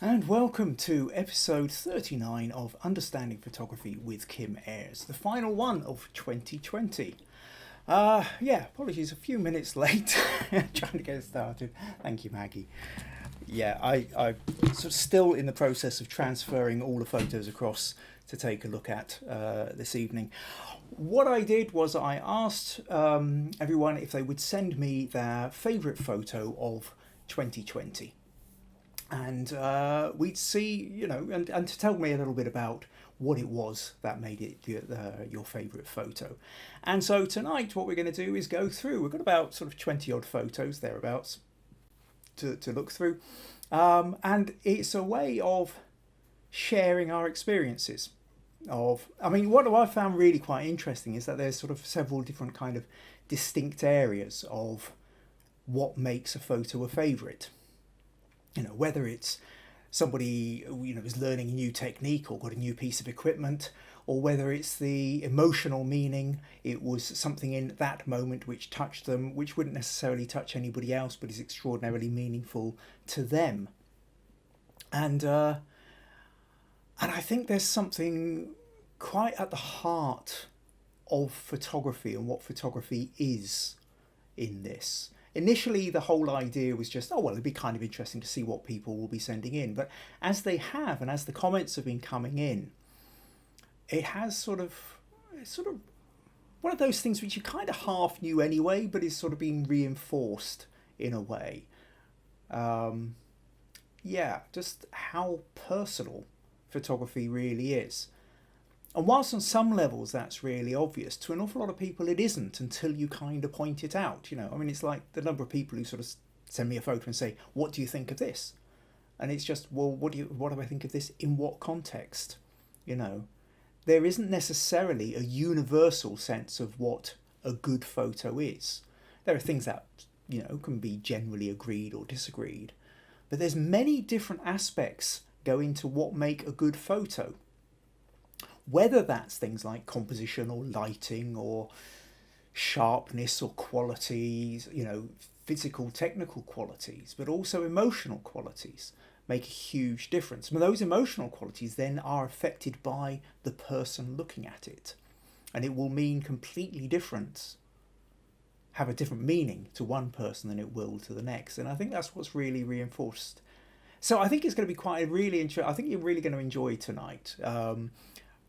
And welcome to episode 39 of Understanding Photography with Kim Ayres, the final one of 2020. Apologies, a few minutes late trying to get started. Thank you, Maggie. I'm sort of still in the process of transferring all the photos across to take a look at this evening. What I did was I asked everyone if they would send me their favourite photo of 2020. And we'd see, and to tell me a little bit about what it was that made it your favourite photo. And so tonight, what we're going to do is go through. We've got about sort of 20 odd photos thereabouts to look through. And it's a way of sharing our experiences. What I found really quite interesting is that there's sort of several different kind of distinct areas of what makes a photo a favourite. Whether it's somebody is learning a new technique or got a new piece of equipment, or whether it's the emotional meaning, it was something in that moment which touched them, which wouldn't necessarily touch anybody else, but is extraordinarily meaningful to them. And I think there's something quite at the heart of photography and what photography is in this. Initially, the whole idea was just, it'd be kind of interesting to see what people will be sending in. But as they have, and as the comments have been coming in, it has sort of one of those things which you kind of half knew anyway, but is sort of being reinforced in a way. Just how personal photography really is. And whilst on some levels that's really obvious, to an awful lot of people it isn't until you kind of point it out. It's like the number of people who sort of send me a photo and say, "What do you think of this?" And it's just, well, what do I think of this in what context? There isn't necessarily a universal sense of what a good photo is. There are things that can be generally agreed or disagreed, but there's many different aspects go into what make a good photo. Whether that's things like composition or lighting or sharpness or qualities, physical, technical qualities, but also emotional qualities make a huge difference. Those emotional qualities then are affected by the person looking at it. And it will mean completely different, have a different meaning to one person than it will to the next. And I think that's what's really reinforced. So I think it's going to be quite a really interesting, I think you're really going to enjoy tonight.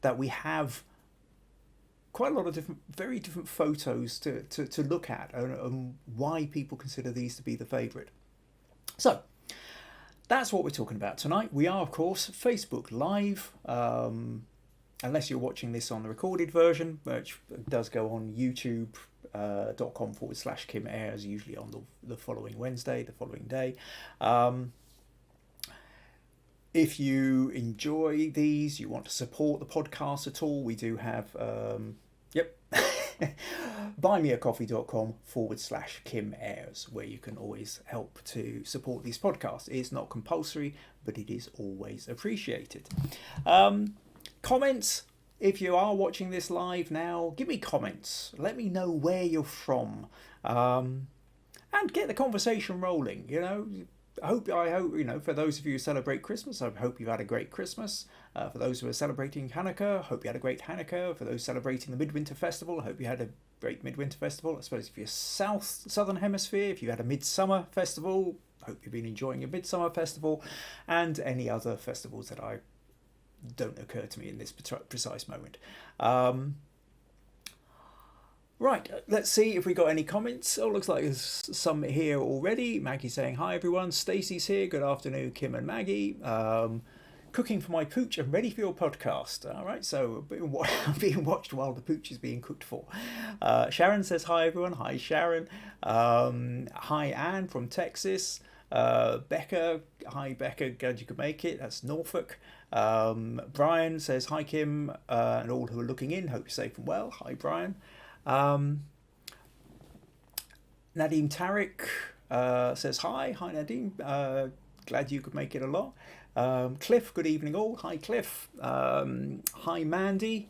That we have quite a lot of very different photos to look at and why people consider these to be the favourite. So that's what we're talking about tonight. We are, of course, Facebook Live, unless you're watching this on the recorded version, which does go on youtube.com/Kim Ayres, usually on the following Wednesday, the following day. If you enjoy these, you want to support the podcast at all, we do have, buymeacoffee.com/Kim Ayres, where you can always help to support these podcasts. It's not compulsory, but it is always appreciated. Comments, if you are watching this live now, give me comments. Let me know where you're from, and get the conversation rolling, I hope, for those of you who celebrate Christmas, I hope you've had a great Christmas. For those who are celebrating Hanukkah, I hope you had a great Hanukkah. For those celebrating the Midwinter Festival, I hope you had a great Midwinter Festival. I suppose if you're Southern Hemisphere, if you had a Midsummer Festival, I hope you've been enjoying a Midsummer Festival, and any other festivals that don't occur to me in this precise moment. Right, let's see if we got any comments. Looks like there's some here already. Maggie saying, "Hi everyone, Stacey's here. Good afternoon, Kim and Maggie. Cooking for my pooch and ready for your podcast." All right, so being watched while the pooch is being cooked for. Sharon says, "Hi everyone." Hi Sharon. Hi Anne from Texas. Becca, hi Becca, glad you could make it. That's Norfolk. Brian says, "Hi Kim and all who are looking in. Hope you're safe and well." Hi Brian. Nadeem Tariq says hi. Hi Nadeem, glad you could make it along. Cliff, good evening all. Hi Cliff. Hi Mandy.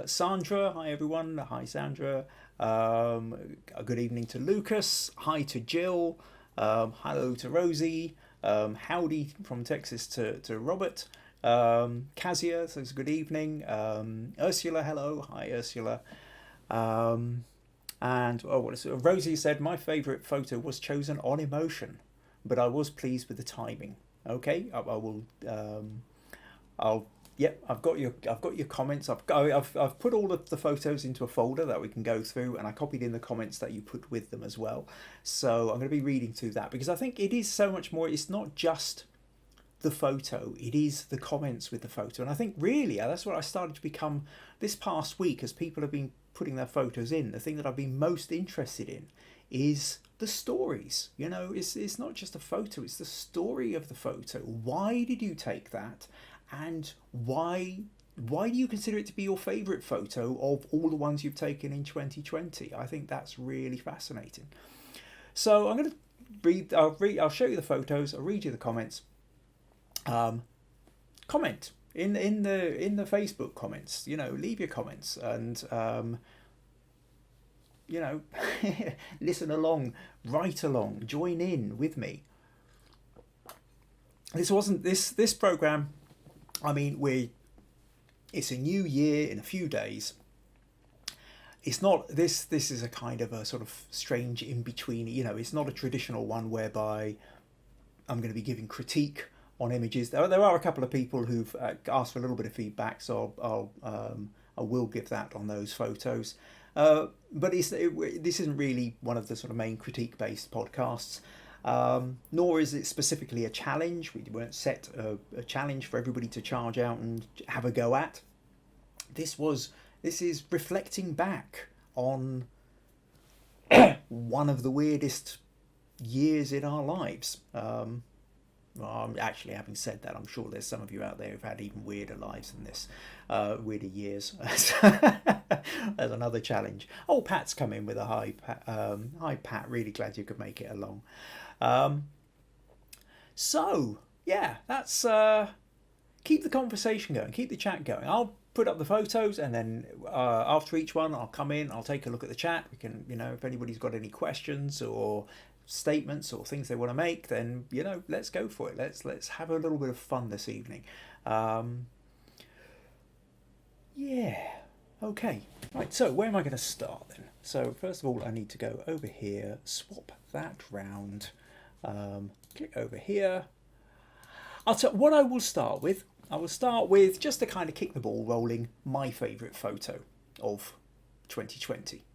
Sandra, hi everyone. Hi Sandra. Good evening to Lucas. Hi to Jill. Hello to Rosie. Howdy from Texas to Robert. Kazia says good evening. Ursula, hello. Hi, Ursula. And what is it? Rosie said, my favourite photo was chosen on emotion, but I was pleased with the timing. Okay, I will. I'll. Yep, I've got your comments. I've put all of the photos into a folder that we can go through, and I copied in the comments that you put with them as well. So I'm going to be reading through that because I think it is so much more. It's not just the photo, it is the comments with the photo, and I think really that's what I started to become this past week as people have been putting their photos in. The thing that I've been most interested in is the stories. You know, it's not just a photo, it's the story of the photo. Why did you take that, and why do you consider it to be your favourite photo of all the ones you've taken in 2020? I think that's really fascinating. So I'm going to I'll show you the photos, I'll read you the comments. Comment in the Facebook comments, you know, leave your comments, and you know, listen along, write along, join in with me. This program, I mean, it's a new year in a few days. It's not this is a kind of a sort of strange in between, you know, it's not a traditional one whereby I'm going to be giving critique on images. There are a couple of people who've asked for a little bit of feedback, so I will give that on those photos. But this isn't really one of the sort of main critique-based podcasts, nor is it specifically a challenge. We weren't set a challenge for everybody to charge out and have a go at. This is reflecting back on one of the weirdest years in our lives. Well, actually, having said that, I'm sure there's some of you out there who've had even weirder lives than this, weirder years. There's another challenge. Oh, Pat's come in with a hi, Pat. Hi, Pat. Really glad you could make it along. So, yeah, that's keep the conversation going, keep the chat going. I'll put up the photos, and then after each one, I'll come in, I'll take a look at the chat. We can, you know, if anybody's got any questions or statements or things they want to make, then, you know, let's go for it. Let's have a little bit of fun this evening. Yeah, okay, right, so where am I going to start then? So first of all, I need to go over here, swap that round, click over here. What I will start with just to kind of kick the ball rolling, my favourite photo of 2020.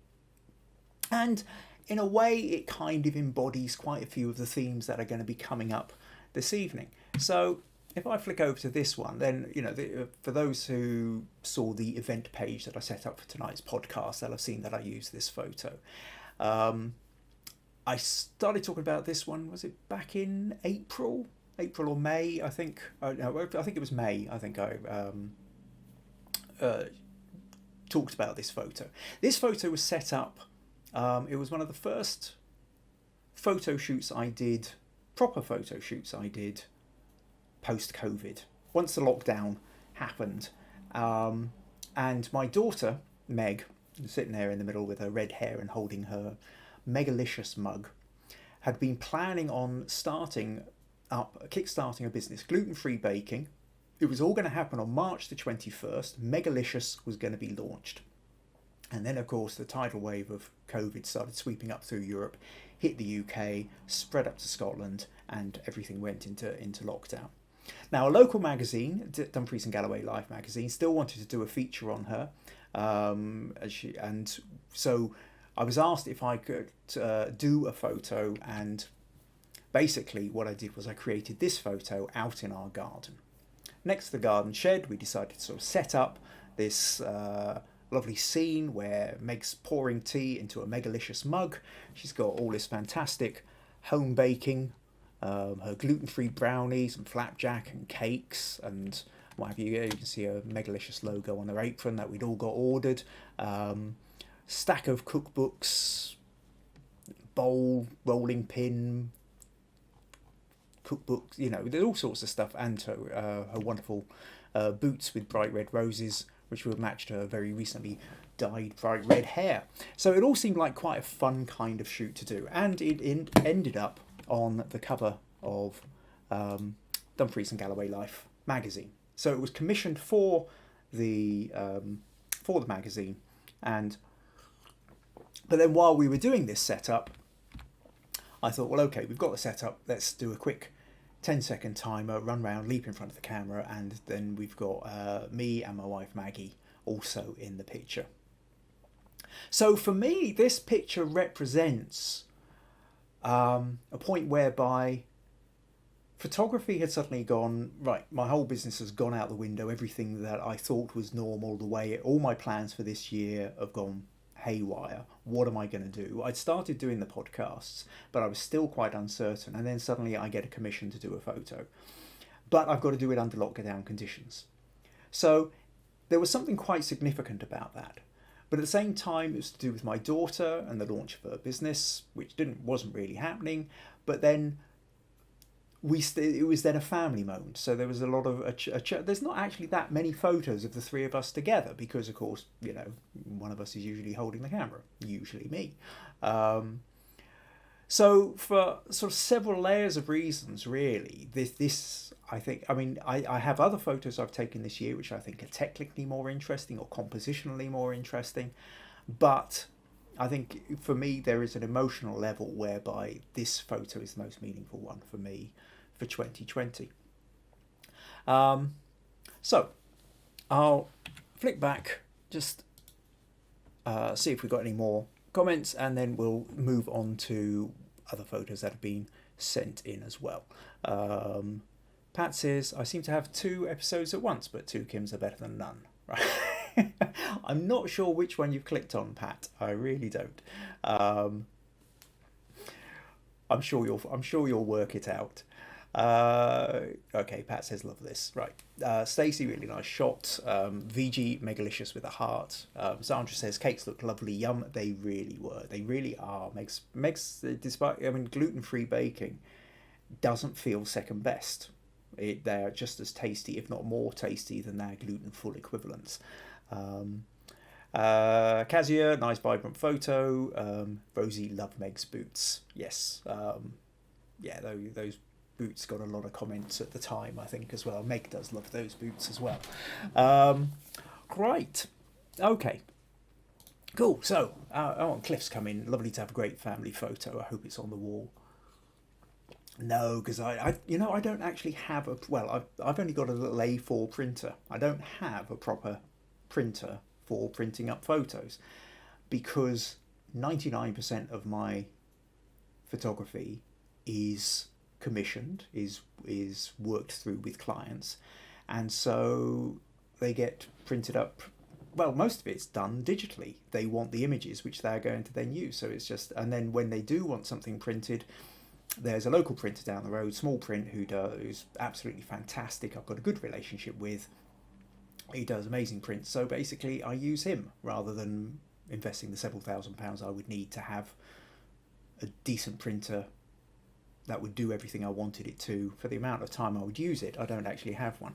And in a way, it kind of embodies quite a few of the themes that are going to be coming up this evening. So if I flick over to this one, then, you know, for those who saw the event page that I set up for tonight's podcast, they'll have seen that I used this photo. I started talking about this one, was it back in April or May? I think it was May. I think I talked about this photo. This photo was set up. It was one of the first proper photo shoots I did post-COVID, once the lockdown happened. And my daughter, Meg, sitting there in the middle with her red hair and holding her Megalicious mug, had been planning on kickstarting a business, gluten-free baking. It was all going to happen on March the 21st. Megalicious was going to be launched. And then, of course, the tidal wave of COVID started sweeping up through Europe, hit the UK, spread up to Scotland, and everything went into lockdown. Now, a local magazine, Dumfries and Galloway Life magazine, still wanted to do a feature on her. And so I was asked if I could do a photo, and basically what I did was I created this photo out in our garden. Next to the garden shed, we decided to sort of set up this lovely scene where Meg's pouring tea into a Megalicious mug. She's got all this fantastic home baking, her gluten-free brownies and flapjack and cakes and what have you. You can see a Megalicious logo on her apron that we'd all got ordered. Stack of cookbooks, bowl, rolling pin, cookbooks, you know, there's all sorts of stuff, and her wonderful boots with bright red roses, which would have matched her very recently dyed bright red hair. So it all seemed like quite a fun kind of shoot to do, and it ended up on the cover of Dumfries and Galloway Life magazine. So it was commissioned for the magazine, but then while we were doing this setup, I thought, well, okay, we've got the setup. Let's do a quick 10-second timer, run round, leap in front of the camera, and then we've got me and my wife Maggie also in the picture. So for me, this picture represents a point whereby photography had suddenly gone, right, my whole business has gone out the window. Everything that I thought was normal, all my plans for this year have gone haywire. What am I going to do? I'd started doing the podcasts, but I was still quite uncertain. And then suddenly I get a commission to do a photo. But I've got to do it under lockdown conditions. So there was something quite significant about that. But at the same time, it was to do with my daughter and the launch of her business, which wasn't really happening. But then it was then a family moment. So there was a lot of there's not actually that many photos of the three of us together because, of course, one of us is usually holding the camera, usually me. So for sort of several layers of reasons, really, this I think, I have other photos I've taken this year which I think are technically more interesting or compositionally more interesting, but I think for me there is an emotional level whereby this photo is the most meaningful one for me for 2020. So I'll flick back, just see if we've got any more comments, and then we'll move on to other photos that have been sent in as well. Pat says, I seem to have 2 episodes at once, but 2 Kims are better than none. Right? I'm not sure which one you've clicked on, Pat. I really don't. I'm sure you'll work it out. Okay, Pat says, love this. Right. Stacey, really nice shot. VG, megalicious with a heart. Sandra says, cakes look lovely. Yum. They really were. They really are. Makes despite, gluten-free baking doesn't feel second best. They're just as tasty, if not more tasty, than their gluten-full equivalents. Kazia, nice vibrant photo. Rosie, love Meg's boots. Yes. Yeah, those boots got a lot of comments at the time, I think, as well. Meg does love those boots as well. Great. Okay. Cool. So, Cliff's come in. Lovely to have a great family photo. I hope it's on the wall. No, because I don't actually have I've only got a little A4 printer. I don't have a proper printer for printing up photos because 99% of my photography is commissioned, is worked through with clients, and so they get printed up. Well, most of it's done digitally. They want the images which they're going to then use, so it's just, and then when they do want something printed, there's a local printer down the road, Small Print, who's absolutely fantastic. I've got a good relationship with. He does amazing prints, so basically I use him rather than investing the several £1,000s I would need to have a decent printer that would do everything I wanted it to for the amount of time I would use it. I don't actually have one.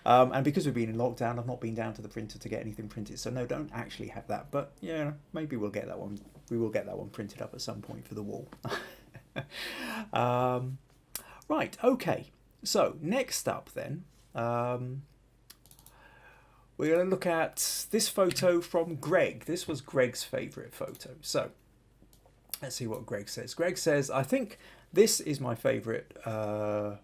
And because we've been in lockdown, I've not been down to the printer to get anything printed, so no, don't actually have that. But yeah, maybe we'll get that one. We will get that one printed up at some point for the wall. Right, okay. So next up then, we're going to look at this photo from Greg. This was Greg's favourite photo. So let's see what Greg says. Greg says, I think this is my favourite,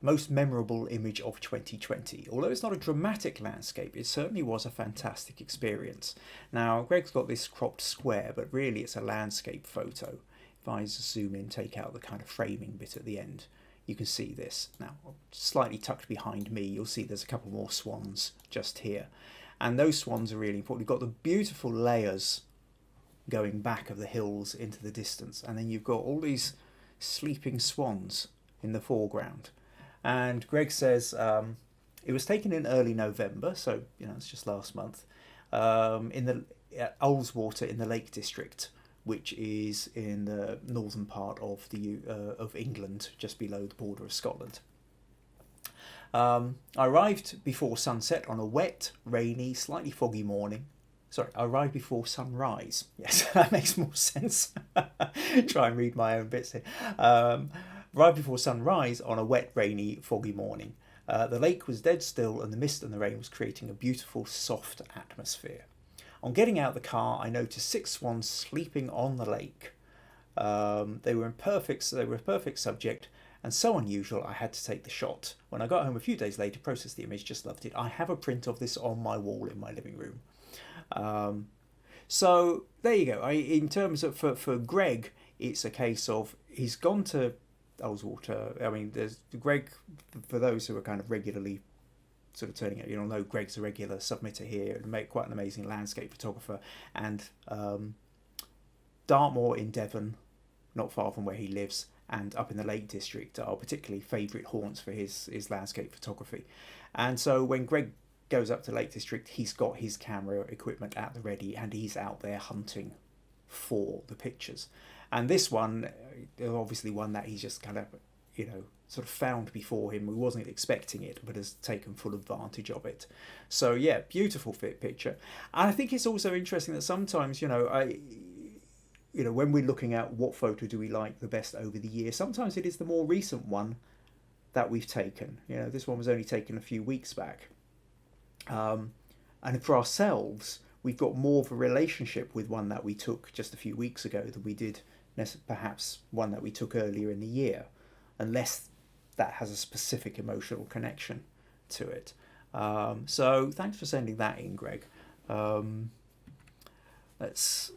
most memorable image of 2020. Although it's not a dramatic landscape, it certainly was a fantastic experience. Now, Greg's got this cropped square, but really it's a landscape photo. If I zoom in, take out the kind of framing bit at the end, you can see this. Now, slightly tucked behind me, you'll see there's a couple more swans just here. And those swans are really important. You've got the beautiful layers going back of the hills into the distance. And then you've got all these sleeping swans in the foreground. And Greg says it was taken in early November, so it's just last month, in the Ullswater in the Lake District, which is in the northern part of of England, just below the border of Scotland. I arrived before sunset on a wet, rainy, slightly foggy morning. Sorry, I arrived before sunrise. Yes, that makes more sense. Try and read my own bits here. right before sunrise on a wet, rainy, foggy morning. The lake was dead still, and the mist and the rain was creating a beautiful, soft atmosphere. On getting out of the car, I noticed 6 swans sleeping on the lake. They were a perfect subject, and so unusual I had to take the shot. When I got home a few days later, processed the image, just loved it. I have a print of this on my wall in my living room. So there you go. In terms of for Greg, it's a case of he's gone to Ullswater. I mean, there's Greg, for those who are kind of regularly sort of turning it, know Greg's a regular submitter here and make quite an amazing landscape photographer. And Dartmoor in Devon, not far from where he lives, and up in the Lake District are particularly favourite haunts for his landscape photography. And so when Greg goes up to Lake District, he's got his camera equipment at the ready and he's out there hunting for the pictures. And this one, obviously one that he's just kind of, sort of found before him. He wasn't expecting it, but has taken full advantage of it. So yeah, beautiful picture. And I think it's also interesting that sometimes, when we're looking at what photo do we like the best over the year, sometimes it is the more recent one that we've taken. This one was only taken a few weeks back. And for ourselves, we've got more of a relationship with one that we took just a few weeks ago than we did perhaps one that we took earlier in the year, unless that has a specific emotional connection to it. So thanks for sending that in, Greg. What else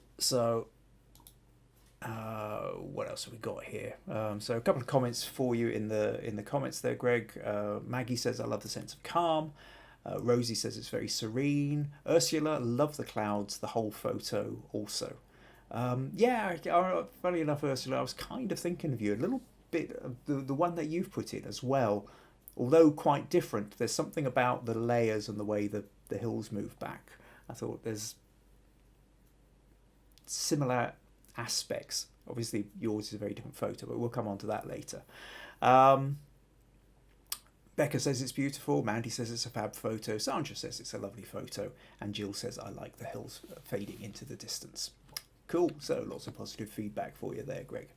have we got here? So a couple of comments for you in the comments there, Greg. Maggie says, I love the sense of calm. Rosie says it's very serene. Ursula, love the clouds, the whole photo also. Funny enough, Ursula, I was kind of thinking of you a little bit of the one that you've put in as well. Although quite different, there's something about the layers and the way the hills move back. I thought there's similar aspects. Obviously, yours is a very different photo, but we'll come on to that later. Becca says it's beautiful. Mandy says it's a fab photo. Sandra says it's a lovely photo. And Jill says, I like the hills fading into the distance. Cool. So lots of positive feedback for you there, Greg.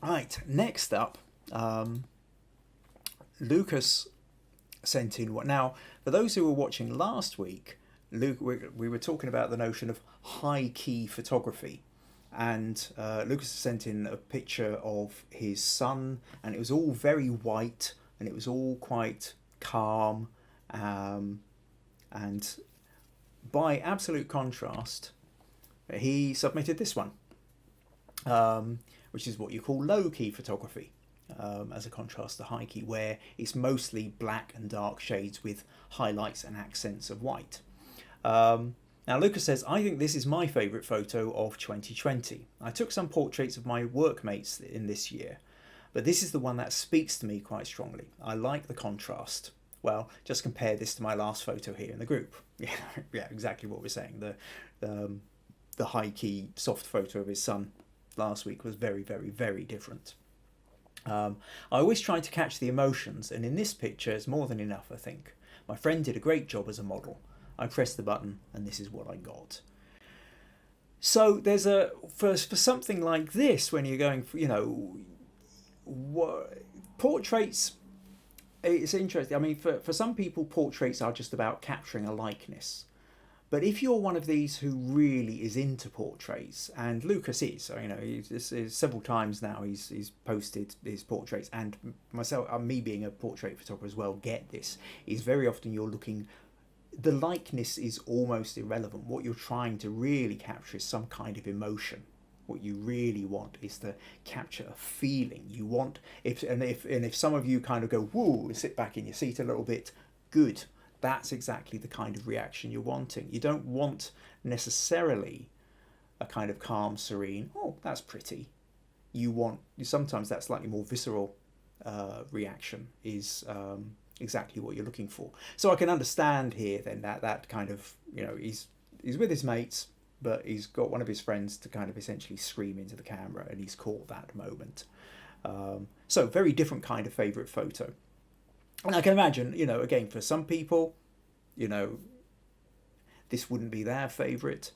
Right. Next up, Lucas sent in what. Now, for those who were watching last week, we were talking about the notion of high key photography. And Lucas sent in a picture of his sun, and it was all very white, and it was all quite calm. And by absolute contrast, he submitted this one, which is what you call low-key photography, as a contrast to high-key, where it's mostly black and dark shades with highlights and accents of white. Now, Lucas says, I think this is my favourite photo of 2020. I took some portraits of my workmates in this year, but this is the one that speaks to me quite strongly. I like the contrast. Well, just compare this to my last photo here in the group. Yeah, exactly what we're saying. The high-key soft photo of his son last week was very, very, very different. I always try to catch the emotions, and in this picture it's more than enough, I think. My friend did a great job as a model. I pressed the button and this is what I got. So there's for something like this, when you're going for, portraits, it's interesting. I mean, for some people, portraits are just about capturing a likeness. But if you're one of these who really is into portraits, and Lucas is, so, he's several times now he's posted his portraits, and myself, me being a portrait photographer as well, get this, is very often you're looking. The likeness is almost irrelevant. What you're trying to really capture is some kind of emotion. What you really want is to capture a feeling. You want, if some of you kind of go, whoa, sit back in your seat a little bit, good. That's exactly the kind of reaction you're wanting. You don't want necessarily a kind of calm, serene, oh, that's pretty. You want, sometimes that slightly more visceral reaction is exactly what you're looking for. So I can understand here then that kind of, he's with his mates, but he's got one of his friends to kind of essentially scream into the camera, and he's caught that moment. So very different kind of favourite photo. And I can imagine, again, for some people, this wouldn't be their favourite.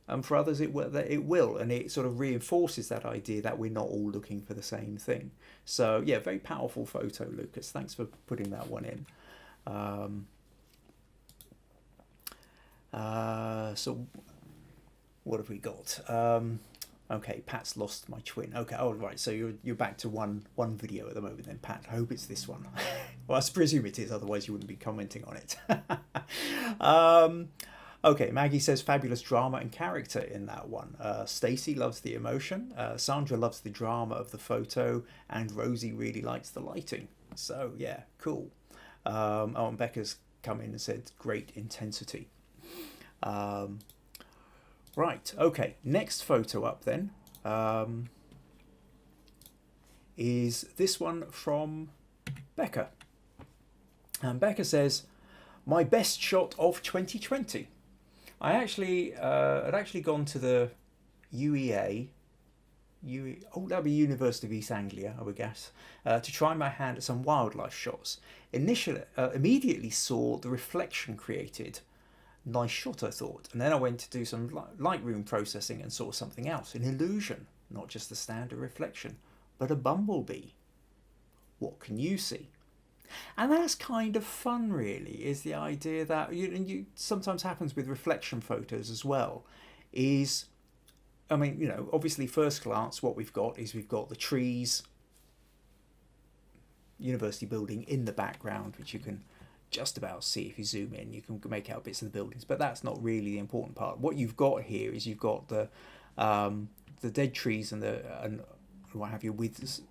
and for others it will, and it sort of reinforces that idea that we're not all looking for the same thing. So yeah, very powerful photo, Lucas. Thanks for putting that one in. So what have we got? Okay, Pat's lost my twin. Okay, oh right, so you're back to one video at the moment then, Pat. I hope it's this one. Well, I presume it is, otherwise you wouldn't be commenting on it. Okay, Maggie says fabulous drama and character in that one. Stacey loves the emotion. Sandra loves the drama of the photo, and Rosie really likes the lighting. So yeah, cool. Oh, and Becca's come in and said great intensity. Right, okay, next photo up then is this one from Becca. And Becca says, my best shot of 2020. I actually had actually gone to the UEA, that would be University of East Anglia, I would guess, to try my hand at some wildlife shots. Immediately saw the reflection created. Nice shot, I thought. And then I went to do some Lightroom processing and saw something else, an illusion, not just the standard reflection, but a bumblebee. What can you see? And that's kind of fun, really, is the idea that you sometimes happens with reflection photos as well, is, I mean, you know, obviously first glance what we've got the trees, university building in the background, which you can just about see if you zoom in. You can make out bits of the buildings, but that's not really the important part. What you've got here is you've got the dead trees and what have you, with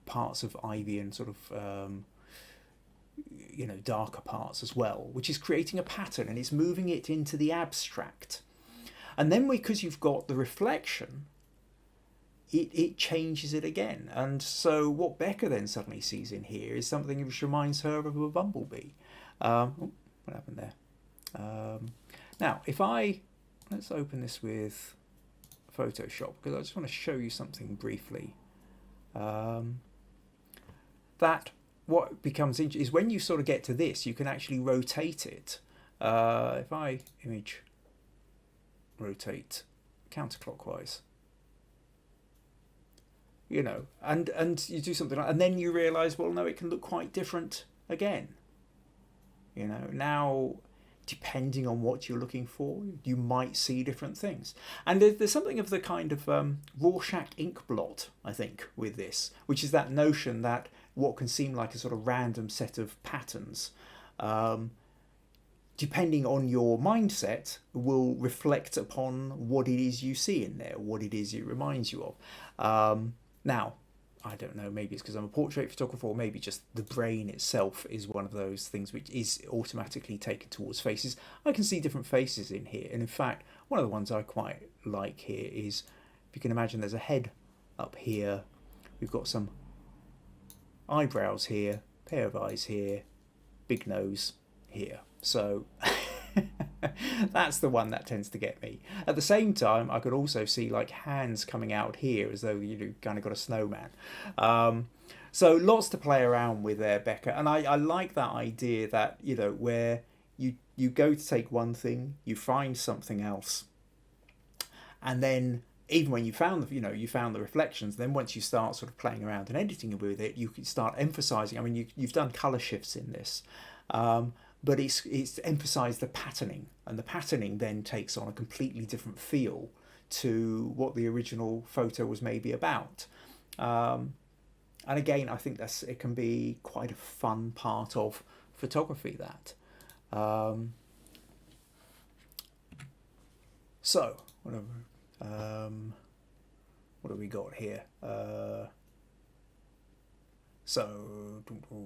parts of ivy and sort of you know, darker parts as well, which is creating a pattern, and it's moving it into the abstract. And then because you've got the reflection, it changes it again. And so what Becca then suddenly sees in here is something which reminds her of a bumblebee. What happened there? Now, let's open this with Photoshop, because I just want to show you something briefly. That what becomes interesting is when you sort of get to this, you can actually rotate it. If I image rotate counterclockwise, you know, and you do something like, and then you realize, well, no, it can look quite different again. You know, now depending on what you're looking for, you might see different things. And there's something of the kind of Rorschach ink blot, I think, with this, which is that notion that what can seem like a sort of random set of patterns, depending on your mindset, will reflect upon what it is you see in there, what it is it reminds you of. Now, I don't know, maybe it's because I'm a portrait photographer, or maybe just the brain itself is one of those things which is automatically taken towards faces. I can see different faces in here, and in fact, one of the ones I quite like here is, if you can imagine, there's a head up here, we've got some eyebrows here, pair of eyes here, big nose here. So that's the one that tends to get me. At the same time, I could also see like hands coming out here, as though you kind of got a snowman. So lots to play around with there, Becca. And I like that idea that, you know, where you go to take one thing, you find something else, and then even when you found the reflections, then once you start sort of playing around and editing with it, you can start emphasizing. I mean, you've done color shifts in this. But it's emphasised the patterning, and the patterning then takes on a completely different feel to what the original photo was maybe about. And again, I think it can be quite a fun part of photography, that. So, what have we got here?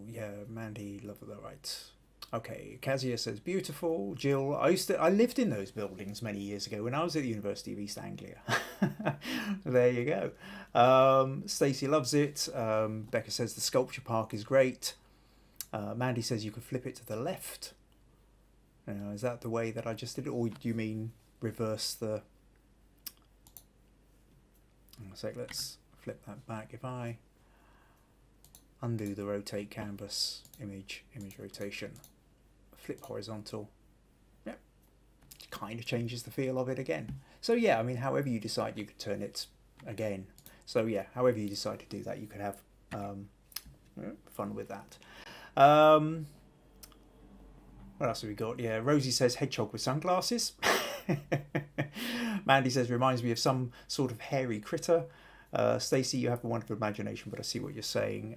Yeah, Mandy, love the right. Okay, Kazia says beautiful. Jill, I lived in those buildings many years ago when I was at the University of East Anglia. There you go. Stacey loves it. Becca says the sculpture park is great. Mandy says you could flip it to the left. Is that the way that I just did it, or do you mean reverse the? So let's flip that back. If I undo the rotate canvas image rotation, flip horizontal, yep, kind of changes the feel of it again. So yeah, I mean, however you decide, you could turn it again. So yeah, however you decide to do that, you could have fun with that. What else have we got? Yeah, Rosie says hedgehog with sunglasses. Mandy says reminds me of some sort of hairy critter. Stacey, you have a wonderful imagination, but I see what you're saying.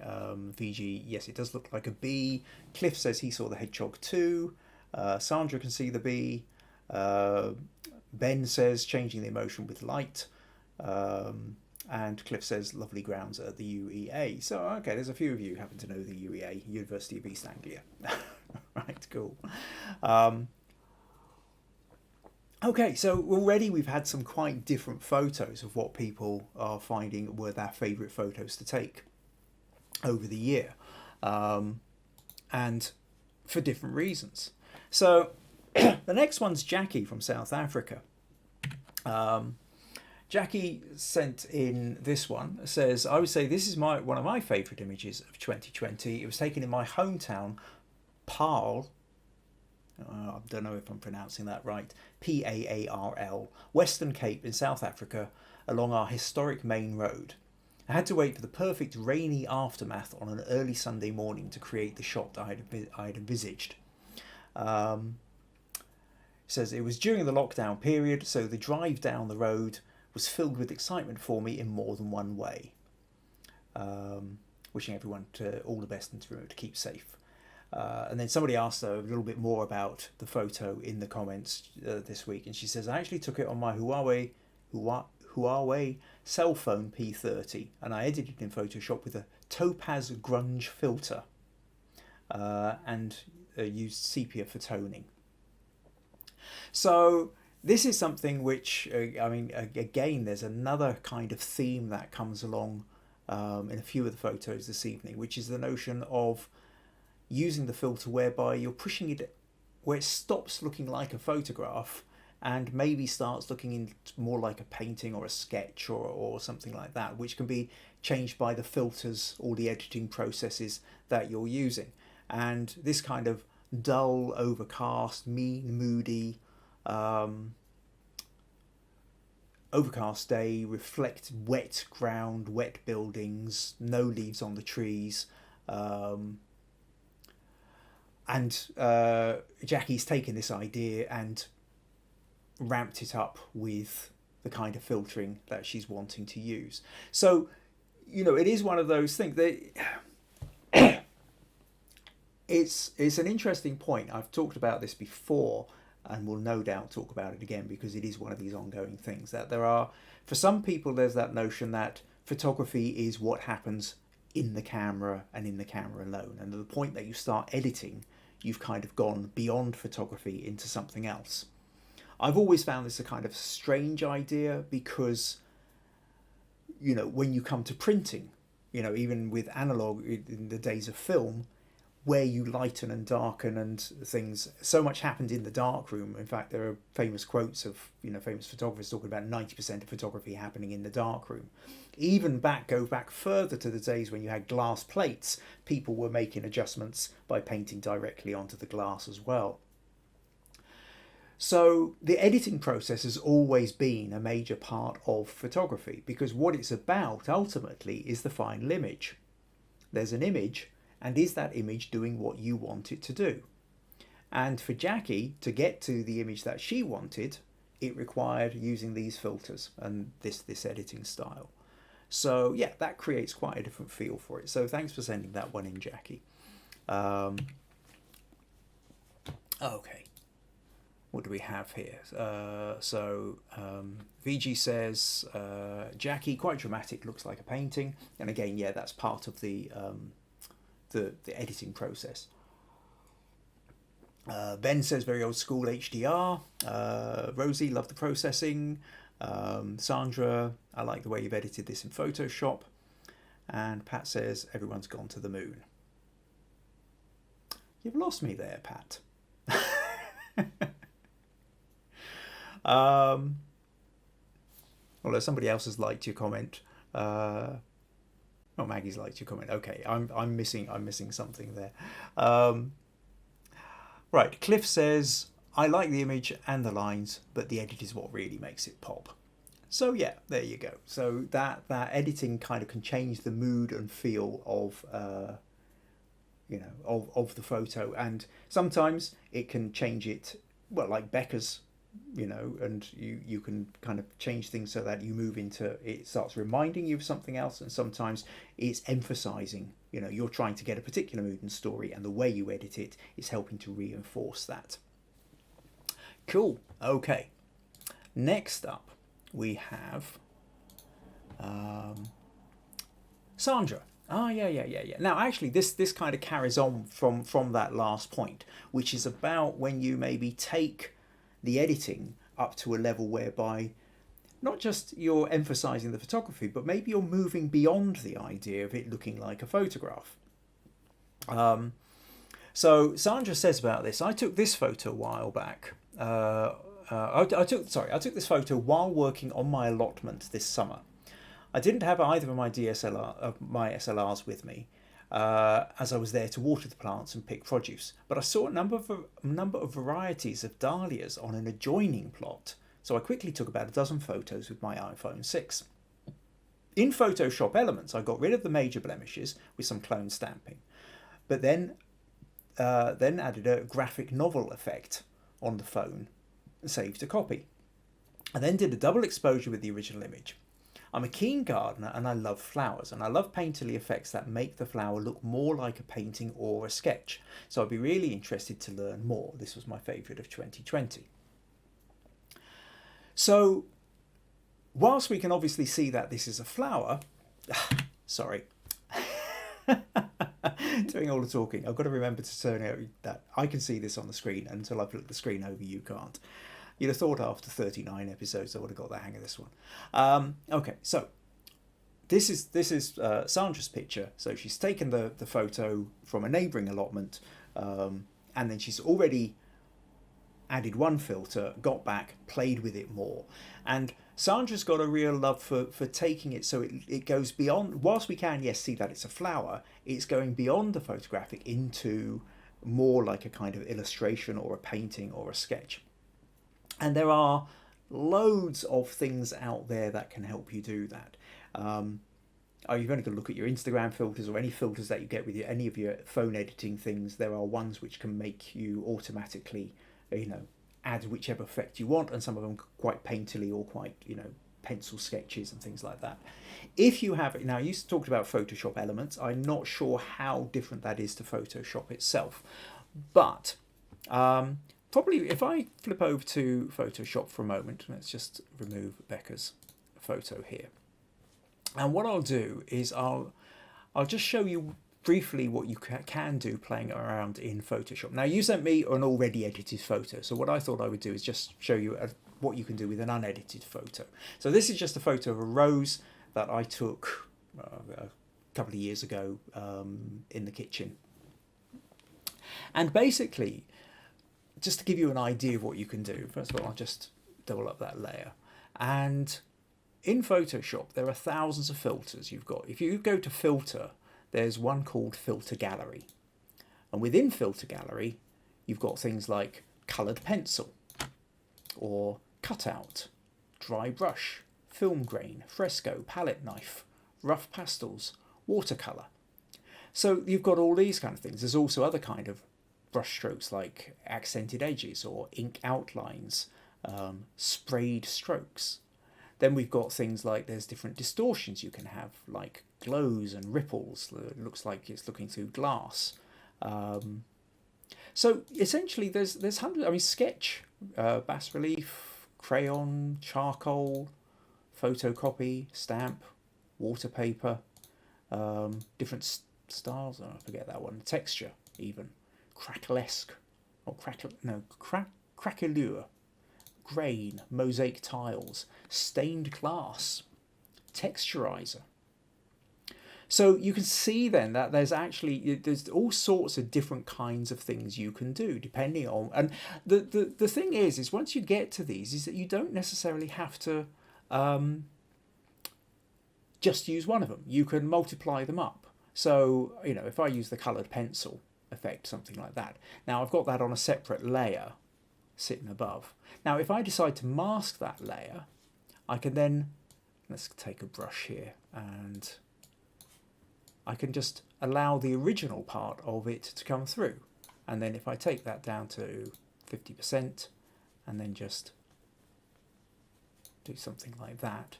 VG, yes, it does look like a bee. Cliff says he saw the hedgehog too. Sandra can see the bee. Ben says changing the emotion with light. And Cliff says lovely grounds at the UEA. So, okay, there's a few of you who happen to know the UEA, University of East Anglia. Right, cool. Okay, so already we've had some quite different photos of what people are finding were their favourite photos to take over the year. And for different reasons. So the next one's Jackie from South Africa. Jackie sent in this one. It says, I would say this is one of my favourite images of 2020. It was taken in my hometown, Paarl. I don't know if I'm pronouncing that right. Paarl, Western Cape in South Africa, along our historic main road. I had to wait for the perfect rainy aftermath on an early Sunday morning to create the shot I had envisaged. It says it was during the lockdown period, so the drive down the road was filled with excitement for me in more than one way. Wishing everyone all the best and to keep safe. And then somebody asked her a little bit more about the photo in the comments this week, and she says, I actually took it on my Huawei cell phone P30, and I edited in Photoshop with a topaz grunge filter and used sepia for toning. So this is something which, I mean, again, there's another kind of theme that comes along in a few of the photos this evening, which is the notion of using the filter whereby you're pushing it where it stops looking like a photograph and maybe starts looking more like a painting or a sketch or something like that, which can be changed by the filters or the editing processes that you're using. And this kind of dull, overcast, mean, moody, overcast day, reflect wet ground, wet buildings, no leaves on the trees, and Jackie's taken this idea and ramped it up with the kind of filtering that she's wanting to use. So, you know, it is one of those things that it's an interesting point. I've talked about this before and will no doubt talk about it again because it is one of these ongoing things that there are, for some people, there's that notion that photography is what happens in the camera and in the camera alone. And at the point that you start editing, you've kind of gone beyond photography into something else. I've always found this a kind of strange idea because, you know, when you come to printing, you know, even with analog in the days of film, where you lighten and darken and things, so much happened in the darkroom. In fact, there are famous quotes of, you know, famous photographers talking about 90% of photography happening in the darkroom. Even go back further to the days when you had glass plates, people were making adjustments by painting directly onto the glass as well. So the editing process has always been a major part of photography because what it's about ultimately is the final image. There's an image, and is that image doing what you want it to do? And for Jackie to get to the image that she wanted, it required using these filters and this editing style. So yeah, that creates quite a different feel for it. So thanks for sending that one in, Jackie. Okay, what do we have here? VG says, Jackie, quite dramatic, looks like a painting. And again, yeah, that's part of the editing process. Ben says very old school HDR. Rosie, love the processing. Sandra, I like the way you've edited this in Photoshop. And Pat says everyone's gone to the moon. You've lost me there, Pat. Although somebody else has liked your comment. Oh, Maggie's liked your comment. Okay, I'm missing something there. Right, Cliff says, I like the image and the lines, but the edit is what really makes it pop. So yeah, there you go. So that editing kind of can change the mood and feel of of the photo, and sometimes it can change it, well, like Becca's, and you can kind of change things so that you move into, it starts reminding you of something else, and sometimes it's emphasizing, you're trying to get a particular mood and story, and the way you edit it is helping to reinforce that. Cool. Okay, next up we have Sandra. Yeah. Now, actually, this kind of carries on from that last point, which is about when you maybe take the editing up to a level whereby not just you're emphasizing the photography, but maybe you're moving beyond the idea of it looking like a photograph. So Sandra says about this, I took this photo a while back. I took this photo while working on my allotment this summer. I didn't have either of my SLRs with me, as I was there to water the plants and pick produce. But I saw a number of varieties of dahlias on an adjoining plot, so I quickly took about a dozen photos with my iPhone 6. In Photoshop Elements, I got rid of the major blemishes with some clone stamping, but then added a graphic novel effect on the phone, saved a copy. I then did a double exposure with the original image. I'm a keen gardener and I love flowers, and I love painterly effects that make the flower look more like a painting or a sketch. So I'd be really interested to learn more. This was my favourite of 2020. So whilst we can obviously see that this is a flower, sorry, doing all the talking, I've got to remember to turn out that I can see this on the screen, and until I flip the screen over, you can't. You'd have thought after 39 episodes I would have got the hang of this one. Okay, so this is Sandra's picture. So she's taken the photo from a neighbouring allotment, and then she's already added one filter, got back, played with it more. And Sandra's got a real love for taking it so it goes beyond, whilst we can, yes, see that it's a flower, it's going beyond the photographic into more like a kind of illustration or a painting or a sketch. And there are loads of things out there that can help you do that. You've only got to look at your Instagram filters or any filters that you get with any of your phone editing things. There are ones which can make you automatically, add whichever effect you want, and some of them quite painterly or quite, pencil sketches and things like that. If you have it, now you talked about Photoshop Elements. I'm not sure how different that is to Photoshop itself, but probably if I flip over to Photoshop for a moment, let's just remove Becca's photo here. And what I'll do is I'll just show you briefly what you can do playing around in Photoshop. Now, you sent me an already edited photo, so what I thought I would do is just show you what you can do with an unedited photo. So this is just a photo of a rose that I took a couple of years ago in the kitchen. And basically, just to give you an idea of what you can do, first of all, I'll just double up that layer. And in Photoshop, there are thousands of filters you've got. If you go to filter, there's one called Filter Gallery. And within Filter Gallery, you've got things like coloured pencil, or cutout, dry brush, film grain, fresco, palette knife, rough pastels, watercolour. So you've got all these kind of things. There's also other kind of brush strokes like accented edges or ink outlines, sprayed strokes. Then we've got things like there's different distortions you can have, like glows and ripples. It looks like it's looking through glass. So essentially there's hundreds, sketch, bas relief, crayon, charcoal, photocopy, stamp, water paper, different styles, I forget that one, texture even, cracklesque, or craquelure, grain, mosaic tiles, stained glass, texturizer. So you can see then that there's all sorts of different kinds of things you can do depending on, and the thing is once you get to these is that you don't necessarily have to just use one of them. You can multiply them up. So, if I use the coloured pencil effect, something like that. Now I've got that on a separate layer sitting above. Now, if I decide to mask that layer, I can then, let's take a brush here, and I can just allow the original part of it to come through. And then if I take that down to 50% and then just do something like that,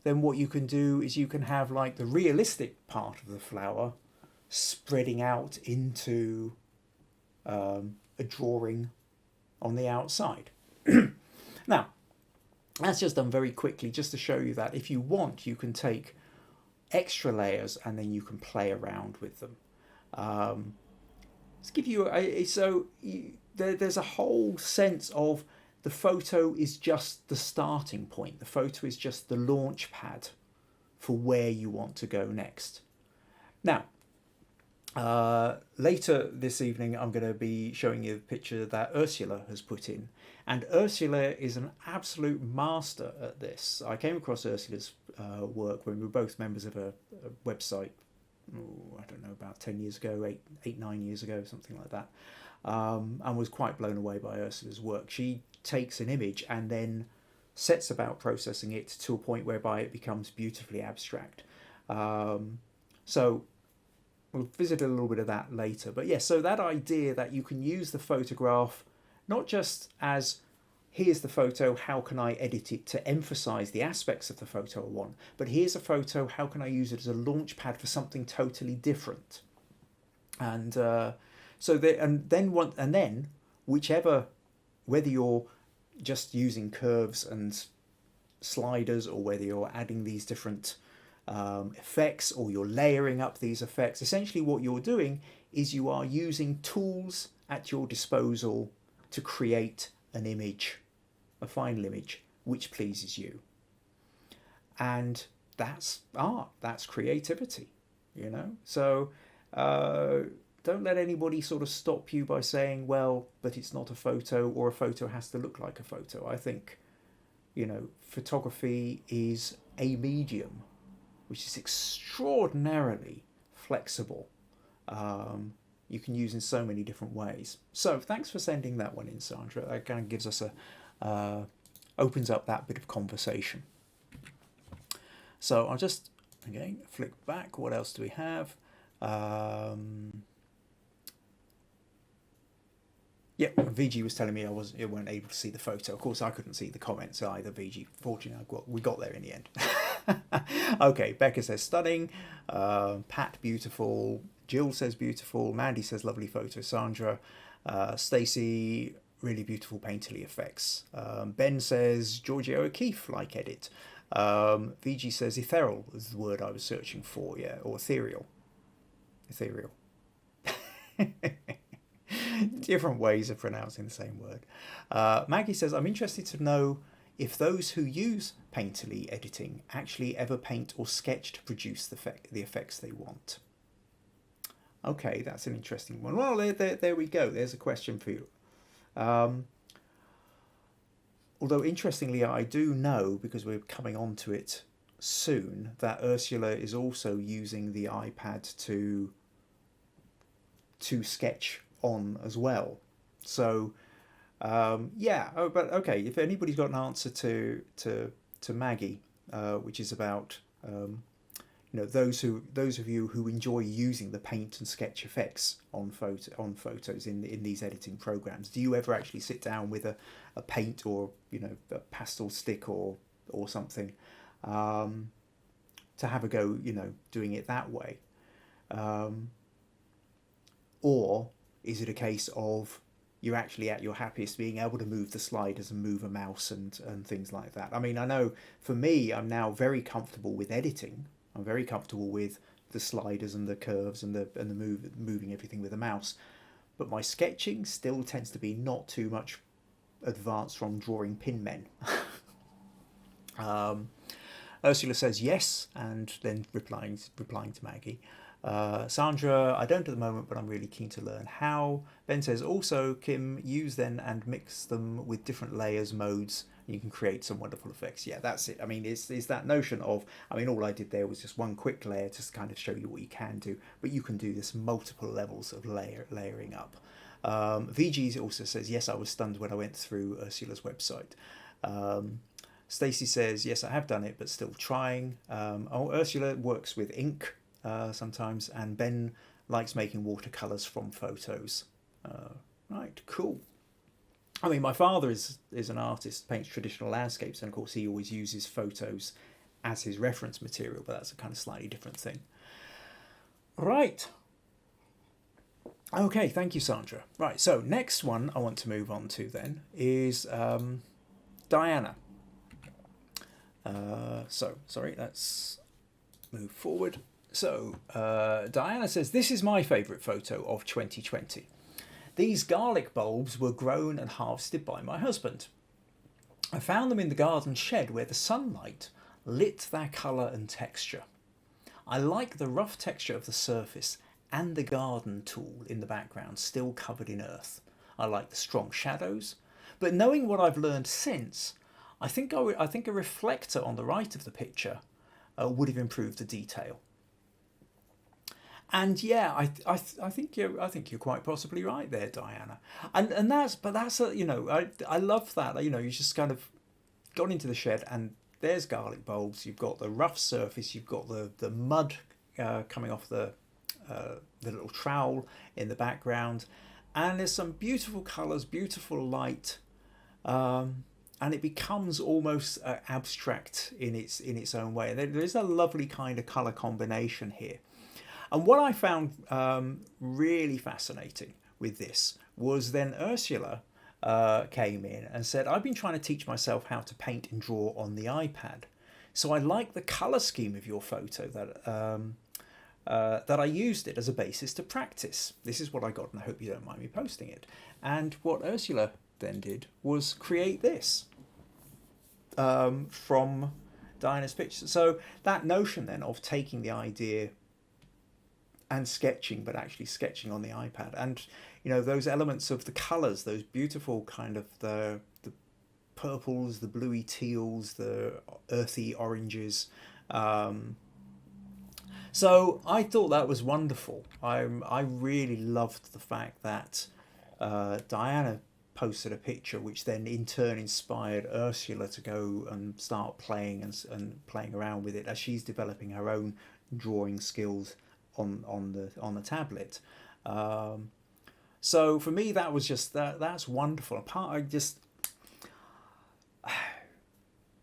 then what you can do is you can have like the realistic part of the flower spreading out into a drawing on the outside. Now, that's just done very quickly just to show you that if you want, you can take extra layers and then you can play around with them. Let's give you there's a whole sense of the photo is just the starting point. The photo is just the launch pad for where you want to go next. Now, later this evening, I'm going to be showing you a picture that Ursula has put in. And Ursula is an absolute master at this. I came across Ursula's work when we were both members of a website, I don't know, about 10 years ago, 9 years ago, something like that. And was quite blown away by Ursula's work. She takes an image and then sets about processing it to a point whereby it becomes beautifully abstract. So we'll visit a little bit of that later. But yes, so that idea that you can use the photograph not just as here's the photo, how can I edit it to emphasize the aspects of the photo I want, but here's a photo, how can I use it as a launch pad for something totally different? And then whichever, whether you're just using curves and sliders or whether you're adding these different effects or you're layering up these effects, essentially what you're doing is you are using tools at your disposal to create an image, a final image, which pleases you. And that's art, that's creativity, you know? So don't let anybody sort of stop you by saying, well, but it's not a photo, or a photo has to look like a photo. I think, you know, photography is a medium which is extraordinarily flexible. You can use in so many different ways. So thanks for sending that one in, Sandra. That kind of gives us opens up that bit of conversation. So I'll just, again, flick back. What else do we have? Yeah, VG was telling me I weren't able to see the photo. Of course, I couldn't see the comments either, VG. Fortunately, we got there in the end. Okay, Becca says stunning. Pat, beautiful. Jill says beautiful. Mandy says lovely photo. Sandra. Stacey, really beautiful painterly effects. Ben says Georgia O'Keeffe like edit. VG says ethereal is the word I was searching for, yeah, or ethereal. Ethereal. Different ways of pronouncing the same word. Maggie says, I'm interested to know if those who use painterly editing actually ever paint or sketch to produce the effects they want. Okay, that's an interesting one. Well, there we go. There's a question for you. Although, interestingly, I do know, because we're coming on to it soon, that Ursula is also using the iPad to sketch on as well. So yeah, but okay, if anybody's got an answer to Maggie, which is about you know, those of you who enjoy using the paint and sketch effects on photos in these editing programs, do you ever actually sit down with a paint or, you know, a pastel stick or something to have a go, you know, doing it that way? Or is it a case of you're actually at your happiest being able to move the sliders and move a mouse and things like that? I mean, I know for me, I'm now very comfortable with editing. I'm very comfortable with the sliders and the curves and the moving everything with a mouse. But my sketching still tends to be not too much advanced from drawing pin men. Ursula says yes, and then replying to Maggie. Sandra, I don't at the moment, but I'm really keen to learn how. Ben says also, Kim, use then and mix them with different layers, modes, and you can create some wonderful effects. Yeah, that's it. I mean, it's that notion of, I mean, all I did there was just one quick layer just to kind of show you what you can do, but you can do this multiple levels of layering up. VG also says, yes, I was stunned when I went through Ursula's website. Stacey says, yes, I have done it, but still trying. Ursula works with ink sometimes, and Ben likes making watercolours from photos. Right, cool. I mean, my father is an artist, paints traditional landscapes, and of course he always uses photos as his reference material, but that's a kind of slightly different thing. Right. Okay, thank you, Sandra. Right, so next one I want to move on to then is Diana. Sorry, let's move forward. So, Diana says, this is my favourite photo of 2020. These garlic bulbs were grown and harvested by my husband. I found them in the garden shed where the sunlight lit their colour and texture. I like the rough texture of the surface and the garden tool in the background still covered in earth. I like the strong shadows, but knowing what I've learned since, I think a reflector on the right of the picture would have improved the detail. And yeah, I think you're quite possibly right there, Diana. And that's I love that. You just kind of got into the shed and there's garlic bulbs. You've got the rough surface. You've got the mud coming off the little trowel in the background, and there's some beautiful colours, beautiful light, and it becomes almost abstract in its own way. There is a lovely kind of colour combination here. And what I found really fascinating with this was then Ursula came in and said, I've been trying to teach myself how to paint and draw on the iPad. So I like the colour scheme of your photo that I used it as a basis to practice. This is what I got, and I hope you don't mind me posting it. And what Ursula then did was create this from Diana's picture. So that notion then of taking the idea and sketching, but actually sketching on the iPad, and those elements of the colours, those beautiful kind of the purples, the bluey teals, the earthy oranges. So I thought that was wonderful. I really loved the fact that Diana posted a picture, which then in turn inspired Ursula to go and start playing and playing around with it as she's developing her own drawing skills on the tablet. So for me, that was just that's wonderful.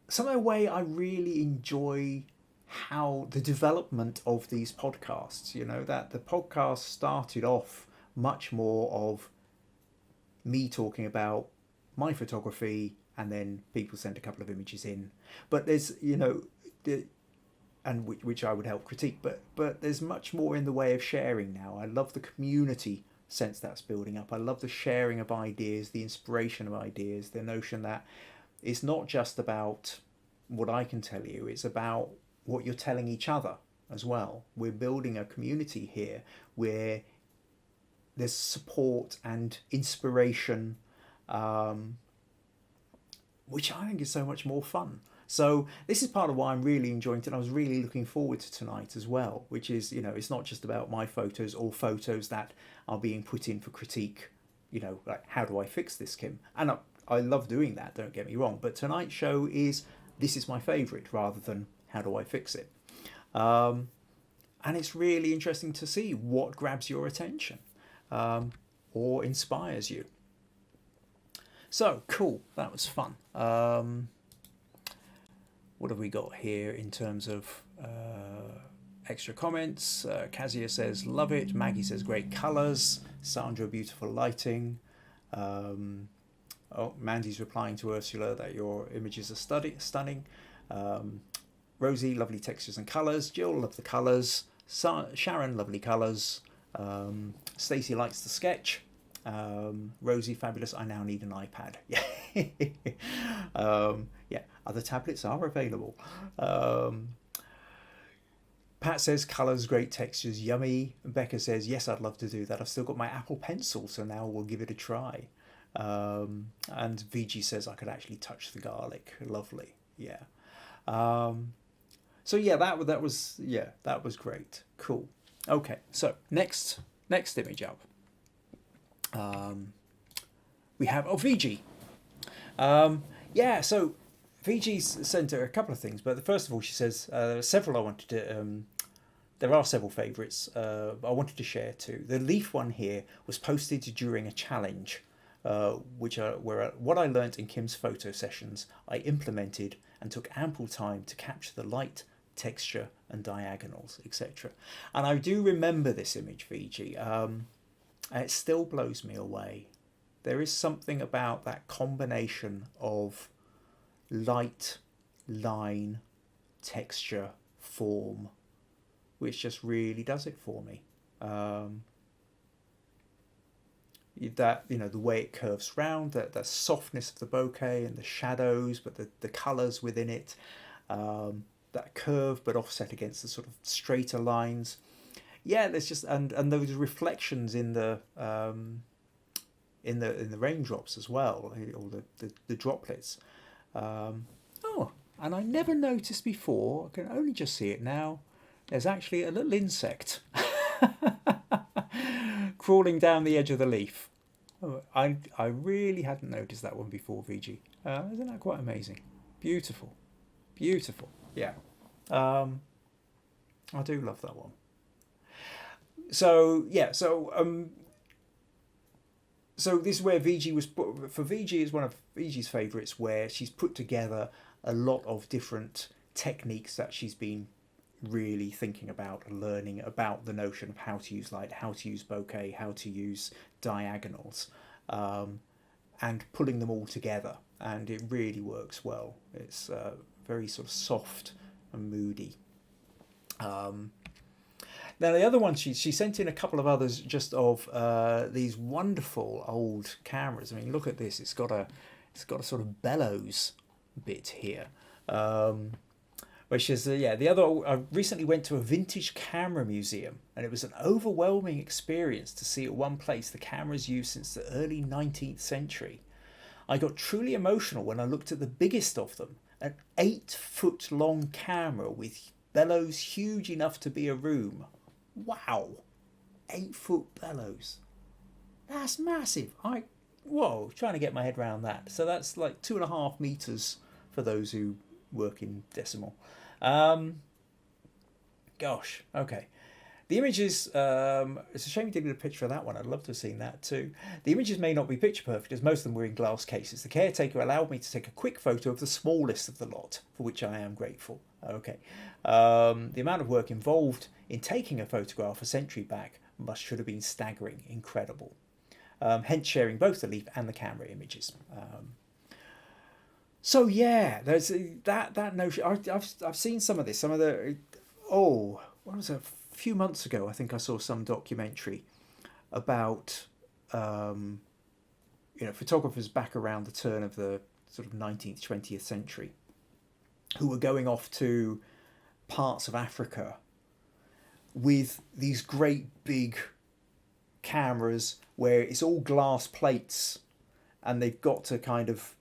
Some way I really enjoy how the development of these podcasts, that the podcast started off much more of me talking about my photography, and then people sent a couple of images in, but there's and which I would help critique, but there's much more in the way of sharing now. I love the community sense that's building up. I love the sharing of ideas, the inspiration of ideas, the notion that it's not just about what I can tell you, it's about what you're telling each other as well. We're building a community here where there's support and inspiration, which I think is so much more fun. So this is part of why I'm really enjoying it, and I was really looking forward to tonight as well, which is, it's not just about my photos or photos that are being put in for critique, like, how do I fix this, Kim? And I love doing that, don't get me wrong, but tonight's show is, this is my favourite, rather than how do I fix it? And it's really interesting to see what grabs your attention or inspires you. So, cool, that was fun. What have we got here in terms of extra comments? Kazia says, love it. Maggie says, great colours. Sandra, beautiful lighting. Mandy's replying to Ursula that your images are stunning. Rosie, lovely textures and colours. Jill, love the colours. Sharon, lovely colours. Stacey likes the sketch. Rosie, fabulous. I now need an iPad. Yeah, other tablets are available. Pat says, colours, great textures, yummy. Becca says, yes, I'd love to do that. I've still got my Apple Pencil, so now we'll give it a try. And VG says, I could actually touch the garlic. Lovely. Yeah. So yeah, that was great. Cool. Okay, so next image up. We have VG. So VG's sent her a couple of things, but first of all, she says there are several I wanted to. There are several favourites I wanted to share too. The leaf one here was posted during a challenge, where what I learnt in Kim's photo sessions, I implemented and took ample time to capture the light, texture, and diagonals, etc. And I do remember this image, VG. And it still blows me away. There is something about that combination of light, line, texture, form, which just really does it for me. That, the way it curves round, the softness of the bouquet and the shadows, but the colours within it, that curve but offset against the sort of straighter lines. Yeah, there's just and those reflections in the raindrops as well, or the droplets. And I never noticed before. I can only just see it now. There's actually a little insect crawling down the edge of the leaf. I really hadn't noticed that one before, VG. Isn't that quite amazing? Beautiful, beautiful. Yeah, I do love that one. So this is where VG was put. For VG is one of VG's favourites, where she's put together a lot of different techniques that she's been really thinking about and learning about, the notion of how to use light, how to use bokeh, how to use diagonals, and pulling them all together, and it really works well. It's very sort of soft and moody. Now the other one, she sent in a couple of others just of these wonderful old cameras. I mean, look at this. It's got a sort of bellows bit here. Which is the other. I recently went to a vintage camera museum, and it was an overwhelming experience to see at one place the cameras used since the early 19th century. I got truly emotional when I looked at the biggest of them, an 8-foot long camera with bellows huge enough to be a room. Wow, 8-foot bellows. That's massive. Trying to get my head around that. So that's like 2.5 meters for those who work in decimal. Gosh, okay. The images, it's a shame you didn't get a picture of that one. I'd love to have seen that too. The images may not be picture perfect, as most of them were in glass cases. The caretaker allowed me to take a quick photo of the smallest of the lot, for which I am grateful. Okay. The amount of work involved in taking a photograph a century back should have been staggering, incredible. Hence sharing both the leaf and the camera images. So yeah, there's that notion. I've seen some of this. Some of the what was it? A few months ago, I think I saw some documentary about photographers back around the turn of the sort of 19th, 20th century, who were going off to parts of Africa with these great big cameras where it's all glass plates, and they've got to kind of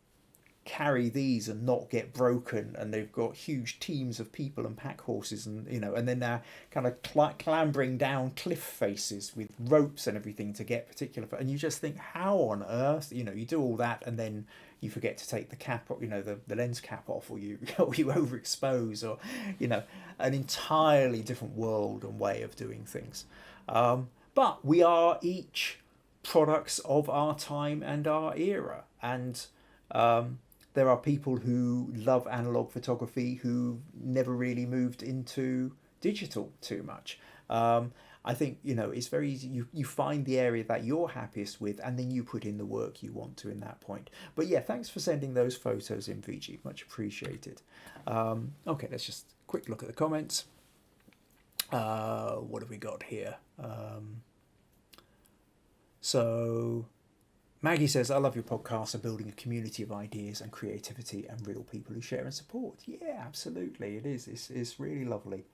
carry these and not get broken, and they've got huge teams of people and pack horses, and and then they're kind of clambering down cliff faces with ropes and everything to get particular, and you just think, how on earth, you do all that and then you forget to take the cap, the lens cap off, or you overexpose, or an entirely different world and way of doing things. But we are each products of our time and our era, and there are people who love analog photography who never really moved into digital too much. I think it's very easy. You find the area that you're happiest with, and then you put in the work you want to in that point. But yeah, thanks for sending those photos in, VG. Much appreciated. Okay, let's just quick look at the comments. What have we got here? So Maggie says, I love your podcast of building a community of ideas and creativity and real people who share and support. Yeah, absolutely. It is. It's really lovely.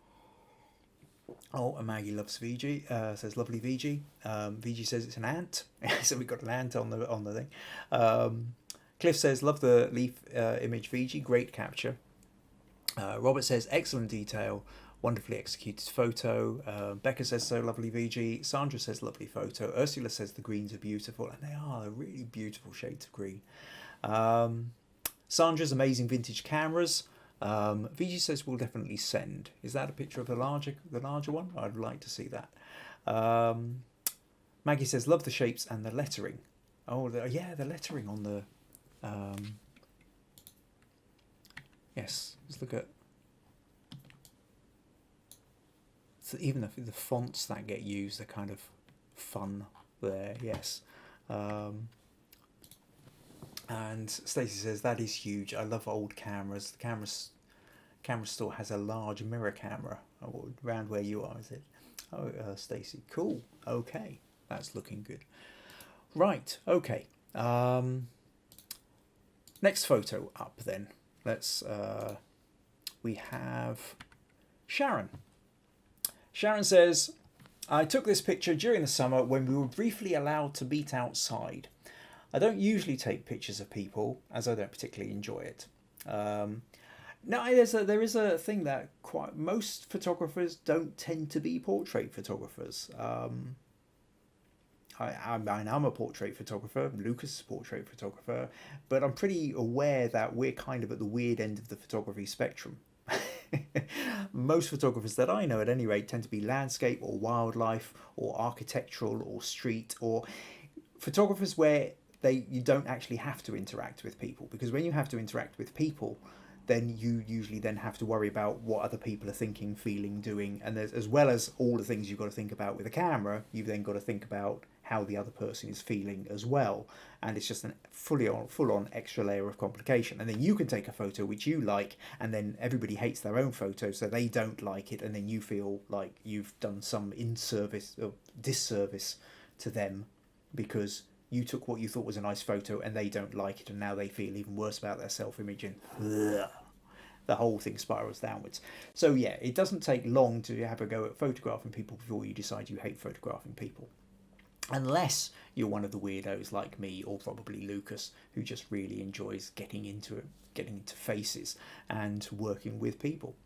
Oh, and Maggie loves VG. Says, lovely VG. VG says it's an ant. So we've got an ant on the thing. Cliff says, love the leaf image, VG. Great capture. Robert says, excellent detail Wonderfully executed photo. Becca says so lovely VG. Sandra says lovely photo. Ursula says the greens are beautiful, and they are really beautiful shades of green. Sandra's amazing vintage cameras. VG says we'll definitely send. Is that a picture of the larger one? I'd like to see that. Maggie says love the shapes and the lettering. Oh, yeah, the lettering on the. Yes, let's look at. So even the fonts that get used are kind of fun there. Yes. And Stacey says that is huge. I love old cameras. The camera store has a large mirror camera around where you are. Is it? Oh, Stacey, cool. Okay, that's looking good. Right. Okay. Next photo up then. Let's. We have Sharon. Sharon says, I took this picture during the summer when we were briefly allowed to meet outside. I don't usually take pictures of people as I don't particularly enjoy it. Now there is a thing that most photographers don't tend to be portrait photographers. I'm a portrait photographer, Lucas is a portrait photographer, but I'm pretty aware that we're kind of at the weird end of the photography spectrum. Most photographers that I know at any rate tend to be landscape or wildlife or architectural or street, or photographers where you don't actually have to interact with people, because when you have to interact with people, then you usually then have to worry about what other people are thinking, feeling, doing, and as well as all the things you've got to think about with a camera, you've then got to think about how the other person is feeling as well, and it's just a full-on extra layer of complication. And then you can take a photo which you like, and then everybody hates their own photo, so they don't like it, and then you feel like you've done some disservice to them because you took what you thought was a nice photo and they don't like it, and now they feel even worse about their self-image, and the whole thing spirals downwards. So yeah, it doesn't take long to have a go at photographing people before you decide you hate photographing people. Unless you're one of the weirdos like me, or probably Lucas, who just really enjoys getting into faces and working with people.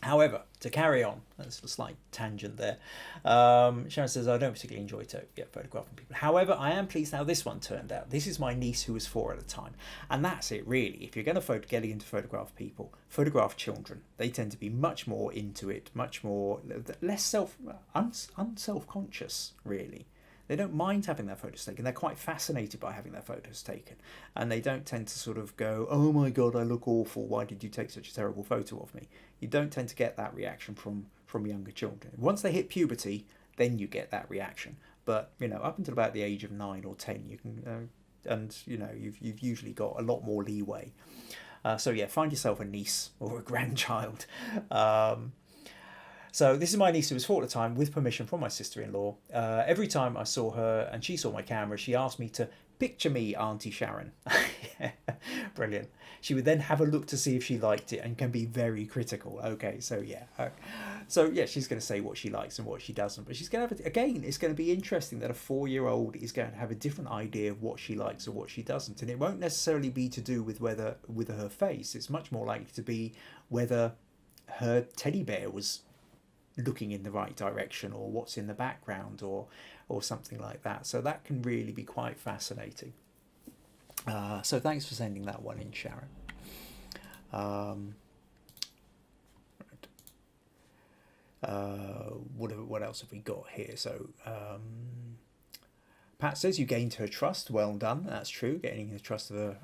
However, to carry on, that's a slight tangent there. Sharon says, I don't particularly enjoy photographing people. However, I am pleased how this one turned out. This is my niece, who was 4 at the time. And that's it, really. If you're going to get into photograph people, photograph children. They tend to be much more into it, much more, less unself-conscious, really. They don't mind having their photos taken. They're quite fascinated by having their photos taken. And they don't tend to sort of go, oh my God, I look awful. Why did you take such a terrible photo of me? You don't tend to get that reaction from younger children. Once they hit puberty, then you get that reaction. But, up until about the age of 9 or 10, you can, you've usually got a lot more leeway. So yeah, find yourself a niece or a grandchild. So this is my niece, who was 4 at the time, with permission from my sister-in-law. Every time I saw her and she saw my camera, she asked me to picture me, Auntie Sharon. Brilliant. She would then have a look to see if she liked it and can be very critical. Okay, so yeah. She's going to say what she likes and what she doesn't. But she's going to have, again, it's going to be interesting that a 4-year-old is going to have a different idea of what she likes or what she doesn't. And it won't necessarily be to do with her face. It's much more likely to be whether her teddy bear was looking in the right direction, or what's in the background, or something like that. So that can really be quite fascinating. So thanks for sending that one in, Sharon. What else have we got here? So Pat says you gained her trust. Well done. That's true. Gaining the trust of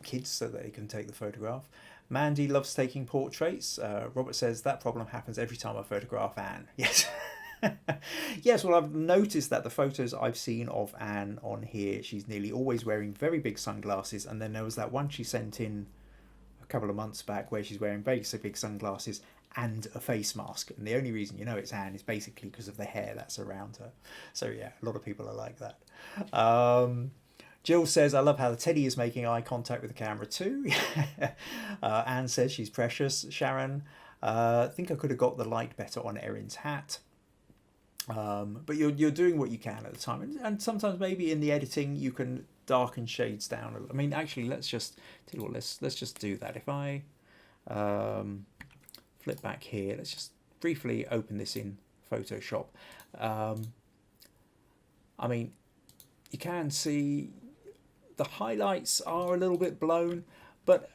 kids so that they can take the photograph. Mandy loves taking portraits. Robert says that problem happens every time I photograph Anne. Yes. Yes, well, I've noticed that the photos I've seen of Anne on here, she's nearly always wearing very big sunglasses. And then there was that one she sent in a couple of months back where she's wearing very big sunglasses and a face mask. And the only reason you know it's Anne is basically because of the hair that's around her. So yeah, a lot of people are like that. Jill says, I love how the teddy is making eye contact with the camera too. Anne says she's precious. Sharon, think I could have got the light better on Erin's hat. But you're doing what you can at the time. And sometimes maybe in the editing you can darken shades down a little. I mean, actually, let's just do that. If I flip back here, let's just briefly open this in Photoshop. I mean, you can see the highlights are a little bit blown, but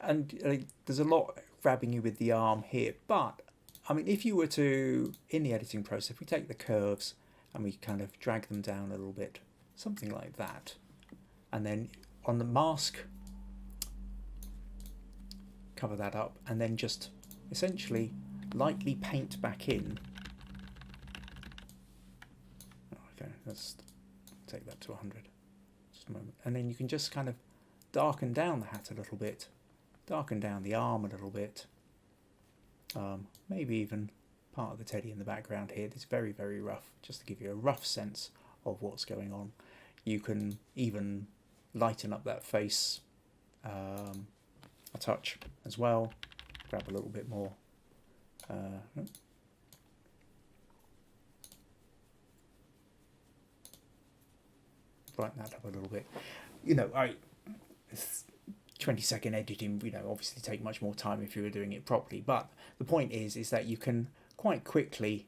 there's a lot grabbing you with the arm here. But I mean, if you were to, in the editing process, if we take the curves and we kind of drag them down a little bit, something like that, and then on the mask, cover that up, and then just essentially lightly paint back in. Okay, let's take that to 100. Just a moment. And then you can just kind of darken down the hat a little bit, darken down the arm a little bit, maybe even part of the teddy in the background here. It's very, very rough, just to give you a rough sense of what's going on. You can even lighten up that face a touch as well. Grab a little bit more. Brighten that up a little bit. You know, 20-second editing, you know, obviously take much more time if you were doing it properly. But the point is that you can quite quickly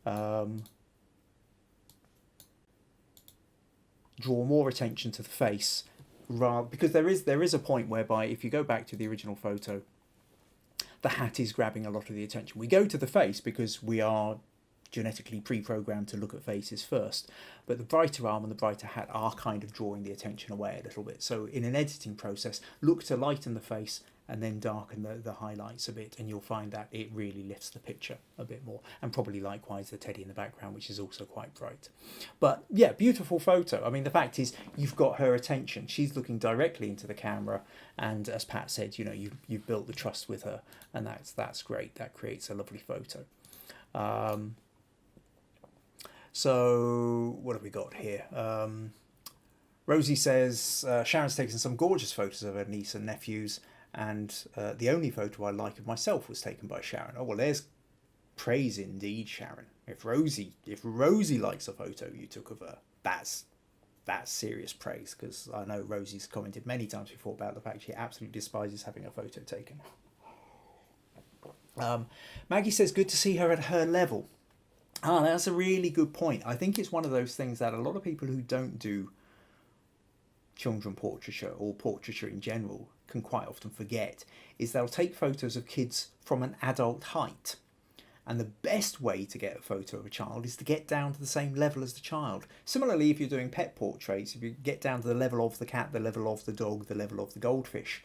draw more attention to the face, because there is a point whereby if you go back to the original photo, the hat is grabbing a lot of the attention. We go to the face because we are genetically pre-programmed to look at faces first, but the brighter arm and the brighter hat are kind of drawing the attention away a little bit. So in an editing process, look to lighten the face and then darken the highlights a bit, and you'll find that it really lifts the picture a bit more. And probably likewise the teddy in the background, which is also quite bright. But yeah, beautiful photo. I mean, the fact is you've got her attention. She's looking directly into the camera, and as Pat said, you know, you've built the trust with her, and that's great. That creates a lovely photo. So what have we got here? Rosie says Sharon's taken some gorgeous photos of her niece and nephews, and the only photo I like of myself was taken by Sharon. Oh, well, there's praise indeed, Sharon. If Rosie likes a photo you took of her, that's serious praise, because I know Rosie's commented many times before about the fact she absolutely despises having a photo taken. Maggie says good to see her at her level. That's a really good point. I think it's one of those things that a lot of people who don't do children portraiture or portraiture in general can quite often forget, is they'll take photos of kids from an adult height. And the best way to get a photo of a child is to get down to the same level as the child. Similarly, if you're doing pet portraits, if you get down to the level of the cat, the level of the dog, the level of the goldfish,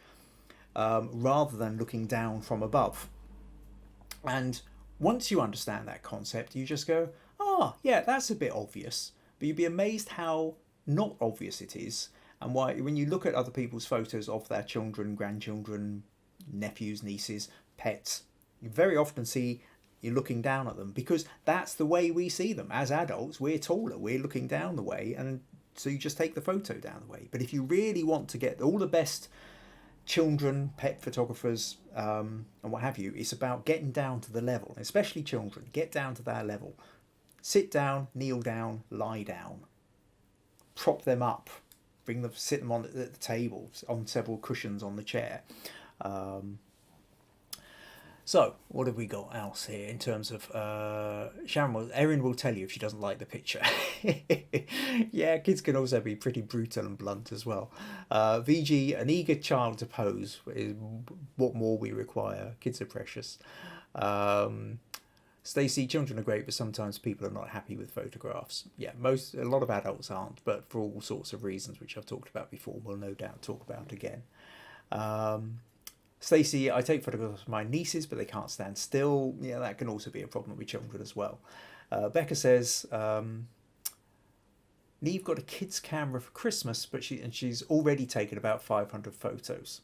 rather than looking down from above. And once you understand that concept, you just go, yeah, that's a bit obvious. But you'd be amazed how not obvious it is, and why when you look at other people's photos of their children, grandchildren, nephews, nieces, pets, you very often see you're looking down at them, because that's the way we see them. As adults, we're taller, we're looking down the way, and so you just take the photo down the way. But if you really want to get all the best children, pet photographers, and what have you, it's about getting down to the level, especially children. Get down to their level. Sit down, kneel down, lie down. Prop them up. Sit them on at the table, on several cushions on the chair. So, what have we got else here in terms of Erin will tell you if she doesn't like the picture. Yeah, kids can also be pretty brutal and blunt as well. VG, an eager child to pose is what more we require. Kids are precious. Stacey, children are great, but sometimes people are not happy with photographs. Yeah, a lot of adults aren't, but for all sorts of reasons, which I've talked about before, we'll no doubt talk about again. Stacey, I take photographs of my nieces, but they can't stand still. Yeah, that can also be a problem with children as well. Becca says, Neve got a kid's camera for Christmas, but she's already taken about 500 photos.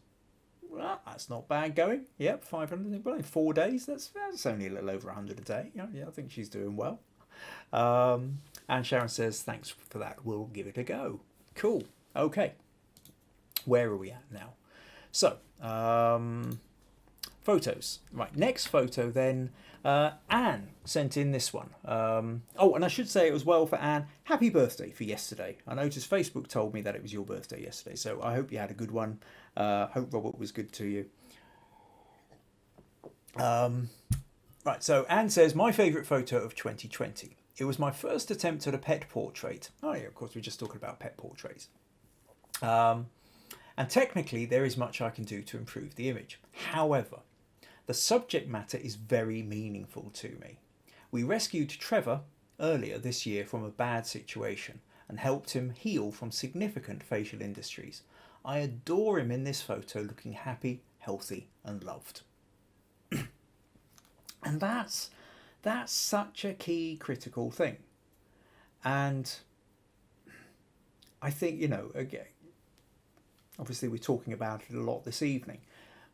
Well, that's not bad going. Yep, 500 in 4 days. That's only a little over 100 a day. Yeah, I think she's doing well. And Sharon says, thanks for that. We'll give it a go. Cool. Okay. Where are we at now? So, photos. Right, next photo then. Anne sent in this one. Oh, and I should say as well for Anne, happy birthday for yesterday. I noticed Facebook told me that it was your birthday yesterday, so I hope you had a good one. Hope Robert was good to you. Right, Right, so Anne says, my favourite photo of 2020. It was my first attempt at a pet portrait. Oh yeah, of course, we're just talking about pet portraits. And technically, there is much I can do to improve the image. However, the subject matter is very meaningful to me. We rescued Trevor earlier this year from a bad situation and helped him heal from significant facial industries. I adore him in this photo, looking happy, healthy and loved. And that's such a key critical thing. And I think, again, obviously we're talking about it a lot this evening,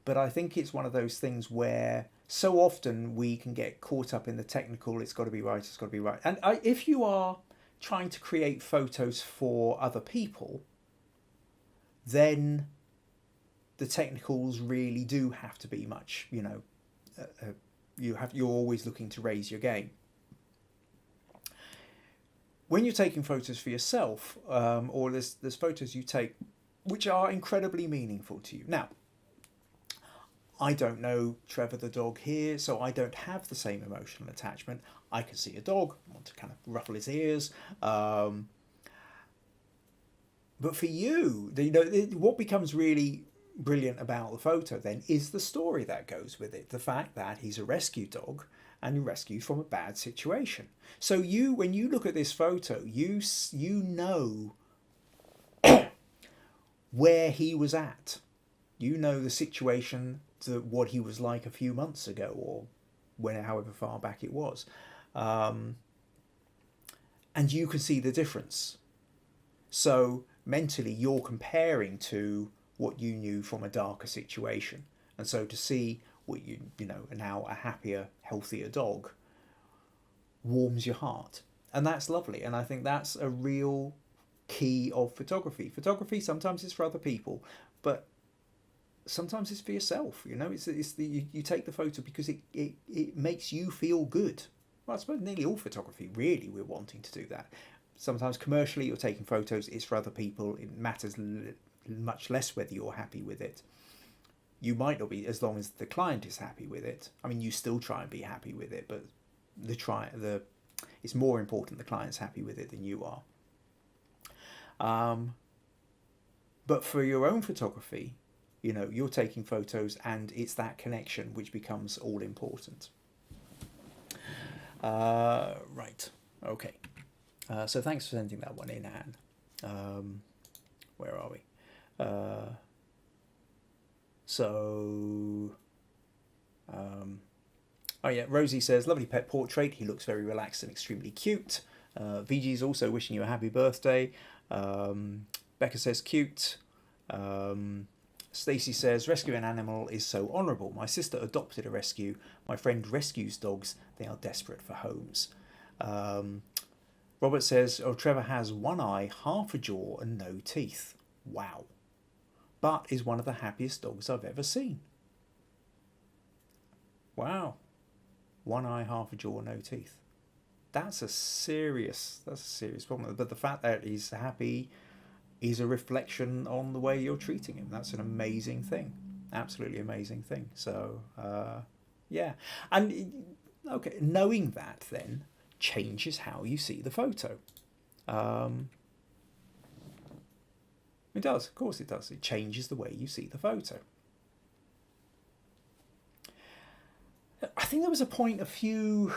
but I think it's one of those things where so often we can get caught up in the technical, it's got to be right, it's got to be right. And if you are trying to create photos for other people, then the technicals really do have to be much, you're always looking to raise your game. When you're taking photos for yourself, or there's photos you take which are incredibly meaningful to you. Now, I don't know Trevor the dog here, so I don't have the same emotional attachment. I can see a dog, I want to kind of ruffle his ears. But for you, what becomes really brilliant about the photo then is the story that goes with it. The fact that he's a rescue dog and rescued from a bad situation. So when you look at this photo, you know where he was at. You know the situation, what he was like a few months ago, or however far back it was. And you can see the difference. So mentally you're comparing to what you knew from a darker situation. And so to see what now a happier, healthier dog warms your heart. And that's lovely. And I think that's a real key of photography. Photography, sometimes it's for other people, but sometimes it's for yourself. You take the photo because it makes you feel good. Well, I suppose nearly all photography, really, we're wanting to do that. Sometimes commercially you're taking photos, it's for other people. It matters much less whether you're happy with it. You might not be, as long as the client is happy with it. I mean, you still try and be happy with it, but it's more important the client's happy with it than you are. But for your own photography, you're taking photos and it's that connection which becomes all important. Right, okay. So thanks for sending that one in, Anne. Where are we? Oh yeah, Rosie says, lovely pet portrait. He looks very relaxed and extremely cute. VG's also wishing you a happy birthday. Becca says, cute. Stacey says, rescuing an animal is so honourable. My sister adopted a rescue. My friend rescues dogs. They are desperate for homes. Robert says, Trevor has one eye, half a jaw and no teeth. Wow. But is one of the happiest dogs I've ever seen. Wow. One eye, half a jaw, no teeth. That's a serious problem. But the fact that he's happy is a reflection on the way you're treating him. That's an amazing thing. Absolutely amazing thing. So, yeah. And, okay, knowing that then changes how you see the photo. It does, of course it does. It changes the way you see the photo. I think there was a point a few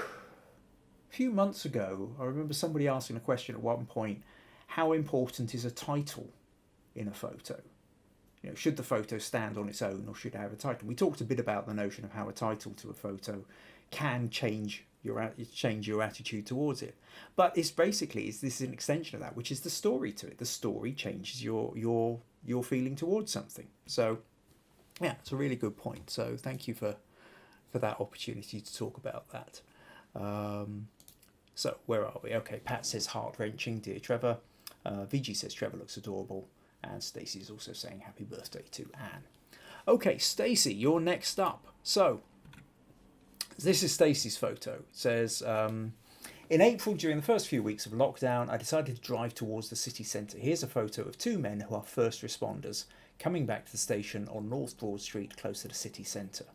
months ago, I remember somebody asking a question at one point, how important is a title in a photo? Should the photo stand on its own or should it have a title? We talked a bit about the notion of how a title to a photo can change your attitude towards it. But this is an extension of that, which is the story to it. The story changes your feeling towards something. So yeah, it's a really good point. So thank you for that opportunity to talk about that. So where are we? Okay, Pat says heart-wrenching, dear Trevor. VG says Trevor looks adorable. And Stacey's also saying happy birthday to Anne. Okay, Stacey, you're next up. So this is Stacey's photo. It says, in April, during the first few weeks of lockdown, I decided to drive towards the city centre. Here's a photo of two men who are first responders coming back to the station on North Broad Street, close to the city centre.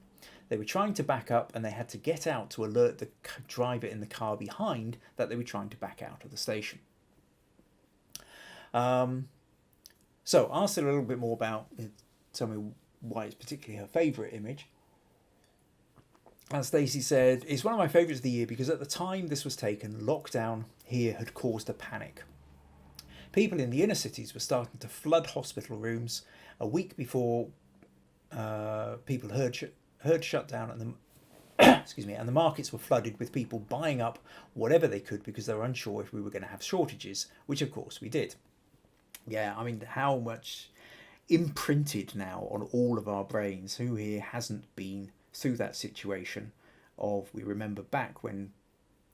They were trying to back up and they had to get out to alert the driver in the car behind that they were trying to back out of the station. So asked her a little bit more about, tell me why it's particularly her favourite image. And Stacey said, it's one of my favourites of the year because at the time this was taken, lockdown here had caused a panic. People in the inner cities were starting to flood hospital rooms a week before people heard shut down, and the excuse me, and the markets were flooded with people buying up whatever they could because they were unsure if we were going to have shortages, which of course we did. Yeah, I mean, how much imprinted now on all of our brains? Who here hasn't been through that situation of, we remember back when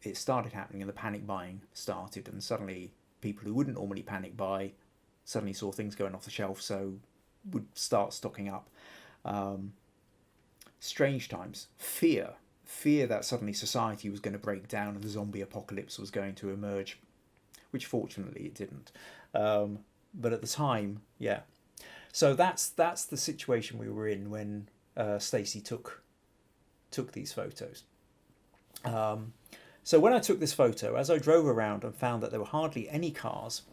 it started happening and the panic buying started, and suddenly people who wouldn't normally panic buy suddenly saw things going off the shelf, so would start stocking up. Strange times. Fear that suddenly society was going to break down and the zombie apocalypse was going to emerge, which fortunately it didn't. But at the time, yeah. So that's the situation we were in when Stacey took these photos. So when I took this photo, as I drove around and found that there were hardly any cars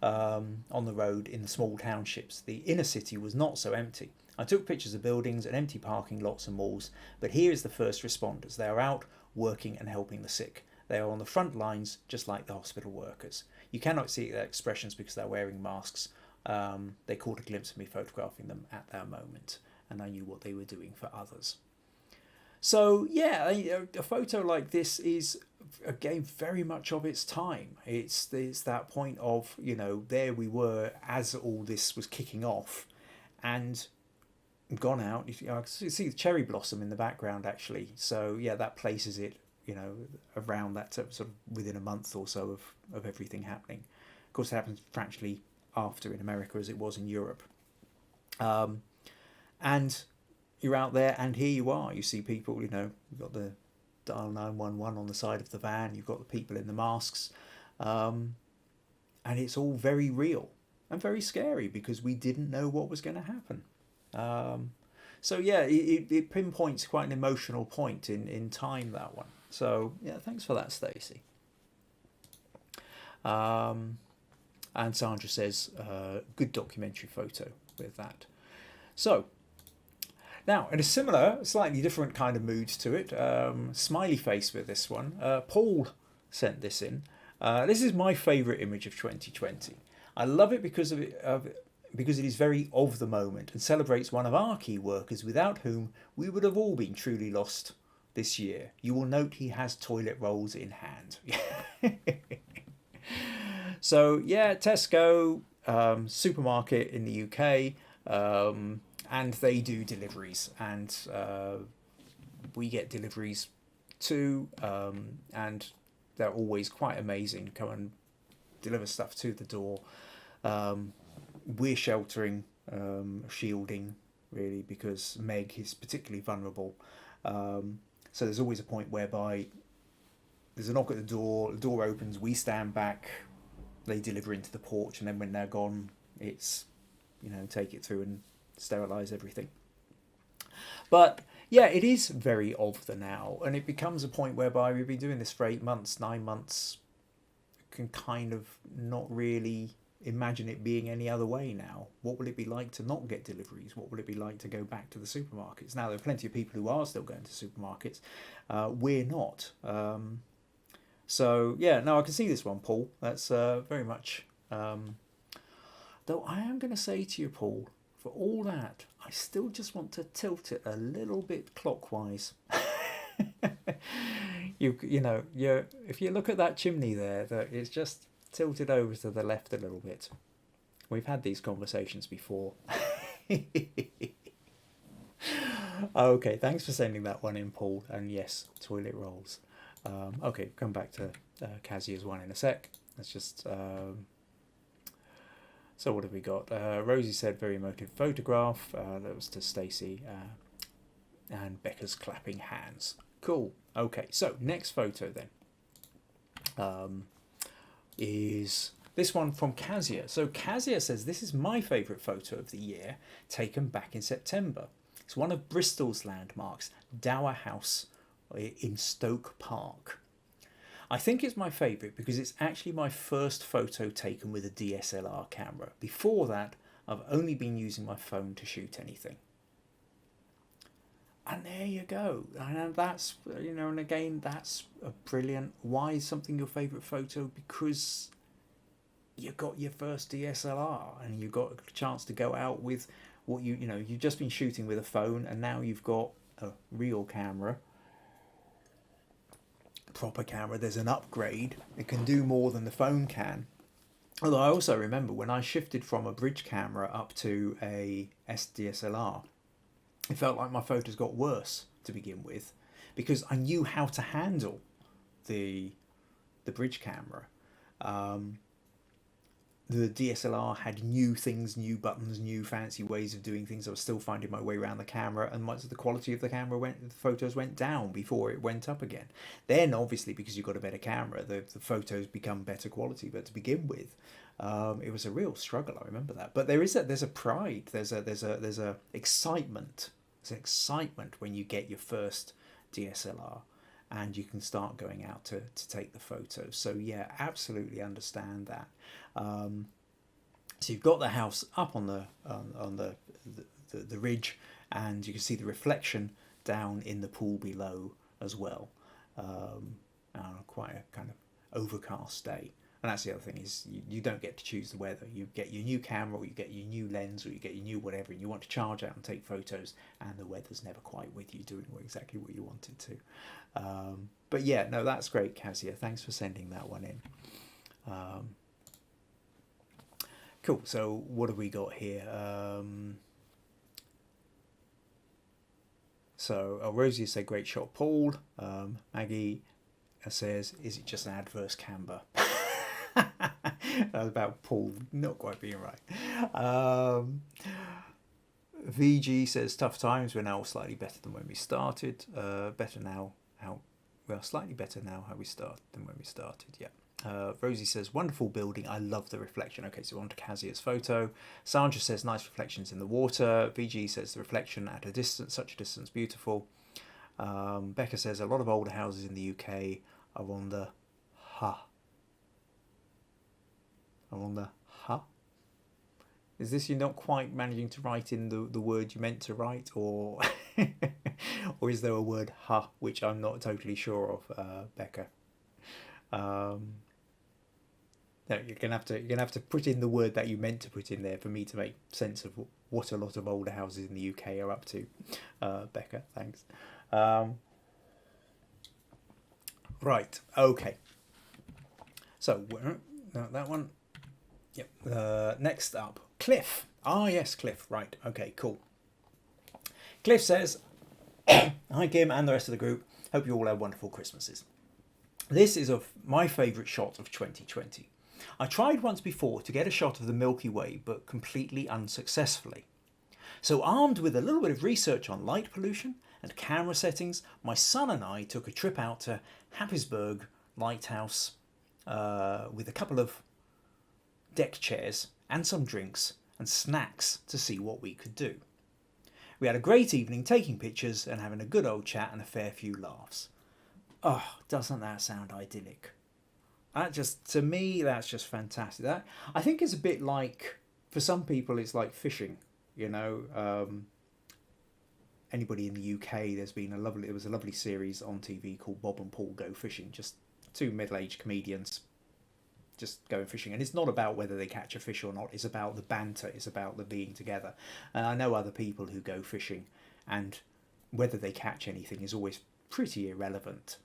on the road in the small townships, the inner city was not so empty. I took pictures of buildings and empty parking lots and malls, but here is the first responders. They are out working and helping the sick. They are on the front lines, just like the hospital workers. You cannot see their expressions because they're wearing masks. They caught a glimpse of me photographing them at that moment, and I knew what they were doing for others. So yeah, a photo like this is, again, very much of its time. It's that point of, there we were as all this was kicking off, and gone out. I can see the cherry blossom in the background actually. So yeah, that places it, around that sort of within a month or so of everything happening. Of course, it happens fractionally after in America as it was in Europe. And you're out there, and here you are. You see people, you've got the dial 911 on the side of the van. You've got the people in the masks. And it's all very real and very scary because we didn't know what was going to happen. So yeah, it pinpoints quite an emotional point in time, that one. So yeah, thanks for that, Stacey. And Sandra says, good documentary photo with that. So now, in a similar, slightly different kind of mood to it, smiley face with this one, Paul sent this in. This is my favourite image of 2020. I love it because it is very of the moment and celebrates one of our key workers without whom we would have all been truly lost this year. You will note he has toilet rolls in hand. So yeah, Tesco, supermarket in the UK, and they do deliveries, and we get deliveries too, and they're always quite amazing. Come and deliver stuff to the door. We're sheltering, shielding, really, because Meg is particularly vulnerable. So there's always a point whereby there's a knock at the door opens, we stand back, they deliver into the porch, and then when they're gone, it's, take it through and sterilise everything. But yeah, it is very of the now, and it becomes a point whereby we've been doing this for 8 months, 9 months, can kind of not really imagine it being any other way now. What will it be like to not get deliveries? What will it be like to go back to the supermarkets? Now, there are plenty of people who are still going to supermarkets. We're not. So, yeah, no, I can see this one, Paul. That's very much... though I am going to say to you, Paul, for all that, I still just want to tilt it a little bit clockwise. If you look at that chimney there, it's just tilted over to the left a little bit. We've had these conversations before. Okay, thanks for sending that one in, Paul. And yes, toilet rolls. Okay, come back to Kazia's one in a sec. Let's just... So what have we got? Rosie said very emotive photograph. That was to Stacey. And Becca's clapping hands. Cool. Okay, so next photo then. Is this one from Kazia. So Kazia says, this is my favourite photo of the year, taken back in September. It's one of Bristol's landmarks, Dower House in Stoke Park. I think it's my favourite because it's actually my first photo taken with a DSLR camera. Before that, I've only been using my phone to shoot anything. And there you go. And that's, and again, that's a brilliant. Why is something your favourite photo? Because you got your first DSLR and you got a chance to go out with what you've just been shooting with a phone, and now you've got a real camera, proper camera. There's an upgrade. It can do more than the phone can. Although I also remember when I shifted from a bridge camera up to a SDSLR, it felt like my photos got worse to begin with because I knew how to handle the bridge camera. The DSLR had new things, new buttons, new fancy ways of doing things. I was still finding my way around the camera, and much of the quality of the photos went down before it went up again. Then, obviously, because you've got a better camera, the photos become better quality. But to begin with, it was a real struggle. I remember that. But there's a pride. There's a excitement. There's excitement when you get your first DSLR and you can start going out to take the photos. So yeah, absolutely understand that. So you've got the house up on the ridge, and you can see the reflection down in the pool below as well. On quite a kind of overcast day. And that's the other thing, is you don't get to choose the weather. You get your new camera, or you get your new lens, or you get your new whatever, and you want to charge out and take photos, and the weather's never quite with you doing exactly what you wanted to. But yeah, no, that's great, Kazia. Thanks for sending that one in. Cool. So what have we got here? So Rosie said, great shot, Paul. Maggie says, is it just an adverse camber? That was about Paul not quite being right. VG says, tough times. We're now slightly better than when we started. Slightly better now how we start than when we started. Yeah. Rosie says, wonderful building. I love the reflection. Okay, so on to Kazia's photo. Sandra says, nice reflections in the water. VG says, the reflection at a distance, such a distance, beautiful. Becca says, a lot of older houses in the UK are on the Is this you not quite managing to write in the word you meant to write, or or is there a word which I'm not totally sure of, Becca? No, you're gonna have to put in the word that you meant to put in there for me to make sense of what a lot of older houses in the UK are up to, Becca. Thanks. Right. Okay. So that one. Yep. Next up, Cliff. Ah, yes, Cliff. Right. Okay. Cool. Cliff says, "Hi Kim and the rest of the group. Hope you all have wonderful Christmases. This is my favourite shot of 2020. I tried once before to get a shot of the Milky Way, but completely unsuccessfully. So armed with a little bit of research on light pollution and camera settings, my son and I took a trip out to Happisburgh Lighthouse with a couple of deck chairs and some drinks and snacks to see what we could do. We had a great evening taking pictures and having a good old chat and a fair few laughs. Oh, doesn't that sound idyllic? To me, that's just fantastic. That, I think, it's a bit like, for some people, it's like fishing. Anybody in the UK, there was a lovely series on TV called Bob and Paul Go Fishing. Just two middle-aged comedians just going fishing, and it's not about whether they catch a fish or not. It's about the banter. It's about the being together. And I know other people who go fishing, and whether they catch anything is always pretty irrelevant.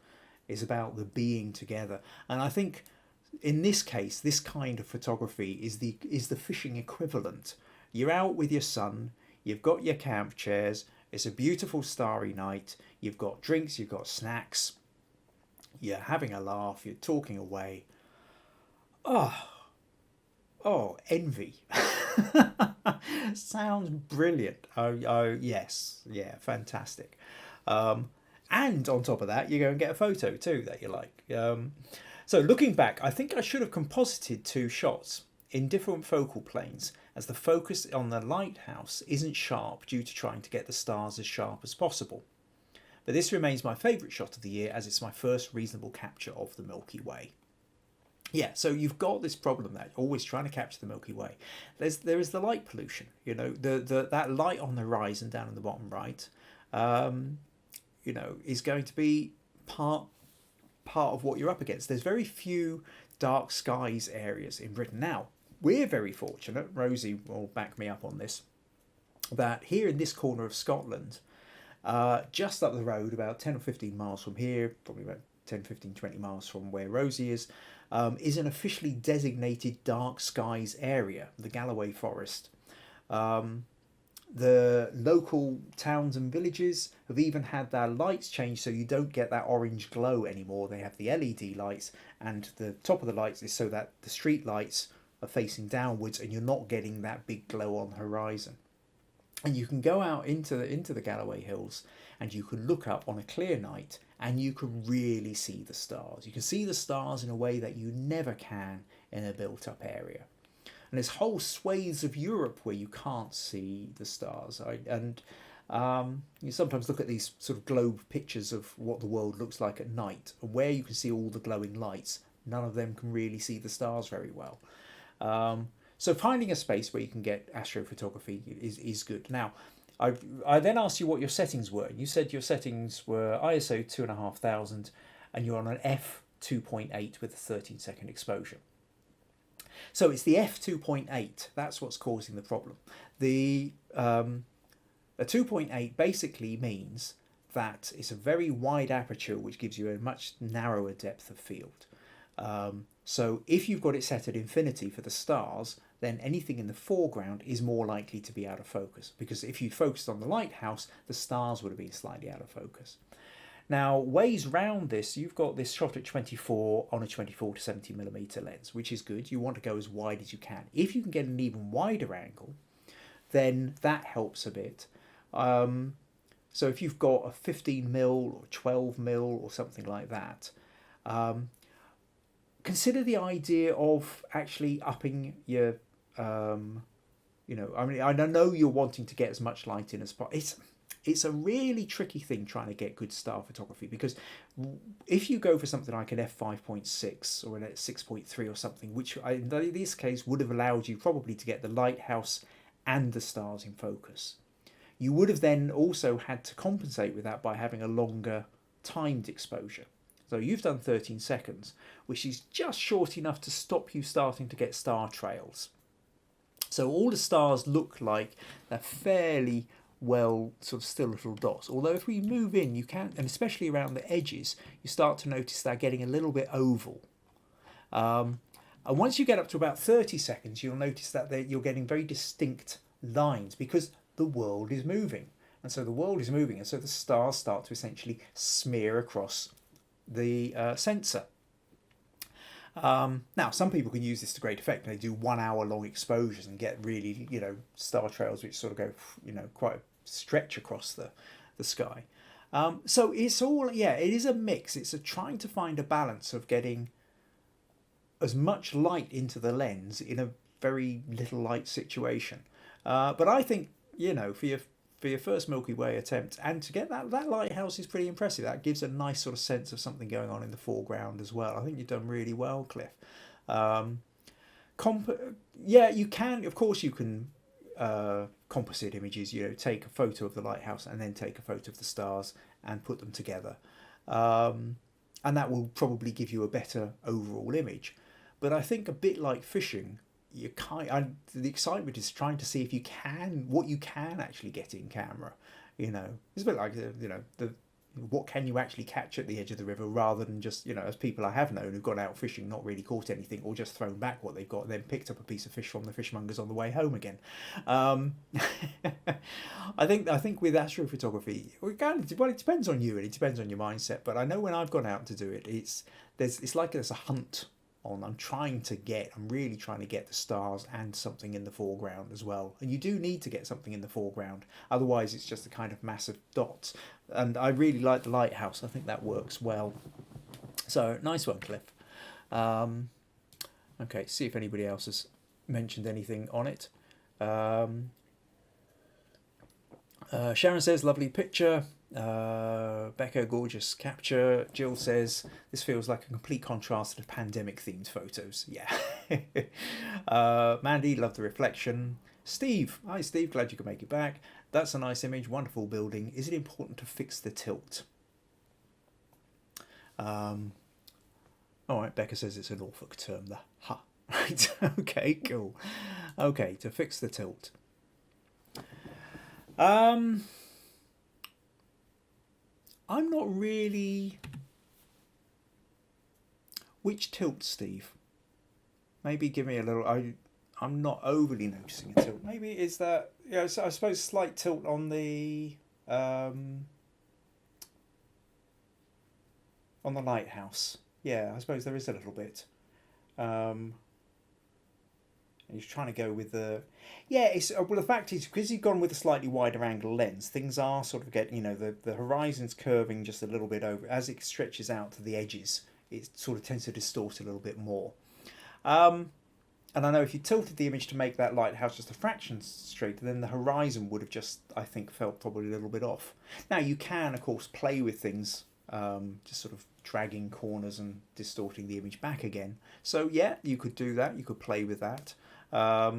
It's about the being together. And I think in this case, this kind of photography is the fishing equivalent. You're out with your son, you've got your camp chairs, it's a beautiful starry night, you've got drinks, you've got snacks, you're having a laugh, you're talking away. Oh, envy. Sounds brilliant. Oh, yes. Yeah, fantastic. And on top of that, you go and get a photo too that you like. So looking back, I think I should have composited two shots. in different focal planes, as the focus on the lighthouse isn't sharp due to trying to get the stars as sharp as possible. But this remains my favourite shot of the year, as it's my first reasonable capture of the Milky Way. Yeah, so you've got this problem that always trying to capture the Milky Way. There is the light pollution. You know, that light on the horizon down in the bottom right, you know, is going to be part of what you're up against. There's very few dark skies areas in Britain. Now, we're very fortunate, Rosie will back me up on this, that here in this corner of Scotland, just up the road, about 10 or 15 miles from here, probably about 10, 15, 20 miles from where Rosie is an officially designated dark skies area, the Galloway Forest. The local towns and villages have even had their lights changed so you don't get that orange glow anymore. They have the LED lights, and the top of the lights is so that the street lights are facing downwards and you're not getting that big glow on the horizon. And you can go out into the Galloway Hills and you can look up on a clear night and you can really see the stars. You can see the stars in a way that you never can in a built-up area. And there's whole swathes of Europe where you can't see the stars. You sometimes look at these sort of globe pictures of what the world looks like at night, and where you can see all the glowing lights, none of them can really see the stars very well. So finding a space where you can get astrophotography is good. Now, I then asked you what your settings were. You said your settings were ISO 2500 and you're on an f2.8 with a 13-second exposure. So it's the f2.8, that's what's causing the problem. A 2.8 basically means that it's a very wide aperture which gives you a much narrower depth of field. So if you've got it set at infinity for the stars, then anything in the foreground is more likely to be out of focus, because if you focused on the lighthouse, the stars would have been slightly out of focus. Now, ways round this, you've got this shot at 24 on a 24 to 70mm lens, which is good. You want to go as wide as you can. If you can get an even wider angle, then that helps a bit. So if you've got a 15mm or 12mm or something like that, consider the idea of actually upping your, you know, I mean, I know you're wanting to get as much light in as possible. It's a really tricky thing trying to get good star photography, because if you go for something like an f5.6 or an 6.3 or something, which in this case would have allowed you probably to get the lighthouse and the stars in focus, you would have then also had to compensate with that by having a longer timed exposure. So you've done 13 seconds, which is just short enough to stop you starting to get star trails. So all the stars look like they're fairly well sort of still little dots. Although if we move in, you can, and especially around the edges, you start to notice they're getting a little bit oval. And once you get up to about 30 seconds, you'll notice that you're getting very distinct lines, because the world is moving. And so the world is moving, and so the stars start to essentially smear across the sensor. Now, some people can use this to great effect. They do 1 hour long exposures and get really, you know, star trails which sort of go, you know, quite a stretch across the sky. So it's all, yeah, it is a mix. It's trying to find a balance of getting as much light into the lens in a very little light situation. But I think, you know, for your first Milky Way attempt, and to get that lighthouse is pretty impressive. That gives a nice sort of sense of something going on in the foreground as well. I think you've done really well, Cliff. Yeah, you can, of course you can composite images, you know, take a photo of the lighthouse and then take a photo of the stars and put them together. And that will probably give you a better overall image. But I think a bit like fishing, the excitement is trying to see if you can, what you can actually get in camera. You know, it's a bit like, you know, what can you actually catch at the edge of the river, rather than just, you know, as people I have known who've gone out fishing, not really caught anything, or just thrown back what they've got and then picked up a piece of fish from the fishmongers on the way home again. I think with astrophotography, it depends on you and it depends on your mindset. But I know when I've gone out to do it, it's like there's a hunt on. I'm really trying to get the stars and something in the foreground as well. And you do need to get something in the foreground, otherwise it's just a kind of massive dots. And I really like the lighthouse. I think that works well. So nice one, Cliff. Okay, see if anybody else has mentioned anything on it. Sharon says, lovely picture. Becca, gorgeous capture. Jill says, this feels like a complete contrast to the pandemic themed photos. Yeah. Mandy, love the reflection. Steve, hi Steve, glad you could make it back. That's a nice image, wonderful building. Is it important to fix the tilt? All right, Becca says it's a Norfolk term, the ha. Right, okay, cool. Okay, to fix the tilt. I'm not really... Which tilt, Steve? Maybe give me a little... I'm not overly noticing a tilt. Maybe is that... Yeah, so I suppose slight tilt on the lighthouse. Yeah, I suppose there is a little bit. He's trying to go with the... Yeah, it's well, the fact is, because he's gone with a slightly wider angle lens, things are sort of getting, the horizon's curving just a little bit over. As it stretches out to the edges, it sort of tends to distort a little bit more. And I know if you tilted the image to make that lighthouse just a fraction straighter, then the horizon would have just, I think, felt probably a little bit off. Now, you can, of course, play with things, just sort of dragging corners and distorting the image back again. So, yeah, you could do that. You could play with that. I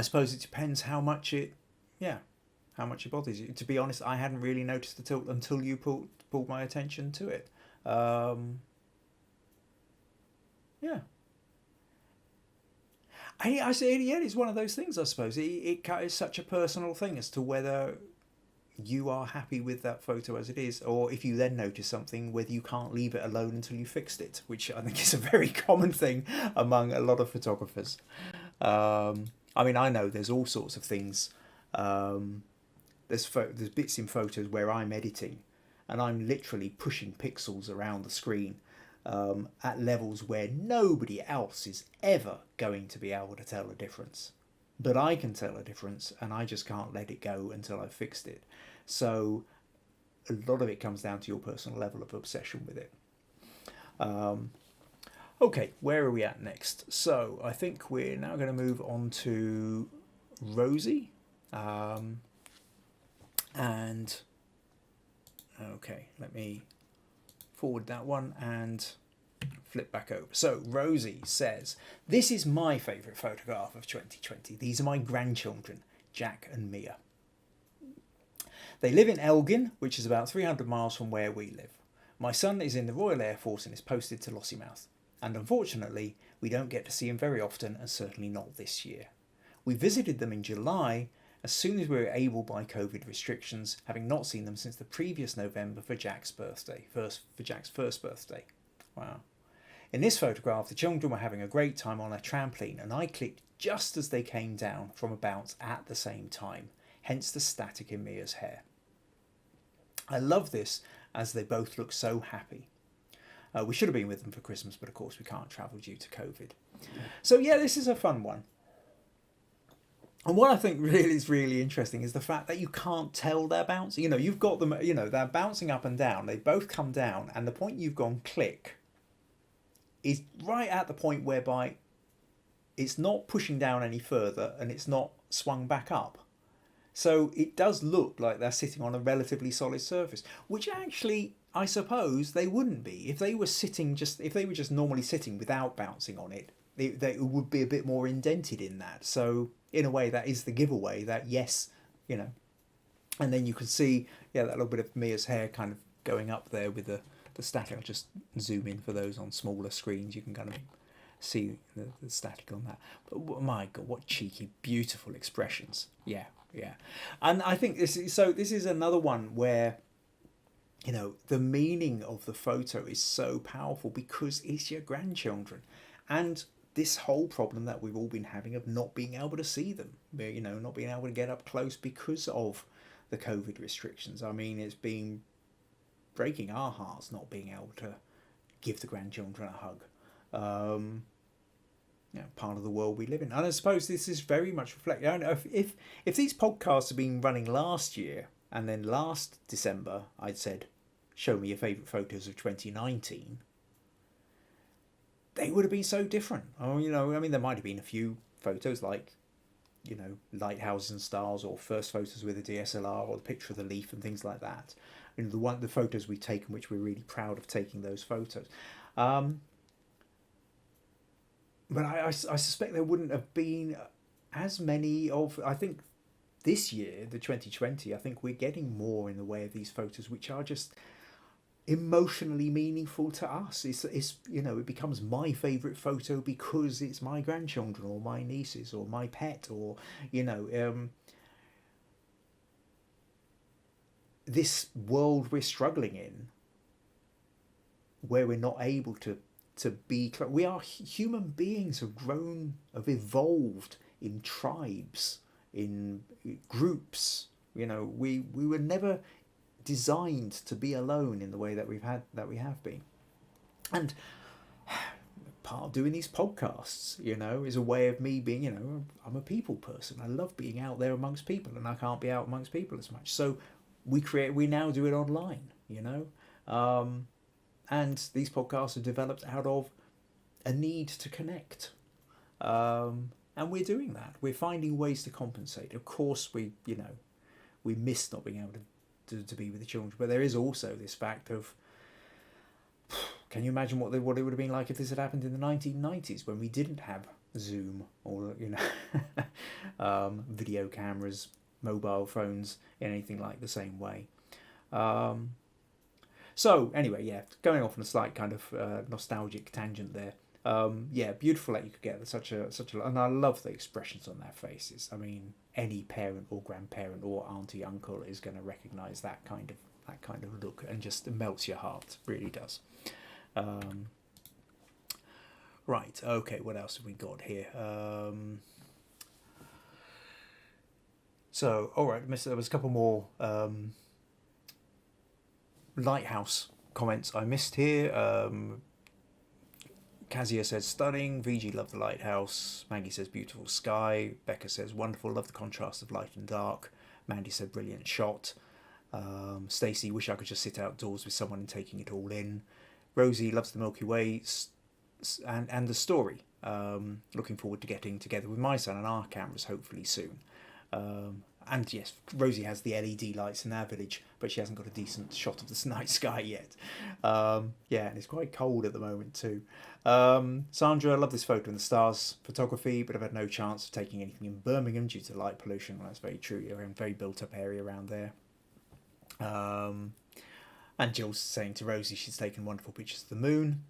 suppose it depends how much it bothers you. To be honest, I hadn't really noticed the tilt until you pulled my attention to it. Yeah. I say, yeah, it's one of those things, I suppose. It's such a personal thing as to whether you are happy with that photo as it is, or if you then notice something, whether you can't leave it alone until you fixed it, which I think is a very common thing among a lot of photographers. I mean, I know there's all sorts of things. There's bits in photos where I'm editing and I'm literally pushing pixels around the screen at levels where nobody else is ever going to be able to tell a difference. But I can tell a difference, and I just can't let it go until I've fixed it. So a lot of it comes down to your personal level of obsession with it. Okay, where are we at next? So I think we're now going to move on to Rosie. And okay, let me forward that one and flip back over. So Rosie says, this is my favourite photograph of 2020. These are my grandchildren, Jack and Mia. They live in Elgin, which is about 300 miles from where we live. My son is in the Royal Air Force and is posted to Lossiemouth. And unfortunately, we don't get to see him very often, and certainly not this year. We visited them in July, as soon as we were able by COVID restrictions, having not seen them since the previous November for Jack's birthday, for Jack's first birthday. Wow. In this photograph, the children were having a great time on a trampoline, and I clicked just as they came down from a bounce at the same time, hence the static in Mia's hair. I love this as they both look so happy. We should have been with them for Christmas, but of course we can't travel due to COVID. So yeah, this is a fun one. And what I think really is really interesting is the fact that you can't tell they're bouncing. You've got them, they're bouncing up and down. They both come down, and the point you've gone click is right at the point whereby it's not pushing down any further and it's not swung back up. So it does look like they're sitting on a relatively solid surface, which actually, I suppose, they wouldn't be. If they were just normally sitting without bouncing on it, they would be a bit more indented in that. So in a way, that is the giveaway that yes, and then you can see, that little bit of Mia's hair kind of going up there with the static. I'll just zoom in for those on smaller screens. You can kind of see the static on that. But my God, what cheeky, beautiful expressions. Yeah. And I think this is another one where, the meaning of the photo is so powerful because it's your grandchildren. And this whole problem that we've all been having of not being able to see them, not being able to get up close because of the COVID restrictions. I mean, it's been breaking our hearts not being able to give the grandchildren a hug. Part of the world we live in. And I suppose this is very much reflected. I don't know if these podcasts have been running last year, and then last December I'd said, show me your favourite photos of 2019. they would have been so different. Oh, you know, I mean, there might have been a few photos like, you know, lighthouses and stars, or first photos with a DSLR, or the picture of the leaf and things like that. You know, the photos we've taken, which we're really proud of taking those photos. But I suspect there wouldn't have been as many of. I think this year, the 2020, I think we're getting more in the way of these photos, which are just emotionally meaningful to us. It's you know, it becomes my favourite photo because it's my grandchildren or my nieces or my pet, or you know, this world we're struggling in, where we're not able to be. We are human beings, have grown, have evolved in tribes, in groups. You know, we were never designed to be alone in the way that we have been. And part of doing these podcasts, you know, is a way of me being, you know, I'm a people person. I love being out there amongst people, and I can't be out amongst people as much. So we now do it online, you know. And these podcasts are developed out of a need to connect. And we're doing that. We're finding ways to compensate. Of course, we miss not being able to be with the children, but there is also this fact of, can you imagine what it would have been like if this had happened in the 1990s, when we didn't have Zoom or, you know, video cameras, mobile phones in anything like the same way. So anyway, yeah, going off on a slight kind of nostalgic tangent there. Yeah, beautiful that you could get such a, and I love the expressions on their faces. I mean, any parent or grandparent or auntie, uncle is going to recognise that kind of look, and just melts your heart, really does. Right, okay, what else have we got here? So, all right, there was a couple more lighthouse comments I missed here. Kazia says stunning. VG loved the lighthouse. Maggie says beautiful sky. Becca says wonderful. Love the contrast of light and dark. Mandy said brilliant shot. Stacey, wish I could just sit outdoors with someone and taking it all in. Rosie loves the Milky Way and the story. Looking forward to getting together with my son and our cameras hopefully soon. And yes, Rosie has the LED lights in our village, but she hasn't got a decent shot of the night sky yet. Yeah, and it's quite cold at the moment too. Sandra, I love this photo in the stars photography, but I've had no chance of taking anything in Birmingham due to light pollution. Well, that's very true. You're in a very built up area around there. And Jill's saying to Rosie she's taken wonderful pictures of the moon.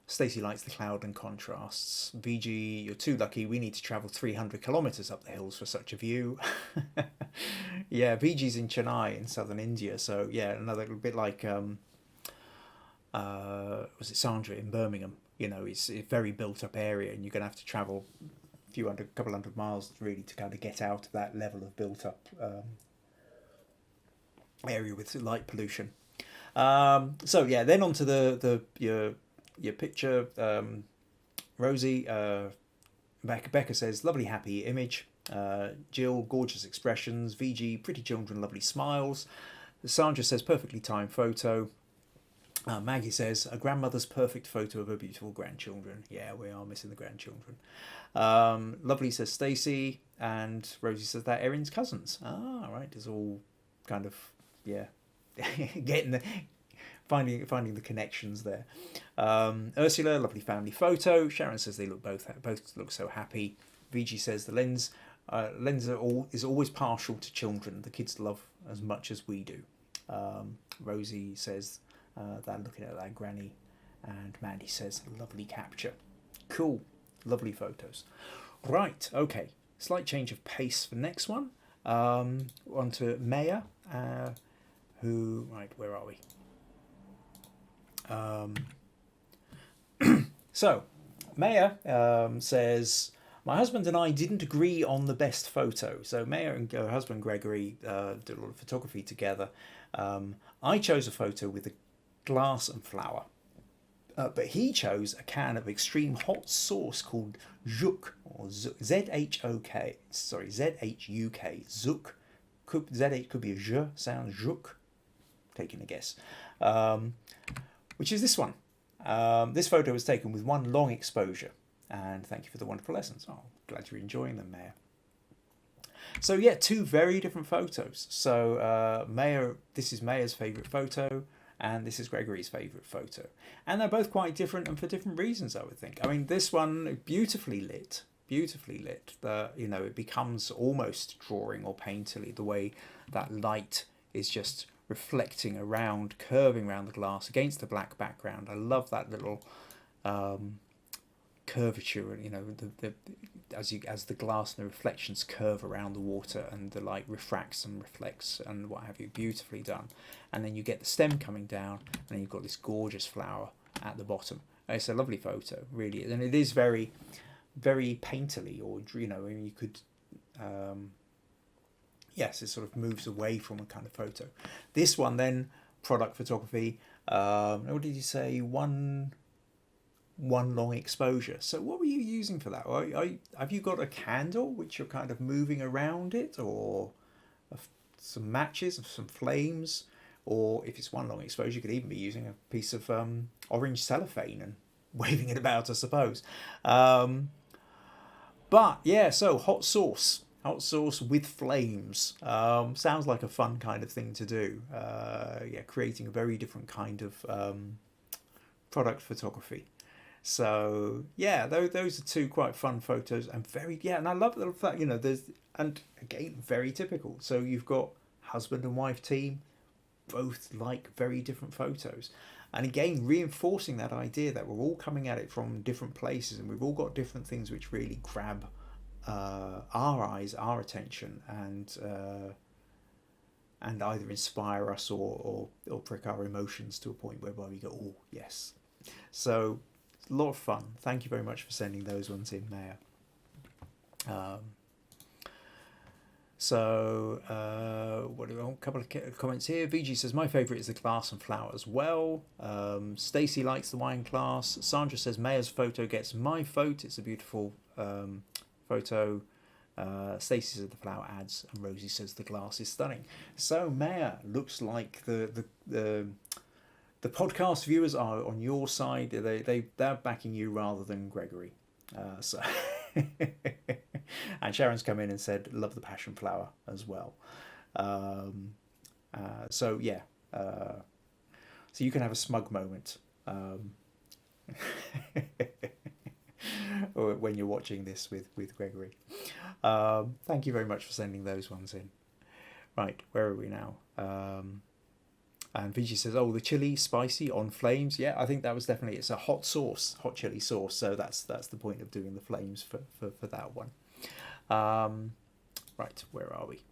Stacey likes the cloud and contrasts. VG, you're too lucky. We need to travel 300 kilometres up the hills for such a view. Yeah, VG's in Chennai in southern India. So, yeah, another bit like, was it Sandra in Birmingham? You know, it's a very built up area, and you're going to have to travel a couple hundred miles really to kind of get out of that level of built up area with light pollution. So, yeah, then on to your picture, Rosie, Becca says lovely happy image. Jill, gorgeous expressions. VG, pretty children, lovely smiles. Sandra says perfectly timed photo. Maggie says a grandmother's perfect photo of her beautiful grandchildren. Yeah, we are missing the grandchildren. Lovely, says Stacey, and Rosie says that Erin's cousins. Ah, right, it's all kind of, yeah, finding the connections there. Ursula, lovely family photo. Sharon says they both look so happy. VG says the lens is always partial to children. The kids love as much as we do. Rosie says that looking at that granny, and Mandy says lovely capture. Cool, lovely photos. Right, okay. Slight change of pace for next one. On to Maya, who, right, where are we? So, Maya says, my husband and I didn't agree on the best photo. So Maya and her husband Gregory did a lot of photography together. I chose a photo with a glass and flower. But he chose a can of extreme hot sauce called Zhuk, or Z-H-O-K, sorry, Z-H-U-K, Zhuk. Z-H could be a Z sound, Zhuk, taking a guess. Which is this one. This photo was taken with one long exposure. And thank you for the wonderful lessons. Oh, glad you're enjoying them, Maya. So yeah, two very different photos. So Maya, this is Maya's favourite photo, and this is Gregory's favourite photo. And they're both quite different and for different reasons, I would think. I mean, this one, beautifully lit. It becomes almost drawing or painterly, the way that light is just reflecting around, curving around the glass against the black background. I love that little curvature, as the glass and the reflections curve around the water and the light refracts and reflects and what have you. Beautifully done. And then you get the stem coming down, and then you've got this gorgeous flower at the bottom. It's a lovely photo, really, and it is very, very painterly, or you could yes, it sort of moves away from a kind of photo. This one then, product photography, what did you say, one long exposure. So what were you using for that? Have you got a candle which you're kind of moving around it, or some matches, some flames, or if it's one long exposure, you could even be using a piece of orange cellophane and waving it about, I suppose. But yeah, so hot sauce with flames. Sounds like a fun kind of thing to do. Creating a very different kind of product photography. So yeah, those are two quite fun photos, and and I love the fact, there's, and again, very typical. So you've got husband and wife team, both like very different photos. And again, reinforcing that idea that we're all coming at it from different places, and we've all got different things which really grab our eyes, our attention, and either inspire us or prick our emotions to a point whereby we go, oh yes. So a lot of fun. Thank you very much for sending those ones in, Maya. A couple of comments here. VG says, my favourite is the glass and flower as well. Stacey likes the wine glass. Sandra says, Maya's photo gets my vote. It's a beautiful photo. Stacey says the flower adds, and Rosie says the glass is stunning. So Maya, looks like the podcast viewers are on your side. They're backing you rather than Gregory. And Sharon's come in and said, love the passion flower as well. So you can have a smug moment when you're watching this with Gregory. Thank you very much for sending those ones in. Right, where are we now? And Vijay says, oh, the chili spicy on flames. Yeah, I think that was definitely, it's a hot chili sauce. So that's the point of doing the flames for that one. Right, where are we?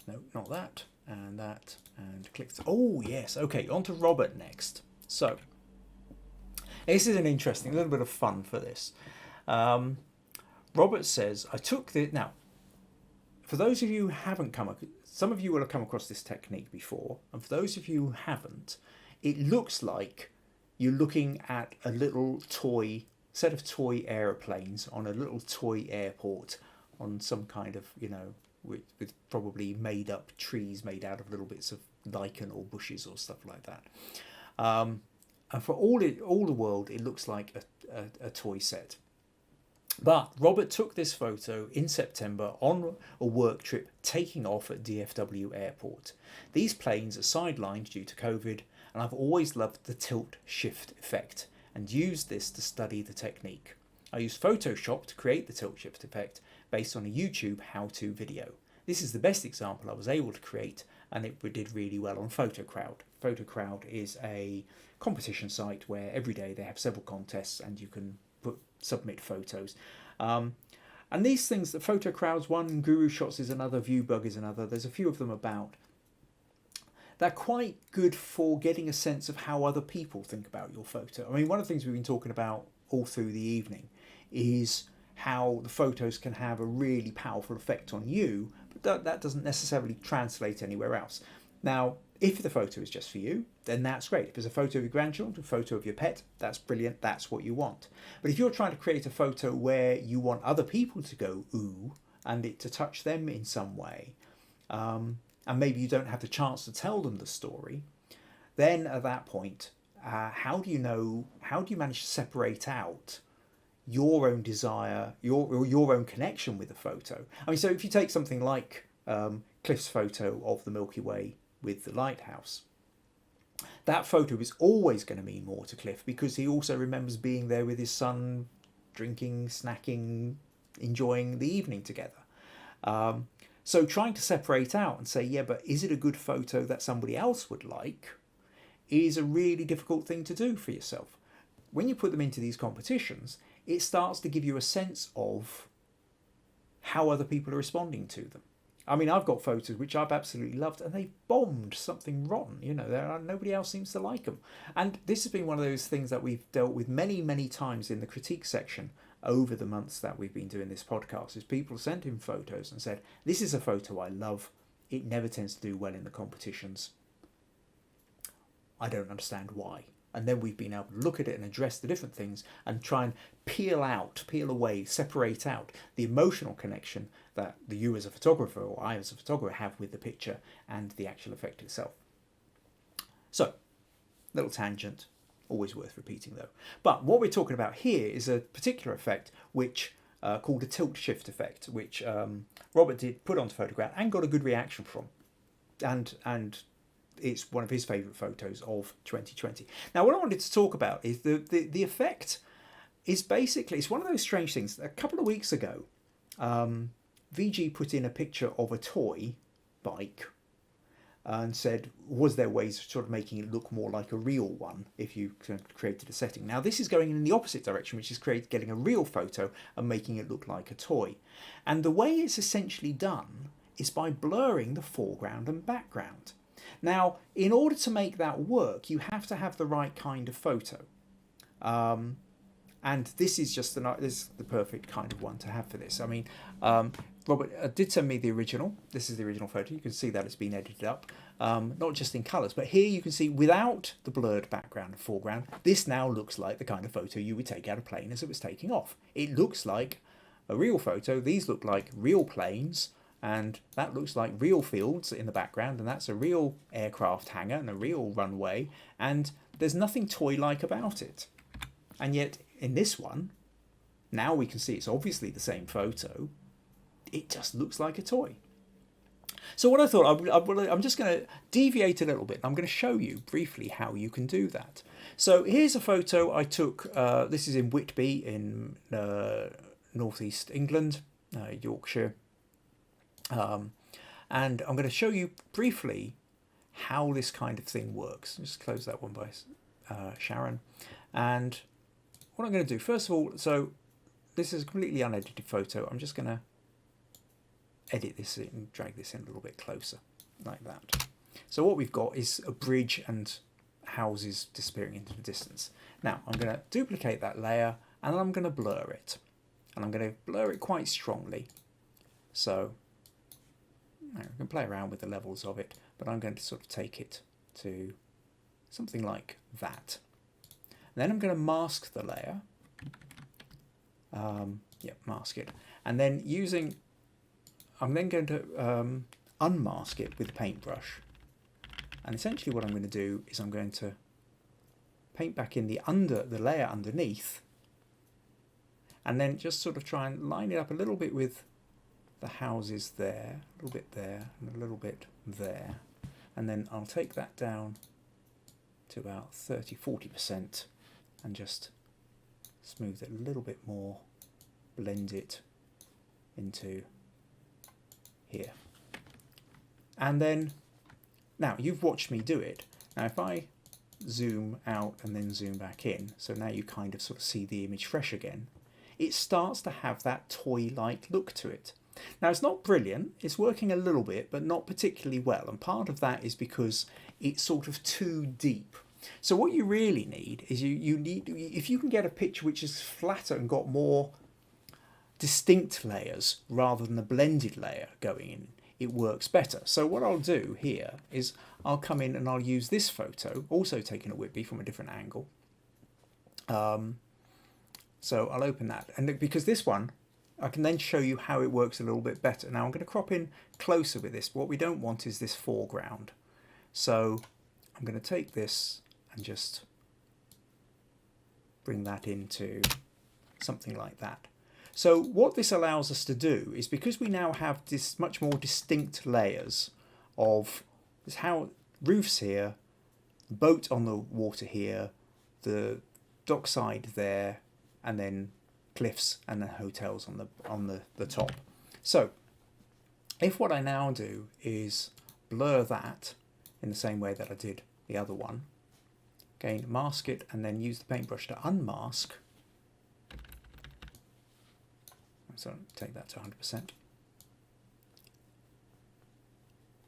No, not that. And that, and click. Oh, yes. Okay, on to Robert next. So, this is an interesting, little bit of fun for this. Robert says, I took the, now, for those of you who haven't some of you will have come across this technique before, and for those of you who haven't, it looks like you're looking at a little set of toy aeroplanes on a little toy airport on some kind of, with probably made up trees made out of little bits of lichen or bushes or stuff like that. And for all the world, it looks like a toy set. But Robert took this photo in September on a work trip taking off at DFW Airport. These planes are sidelined due to COVID, and I've always loved the tilt shift effect and used this to study the technique. I used Photoshop to create the tilt shift effect based on a YouTube how-to video. This is the best example I was able to create, and it did really well on PhotoCrowd. PhotoCrowd is a competition site where every day they have several contests and you can submit photos. And these things, the PhotoCrowd's one, Guru Shots is another, Viewbug is another, there's a few of them about. They're quite good for getting a sense of how other people think about your photo. I mean, one of the things we've been talking about all through the evening is how the photos can have a really powerful effect on you, but that doesn't necessarily translate anywhere else. Now, if the photo is just for you, then that's great. If it's a photo of your grandchildren, a photo of your pet, that's brilliant. That's what you want. But if you're trying to create a photo where you want other people to go, ooh, and it to touch them in some way, and maybe you don't have the chance to tell them the story, then at that point, how do you manage to separate out your own desire, your own connection with the photo? I mean, so if you take something like Cliff's photo of the Milky Way with the lighthouse, that photo is always going to mean more to Cliff because he also remembers being there with his son, drinking, snacking, enjoying the evening together. So trying to separate out and say, yeah, but is it a good photo that somebody else would like, is a really difficult thing to do for yourself. When you put them into these competitions, it starts to give you a sense of how other people are responding to them. I mean, I've got photos which I've absolutely loved and they've bombed something rotten. Nobody else seems to like them. And this has been one of those things that we've dealt with many, many times in the critique section over the months that we've been doing this podcast, is people sent in photos and said, this is a photo I love. It never tends to do well in the competitions. I don't understand why. And then we've been able to look at it and address the different things and try and peel away, separate out the emotional connection that you as a photographer or I as a photographer have with the picture and the actual effect itself. So, little tangent, always worth repeating though. But what we're talking about here is a particular effect which called a tilt shift effect, which Robert did put onto photograph and got a good reaction from. And it's one of his favourite photos of 2020. Now, what I wanted to talk about is the effect is basically, it's one of those strange things. A couple of weeks ago, VG put in a picture of a toy bike and said, was there ways of sort of making it look more like a real one if you created a setting? Now, this is going in the opposite direction, which is getting a real photo and making it look like a toy. And the way it's essentially done is by blurring the foreground and background. Now, in order to make that work, you have to have the right kind of photo. And this is just this is the perfect kind of one to have for this. I mean, Robert did send me the original. This is the original photo. You can see that it's been edited up, not just in colours, but here you can see without the blurred background and foreground, this now looks like the kind of photo you would take out of a plane as it was taking off. It looks like a real photo. These look like real planes. And that looks like real fields in the background, and that's a real aircraft hangar and a real runway, and there's nothing toy-like about it. And yet, in this one, now we can see it's obviously the same photo, it just looks like a toy. So what I thought, I'm just going to deviate a little bit. I'm going to show you briefly how you can do that. So here's a photo I took, this is in Whitby in northeast England, Yorkshire. And I'm going to show you briefly how this kind of thing works. Just close that one by Sharon. And what I'm going to do, first of all, so this is a completely unedited photo. I'm just going to edit this in, drag this in a little bit closer, like that. So what we've got is a bridge and houses disappearing into the distance. Now, I'm going to duplicate that layer and I'm going to blur it. And I'm going to blur it quite strongly. So I can play around with the levels of it, but I'm going to sort of take it to something like that. And then I'm going to mask the layer. Mask it. And then I'm then going to unmask it with a paintbrush. And essentially what I'm going to do is I'm going to paint back in the layer underneath, and then just sort of try and line it up a little bit with the houses there, a little bit there, and a little bit there. And then I'll take that down to about 30-40% and just smooth it a little bit more, blend it into here. And then, now you've watched me do it. Now if I zoom out and then zoom back in, so now you kind of sort of see the image fresh again, it starts to have that toy-like look to it. Now it's not brilliant, it's working a little bit, but not particularly well, and part of that is because it's sort of too deep. So what you really need is you need, if you can get a picture which is flatter and got more distinct layers rather than a blended layer going in, it works better. So what I'll do here is I'll come in and I'll use this photo, also taken at Whitby from a different angle. So I'll open that, and because this one, I can then show you how it works a little bit better. Now I'm going to crop in closer with this. What we don't want is this foreground. So I'm going to take this and just bring that into something like that. So what this allows us to do is, because we now have this much more distinct layers of this, how roofs here, boat on the water here, the dockside there, and then cliffs and then hotels on the top. So if what I now do is blur that in the same way that I did the other one, again mask it and then use the paintbrush to unmask, so take that to 100%,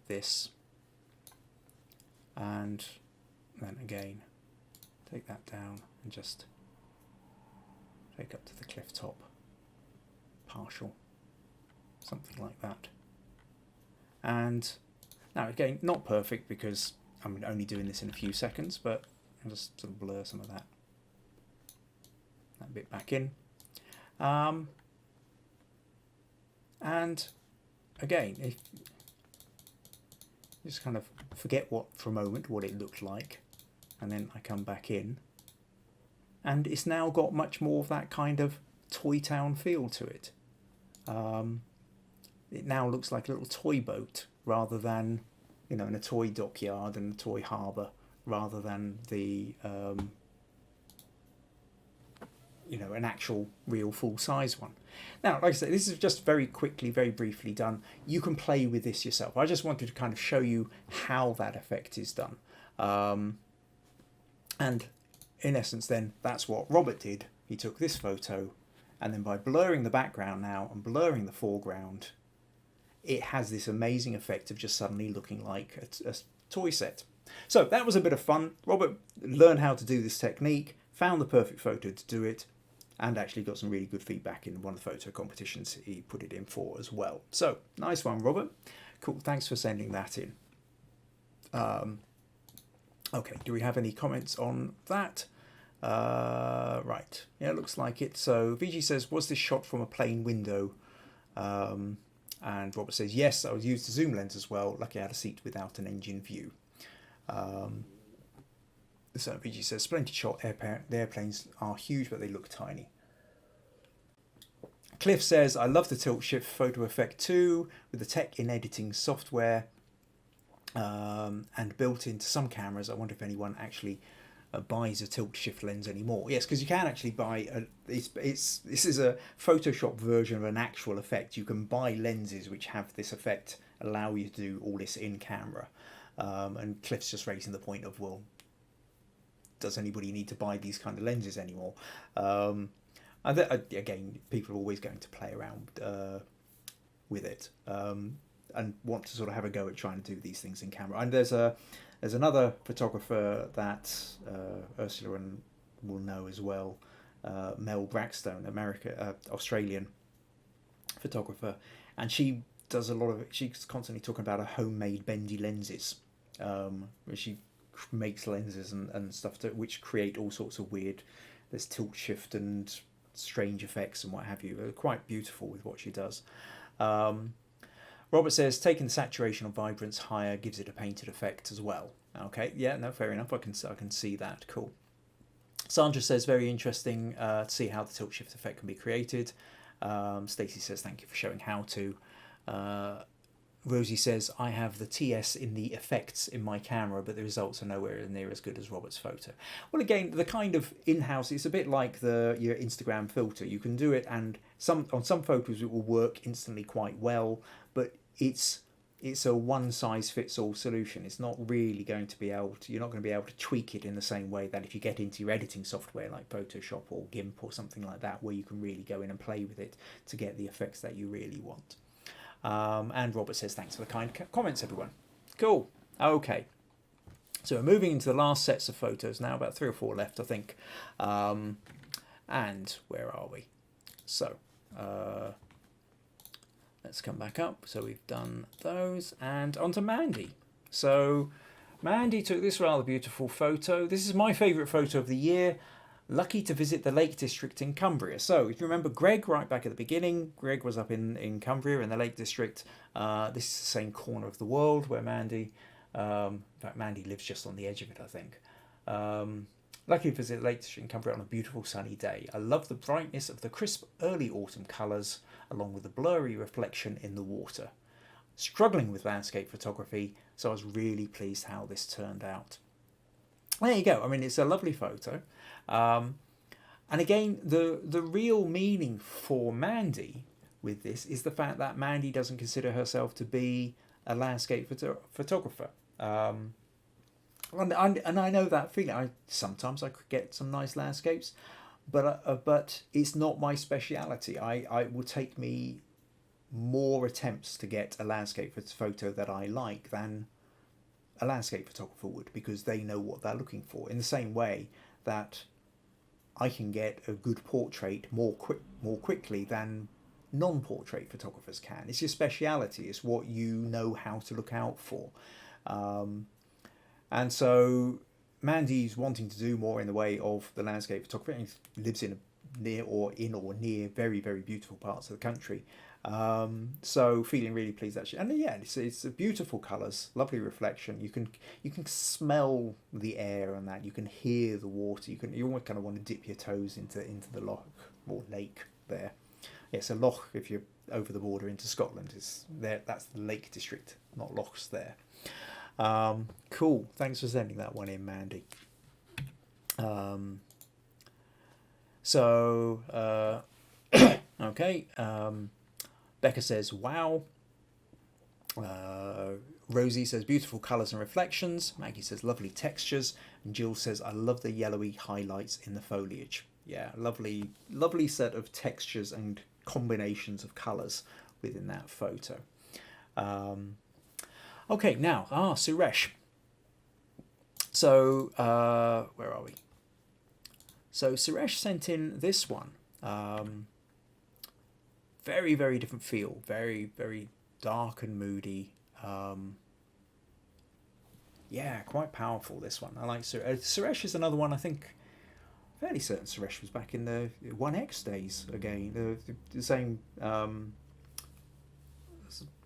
this, and then again take that down and just take up to the cliff top, partial, something like that. And now again, not perfect because I'm only doing this in a few seconds, but I'll just sort of blur some of that bit back in. And again, if you just kind of forget for a moment what it looked like, and then I come back in, and it's now got much more of that kind of Toy Town feel to it. It now looks like a little toy boat rather than, you know, in a toy dockyard and a toy harbour, rather than the you know, an actual real full-size one. Now, like I said, this is just very quickly, very briefly done. You can play with this yourself. I just wanted to kind of show you how that effect is done. And in essence then, that's what Robert did. He took this photo, and then by blurring the background now and blurring the foreground, it has this amazing effect of just suddenly looking like a toy set. So that was a bit of fun. Robert learned how to do this technique, found the perfect photo to do it, and actually got some really good feedback in one of the photo competitions he put it in for as well. So, nice one, Robert. Cool, thanks for sending that in. Okay, do we have any comments on that? Right, yeah, looks like it. So, VG says, was this shot from a plane window? And Robert says, yes, I was used a zoom lens as well. Lucky I had a seat without an engine view. So VG says, splendid shot. The airplanes are huge, but they look tiny. Cliff says, I love the tilt shift photo effect too, with the tech in editing software and built into some cameras. I wonder if anyone actually buys a tilt shift lens anymore. Yes, because you can actually buy this is a Photoshop version of an actual effect. You can buy lenses which have this effect, allow you to do all this in camera. And Cliff's just raising the point of, well, does anybody need to buy these kind of lenses anymore? Again, people are always going to play around with it and want to sort of have a go at trying to do these things in camera. And there's another photographer that Ursula will know as well, Mel Brackstone, Australian photographer, and she does a lot of it. She's constantly talking about her homemade bendy lenses, where she makes lenses and stuff which create all sorts of weird, there's tilt shift and strange effects and what have you. They're quite beautiful with what she does. Robert says, taking the saturation or vibrance higher gives it a painted effect as well. Okay, yeah, no, fair enough. I can see that. Cool. Sandra says, very interesting to see how the tilt shift effect can be created. Stacey says, thank you for showing how to. Rosie says, I have the TS in the effects in my camera, but the results are nowhere near as good as Robert's photo. Well, again, the kind of in-house, it's a bit like your Instagram filter. You can do it, and on some photos it will work instantly quite well, but it's a one-size-fits-all solution. It's not really going to be able to, you're not going to be able to tweak it in the same way that if you get into your editing software like Photoshop or GIMP or something like that, where you can really go in and play with it to get the effects that you really want. And Robert says, thanks for the kind comments, everyone. Cool. Okay. So we're moving into the last sets of photos now, about 3 or 4 left, I think. And where are we? So let's come back up. So we've done those, and on to Mandy. So Mandy took this rather beautiful photo. This is my favourite photo of the year. Lucky to visit the Lake District in Cumbria. So if you remember Greg right back at the beginning, Greg was up in Cumbria in the Lake District. This is the same corner of the world where Mandy, in fact Mandy lives just on the edge of it, I think. Lucky visit Lake District in Cumbria on a beautiful sunny day. I love the brightness of the crisp early autumn colours, along with the blurry reflection in the water. Struggling with landscape photography, so I was really pleased how this turned out. There you go. I mean, it's a lovely photo. And again, the real meaning for Mandy with this is the fact that Mandy doesn't consider herself to be a landscape photographer. And I know that feeling. Sometimes I could get some nice landscapes, but it's not my speciality. It will take me more attempts to get a landscape photo that I like than a landscape photographer would, because they know what they're looking for. In the same way that I can get a good portrait more quickly than non-portrait photographers can. It's your speciality. It's what you know how to look out for. And so Mandy's wanting to do more in the way of the landscape photography. He lives in near very, very beautiful parts of the country. So feeling really pleased actually. And yeah, it's beautiful colours, lovely reflection. You can smell the air and that. You can hear the water. You almost kind of want to dip your toes into the loch or lake there. Yeah, so loch, if you're over the border into Scotland, is there. That's the Lake District, not lochs there. Cool. Thanks for sending that one in, Mandy. Okay. Becca says, wow. Rosie says, beautiful colours and reflections. Maggie says, lovely textures. And Jill says, I love the yellowy highlights in the foliage. Yeah, lovely set of textures and combinations of colours within that photo. Okay, now, Suresh. So, where are we? So Suresh sent in this one. Very, very different feel. Very, very dark and moody. Yeah, quite powerful, this one. I like Suresh. Suresh is another one, I think, fairly certain Suresh was back in the 1X days again. The same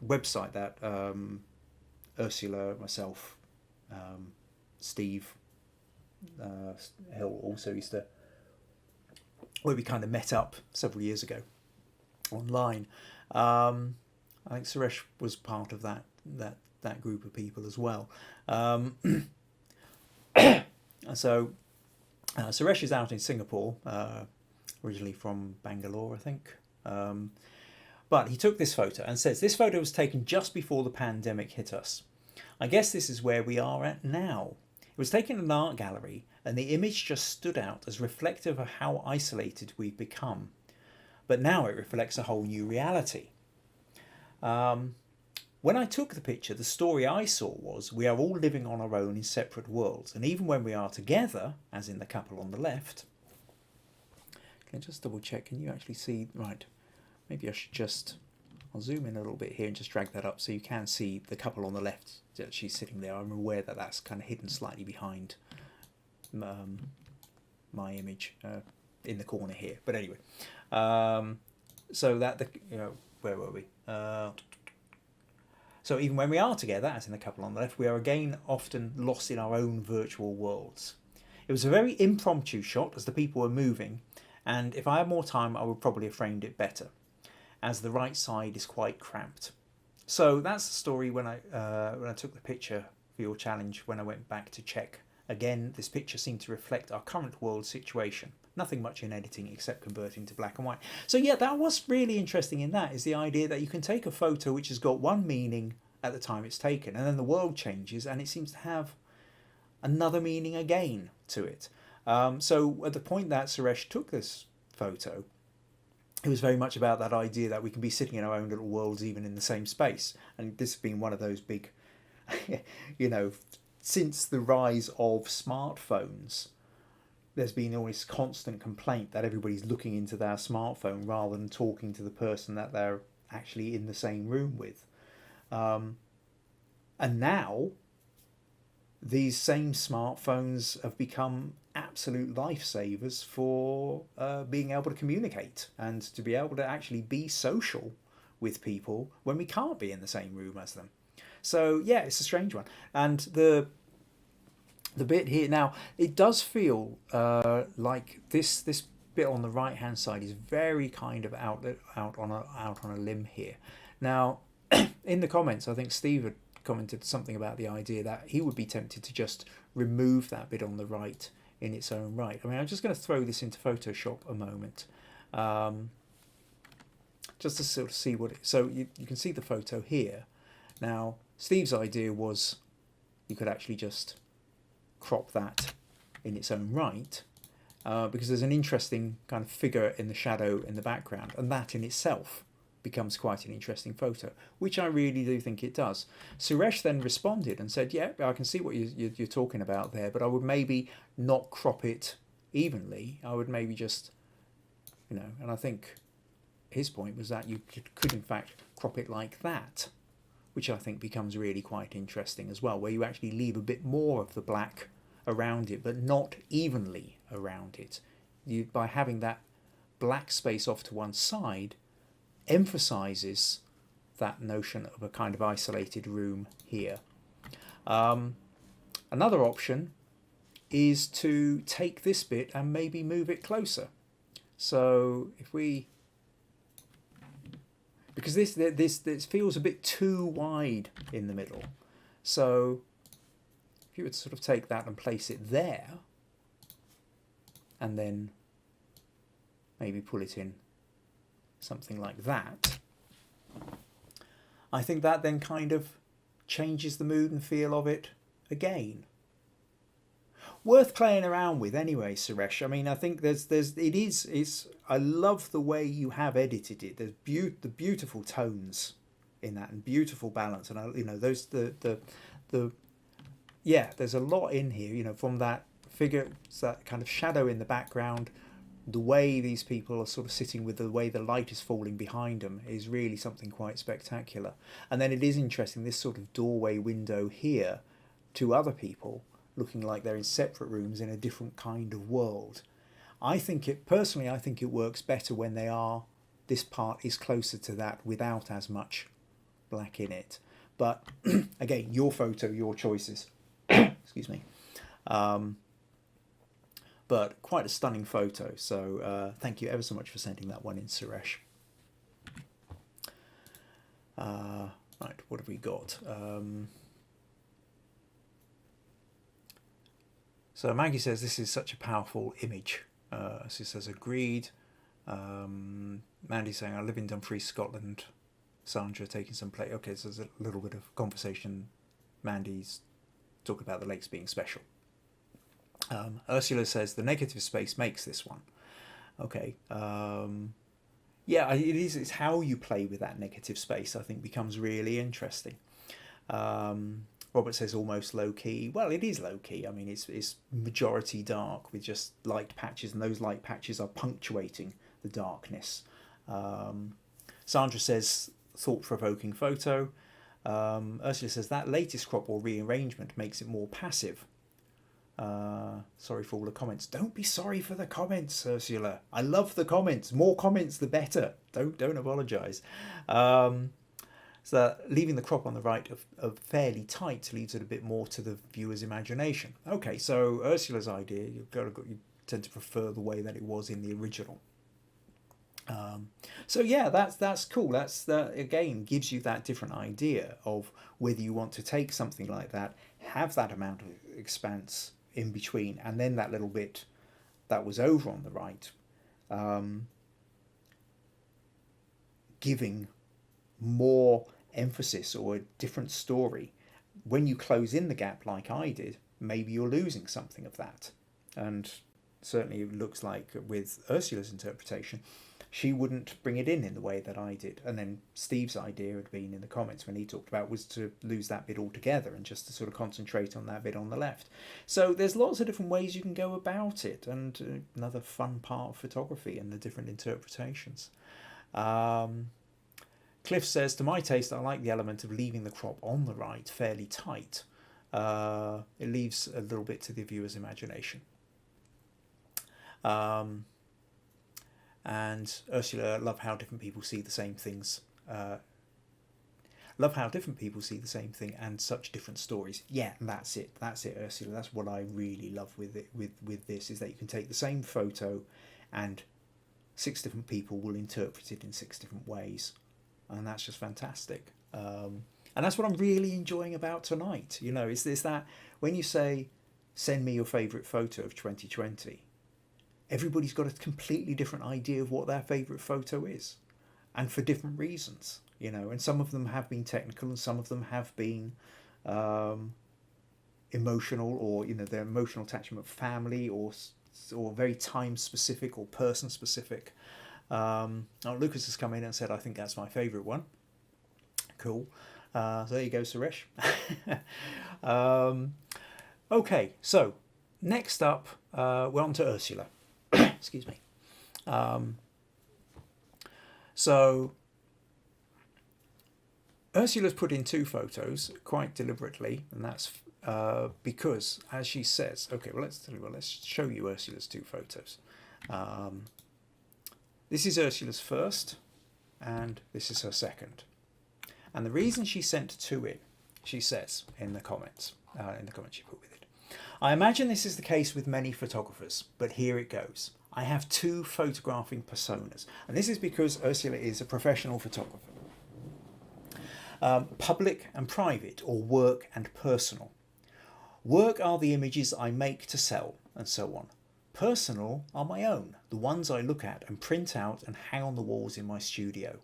website that Ursula, myself, Steve Hill also used to, where we kind of met up several years ago online. I think Suresh was part of that group of people as well. So Suresh is out in Singapore, originally from Bangalore, I think. But he took this photo and says, this photo was taken just before the pandemic hit us. I guess this is where we are at now. It was taken in an art gallery, and the image just stood out as reflective of how isolated we've become. But now it reflects a whole new reality. When I took the picture, the story I saw was we are all living on our own in separate worlds. And even when we are together, as in the couple on the left, can I just double check? Can you actually see? Right, maybe I should just, I'll zoom in a little bit here and just drag that up so you can see the couple on the left that she's sitting there. I'm aware that that's kind of hidden slightly behind my image in the corner here. But anyway, so that, where were we? So even when we are together, as in the couple on the left, we are again often lost in our own virtual worlds. It was a very impromptu shot as the people were moving, and if I had more time, I would probably have framed it better, as the right side is quite cramped. So that's the story when I took the picture for your challenge, when I went back to check. Again, this picture seemed to reflect our current world situation. Nothing much in editing except converting to black and white. So yeah, that was really interesting in that, is the idea that you can take a photo which has got one meaning at the time it's taken, and then the world changes and it seems to have another meaning again to it. So at the point that Suresh took this photo, it was very much about that idea that we can be sitting in our own little worlds even in the same space. And this has been one of those big, since the rise of smartphones, there's been always constant complaint that everybody's looking into their smartphone rather than talking to the person that they're actually in the same room with. And now these same smartphones have become absolute lifesavers for being able to communicate and to be able to actually be social with people when we can't be in the same room as them. So yeah, it's a strange one. And the the bit here now, it does feel like this bit on the right hand side is very kind of out on a limb here. Now, in the comments, I think Steve had commented something about the idea that he would be tempted to just remove that bit on the right in its own right. I mean, I'm just going to throw this into Photoshop a moment, just to sort of see what it. So you can see the photo here. Now, Steve's idea was you could actually just crop that in its own right, because there's an interesting kind of figure in the shadow in the background, and that in itself becomes quite an interesting photo, which I really do think it does. Suresh then responded and said, yeah, I can see what you're talking about there, but I would maybe not crop it evenly. I would maybe just, and I think his point was that you could in fact crop it like that, which I think becomes really quite interesting as well, where you actually leave a bit more of the black around it, but not evenly around it. By having that black space off to one side, emphasizes that notion of a kind of isolated room here. Another option is to take this bit and maybe move it closer. So if we, because this feels a bit too wide in the middle, so if you would sort of take that and place it there, and then maybe pull it in something like that, I think that then kind of changes the mood and feel of it again. Worth playing around with anyway, Suresh. I mean, I think I love the way you have edited it. There's the beautiful tones in that and beautiful balance, and those there's a lot in here, from that figure, that kind of shadow in the background. The way these people are sort of sitting with the way the light is falling behind them is really something quite spectacular. And then it is interesting, this sort of doorway window here to other people looking like they're in separate rooms in a different kind of world. I think it works better when this part is closer to that without as much black in it. But again, your photo, your choices. Excuse me. But quite a stunning photo, so thank you ever so much for sending that one in, Suresh. Right, what have we got? So Maggie says this is such a powerful image. She says agreed. Mandy's saying I live in Dumfries, Scotland. Sandra taking some play. Okay, so there's a little bit of conversation. Mandy's talking about the lakes being special. Ursula says the negative space makes this one. Okay. Yeah, it is. It's how you play with that negative space, I think, becomes really interesting. Robert says almost low key. Well, it is low key. I mean, it's majority dark with just light patches, and those light patches are punctuating the darkness. Sandra says thought-provoking photo. Ursula says that latest crop or rearrangement makes it more passive. Sorry for all the comments. Don't be sorry for the comments, Ursula. I love the comments. More comments, the better. Don't apologise. So leaving the crop on the right of fairly tight leaves it a bit more to the viewer's imagination. Okay, so Ursula's idea, you tend to prefer the way that it was in the original. So yeah, that's cool. That again gives you that different idea of whether you want to take something like that, have that amount of expanse in between, and then that little bit that was over on the right, giving more emphasis or a different story. When you close in the gap like I did, maybe you're losing something of that. And certainly it looks like with Ursula's interpretation, she wouldn't bring it in the way that I did. And then Steve's idea had been in the comments when he talked about was to lose that bit altogether and just to sort of concentrate on that bit on the left. So there's lots of different ways you can go about it, and another fun part of photography and the different interpretations. Cliff says, to my taste, I like the element of leaving the crop on the right fairly tight. It leaves a little bit to the viewer's imagination. And Ursula, love how different people see the same things. love how different people see the same thing and such different stories. Yeah, and that's it, Ursula. That's what I really love with it, with this, is that you can take the same photo and 6 different people will interpret it in 6 different ways, and that's just fantastic. And that's what I'm really enjoying about tonight. You know, it's that when you say, send me your favourite photo of 2020, everybody's got a completely different idea of what their favourite photo is, and for different reasons, you know, and some of them have been technical and some of them have been emotional, or, you know, their emotional attachment, family, or very time specific or person specific. Lucas has come in and said, I think that's my favourite one. Cool. So there you go, Suresh. Okay, so next up, we're on to Ursula. Excuse me. So Ursula's put in 2 photos quite deliberately, and that's because, as she says, okay, well, let's show you Ursula's 2 photos. This is Ursula's first, and this is her second. And the reason she sent 2 in, she says in the comments she put with it, I imagine this is the case with many photographers, but here it goes. I have 2 photographing personas, and this is because Ursula is a professional photographer. Public and private, or work and personal. Work are the images I make to sell, and so on. Personal are my own, the ones I look at and print out and hang on the walls in my studio.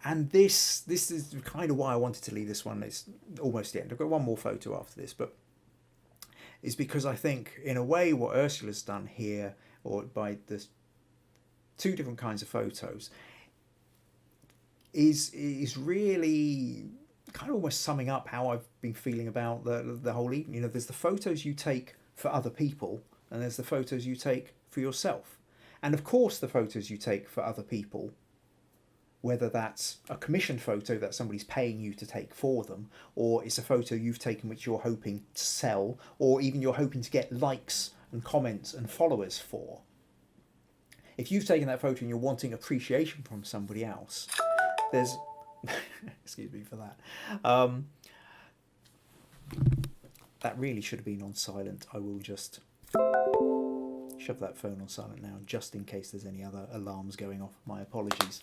And this is kind of why I wanted to leave this one. It's almost the end. I've got one more photo after this, but is because I think, in a way, what Ursula's done here, or by the 2 different kinds of photos, is really kind of almost summing up how I've been feeling about the whole evening. You know, there's the photos you take for other people, and there's the photos you take for yourself. And of course, the photos you take for other people, whether that's a commissioned photo that somebody's paying you to take for them, or it's a photo you've taken which you're hoping to sell, or even you're hoping to get likes and comments and followers for. If you've taken that photo and you're wanting appreciation from somebody else, there's excuse me for that. That really should have been on silent. I will just shove that phone on silent now, just in case there's any other alarms going off. My apologies.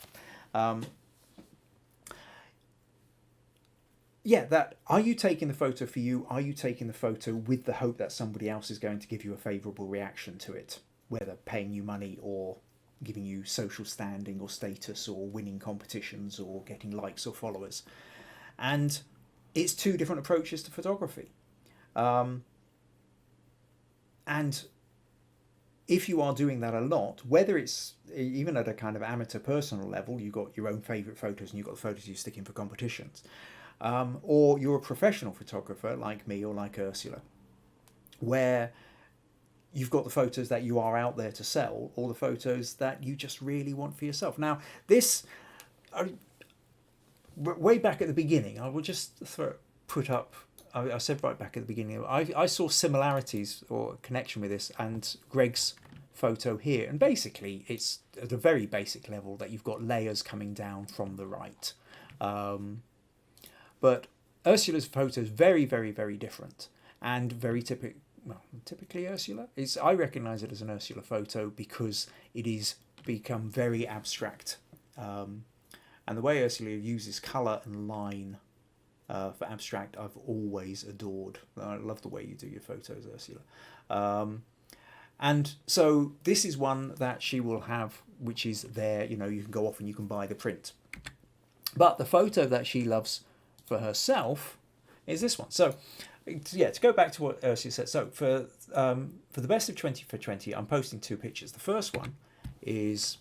Yeah, that, are you taking the photo for you? Are you taking the photo with the hope that somebody else is going to give you a favourable reaction to it, whether paying you money or giving you social standing or status or winning competitions or getting likes or followers? And it's 2 different approaches to photography. And if you are doing that a lot, whether it's even at a kind of amateur personal level, you've got your own favourite photos and you've got the photos you stick in for competitions, or you're a professional photographer like me or like Ursula, where you've got the photos that you are out there to sell, or the photos that you just really want for yourself. Now, this, way back at the beginning, I will just put up, I said right back at the beginning, I saw similarities or connection with this and Greg's photo here. And basically, it's at a very basic level that you've got layers coming down from the right. But Ursula's photo is very, very, very different and very typically Ursula. I recognise it as an Ursula photo because it is become very abstract. And the way Ursula uses colour and line for abstract, I've always adored. I love the way you do your photos, Ursula. And so this is one that she will have, which is there, you know, you can go off and you can buy the print. But the photo that she loves for herself is this one. So, yeah, to go back to what Ursula said. So for the best of 20 for 20, I'm posting 2 pictures. The first one is,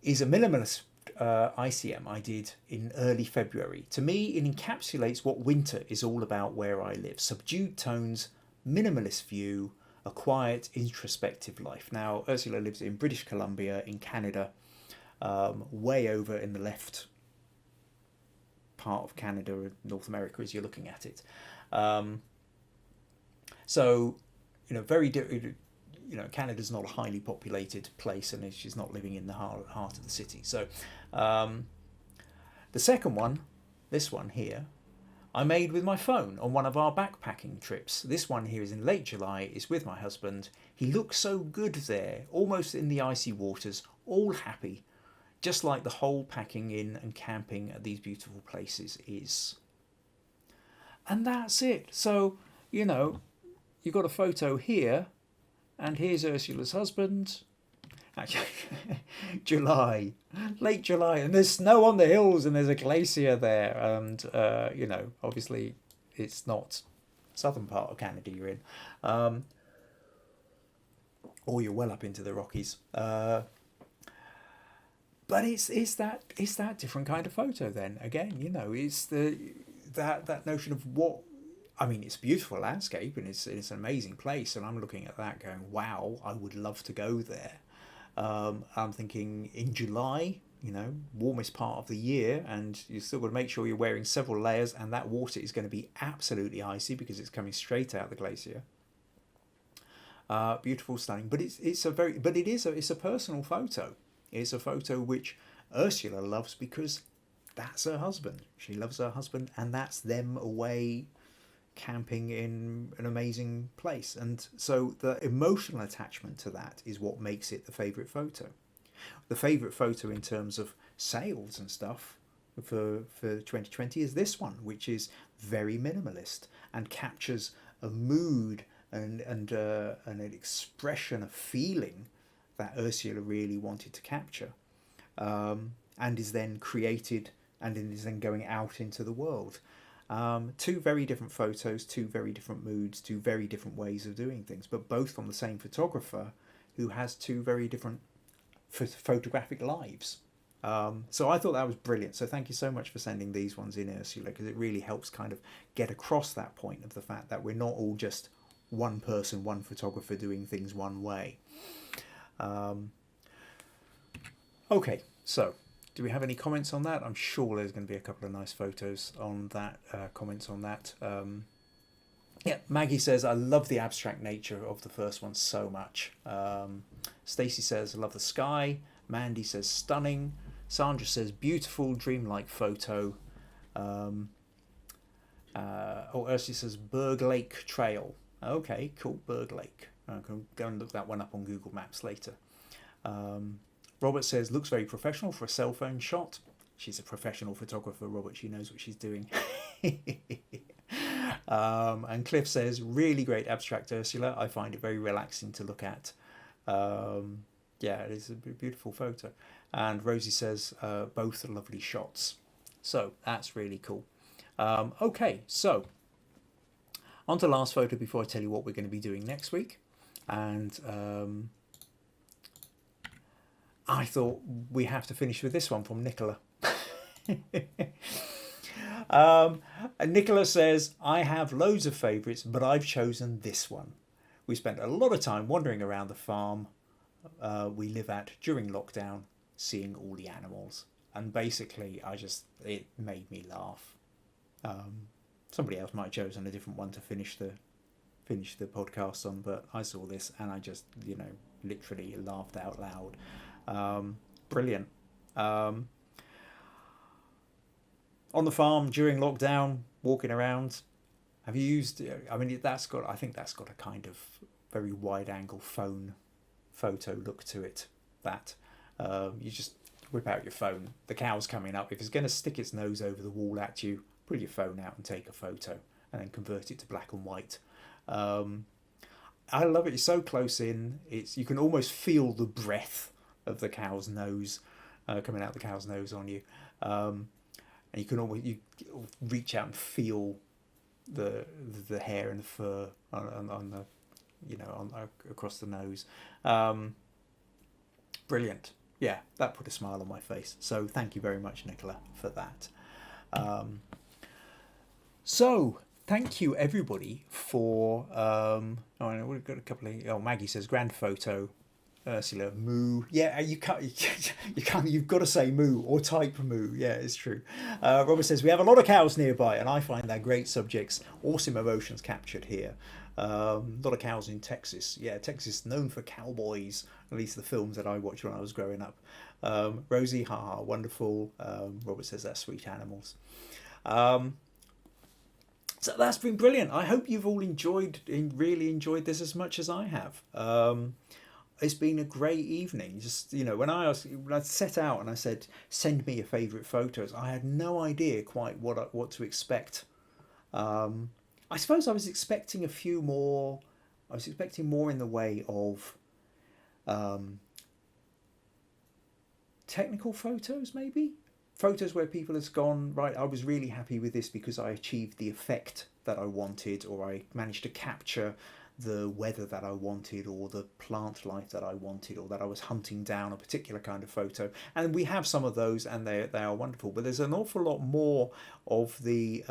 is a minimalist ICM I did in early February. To me, it encapsulates what winter is all about where I live. Subdued tones, minimalist view, a quiet, introspective life. Now, Ursula lives in British Columbia in Canada, way over in the left part of Canada, North America, as you're looking at it. So, you know, very Canada's not a highly populated place, and she's not living in the heart of the city. So the second one, this one here, I made with my phone on one of our backpacking trips. This one here is in late July. It's with my husband. He looks so good there, almost in the icy waters, all happy, just like the whole packing in and camping at these beautiful places is. And that's it. So, you've got a photo here, and here's Ursula's husband. Actually, late July, and there's snow on the hills, and there's a glacier there, and obviously it's not southern part of Canada you're in, or you're well up into the Rockies, but it's that different kind of photo. Then again, it's that notion of what. I mean, it's a beautiful landscape, and it's an amazing place, and I'm looking at that going, wow, I would love to go there. I'm thinking in July, warmest part of the year, and you've still got to make sure you're wearing several layers, and that water is going to be absolutely icy because it's coming straight out of the glacier. Beautiful, stunning, but it's a personal photo. It's a photo which Ursula loves because that's her husband. She loves her husband, and that's them away camping in an amazing place, and so the emotional attachment to that is what makes it the favourite photo. The favourite photo in terms of sales and stuff for 2020 is this one, which is very minimalist and captures a mood and an expression, a feeling that Ursula really wanted to capture, and is then created and is then going out into the world. Two very different photos, two very different moods, two very different ways of doing things, but both from the same photographer who has two very different photographic lives. So I thought that was brilliant. So thank you so much for sending these ones in, Ursula, because it really helps kind of get across that point of the fact that we're not all just one person, one photographer doing things one way. Okay, so do we have any comments on that? I'm sure there's going to be a couple of nice photos on that, comments on that. Maggie says, I love the abstract nature of the first one so much. Stacey says, I love the sky. Mandy says, stunning. Sandra says, beautiful, dreamlike photo. Ursula says, Berg Lake Trail. Okay, cool, Berg Lake. I can go and look that one up on Google Maps later. Robert says, looks very professional for a cell phone shot. She's a professional photographer, Robert. She knows what she's doing. And Cliff says, really great abstract, Ursula. I find it very relaxing to look at. It is a beautiful photo. And Rosie says, both are lovely shots. So that's really cool. Okay, so on to the last photo before I tell you what we're going to be doing next week. And I thought we have to finish with this one from Nicola. Nicola says, I have loads of favourites, but I've chosen this one. We spent a lot of time wandering around the farm we live at during lockdown, seeing all the animals. And basically, it made me laugh. Somebody else might have chosen a different one to finish the podcast on, but I saw this and I just, literally laughed out loud. Brilliant. On the farm during lockdown, walking around, have you used, I think that's got a kind of very wide angle phone photo look to it, that you just whip out your phone, the cow's coming up, if it's going to stick its nose over the wall at you, pull your phone out and take a photo and then convert it to black and white. I love it. It's so close in, you can almost feel the breath of the cow's nose coming out the cow's nose on you, and you can almost reach out and feel the hair and the fur on the across the nose. Brilliant. Yeah, that put a smile on my face. So thank you very much, Nicola, for that. So thank you everybody for we've got a couple of Maggie says grand photo. Ursula, moo. Yeah, you can't. You've got to say moo or type moo. Yeah, it's true. Robert says we have a lot of cows nearby, and I find that great subjects, awesome emotions captured here. A lot of cows in Texas. Yeah, Texas known for cowboys. At least the films that I watched when I was growing up. Rosie, haha, wonderful. Robert says that's sweet animals. So that's been brilliant. I hope you've all really enjoyed this as much as I have. It's been a great evening. Just, when I set out and I said, send me your favourite photos, I had no idea quite what to expect. I suppose I was expecting a few more. I was expecting more in the way of technical photos, maybe. Photos where people has gone, right, I was really happy with this because I achieved the effect that I wanted, or I managed to capture the weather that I wanted, or the plant life that I wanted, or that I was hunting down a particular kind of photo. And we have some of those, and they are wonderful. But there's an awful lot more of the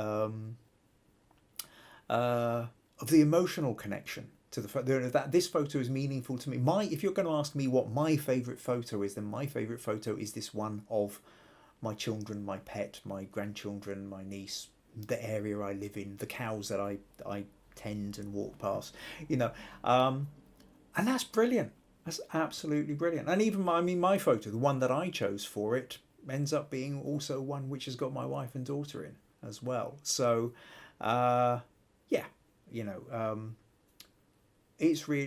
emotional connection to the photo. That this photo is meaningful to me. If you're going to ask me what my favourite photo is, then my favourite photo is this one of my children, my pet, my grandchildren, my niece, the area I live in, the cows that I tend and walk past, and that's brilliant. That's absolutely brilliant. And even my photo, the one that I chose for it, ends up being also one which has got my wife and daughter in as well. So,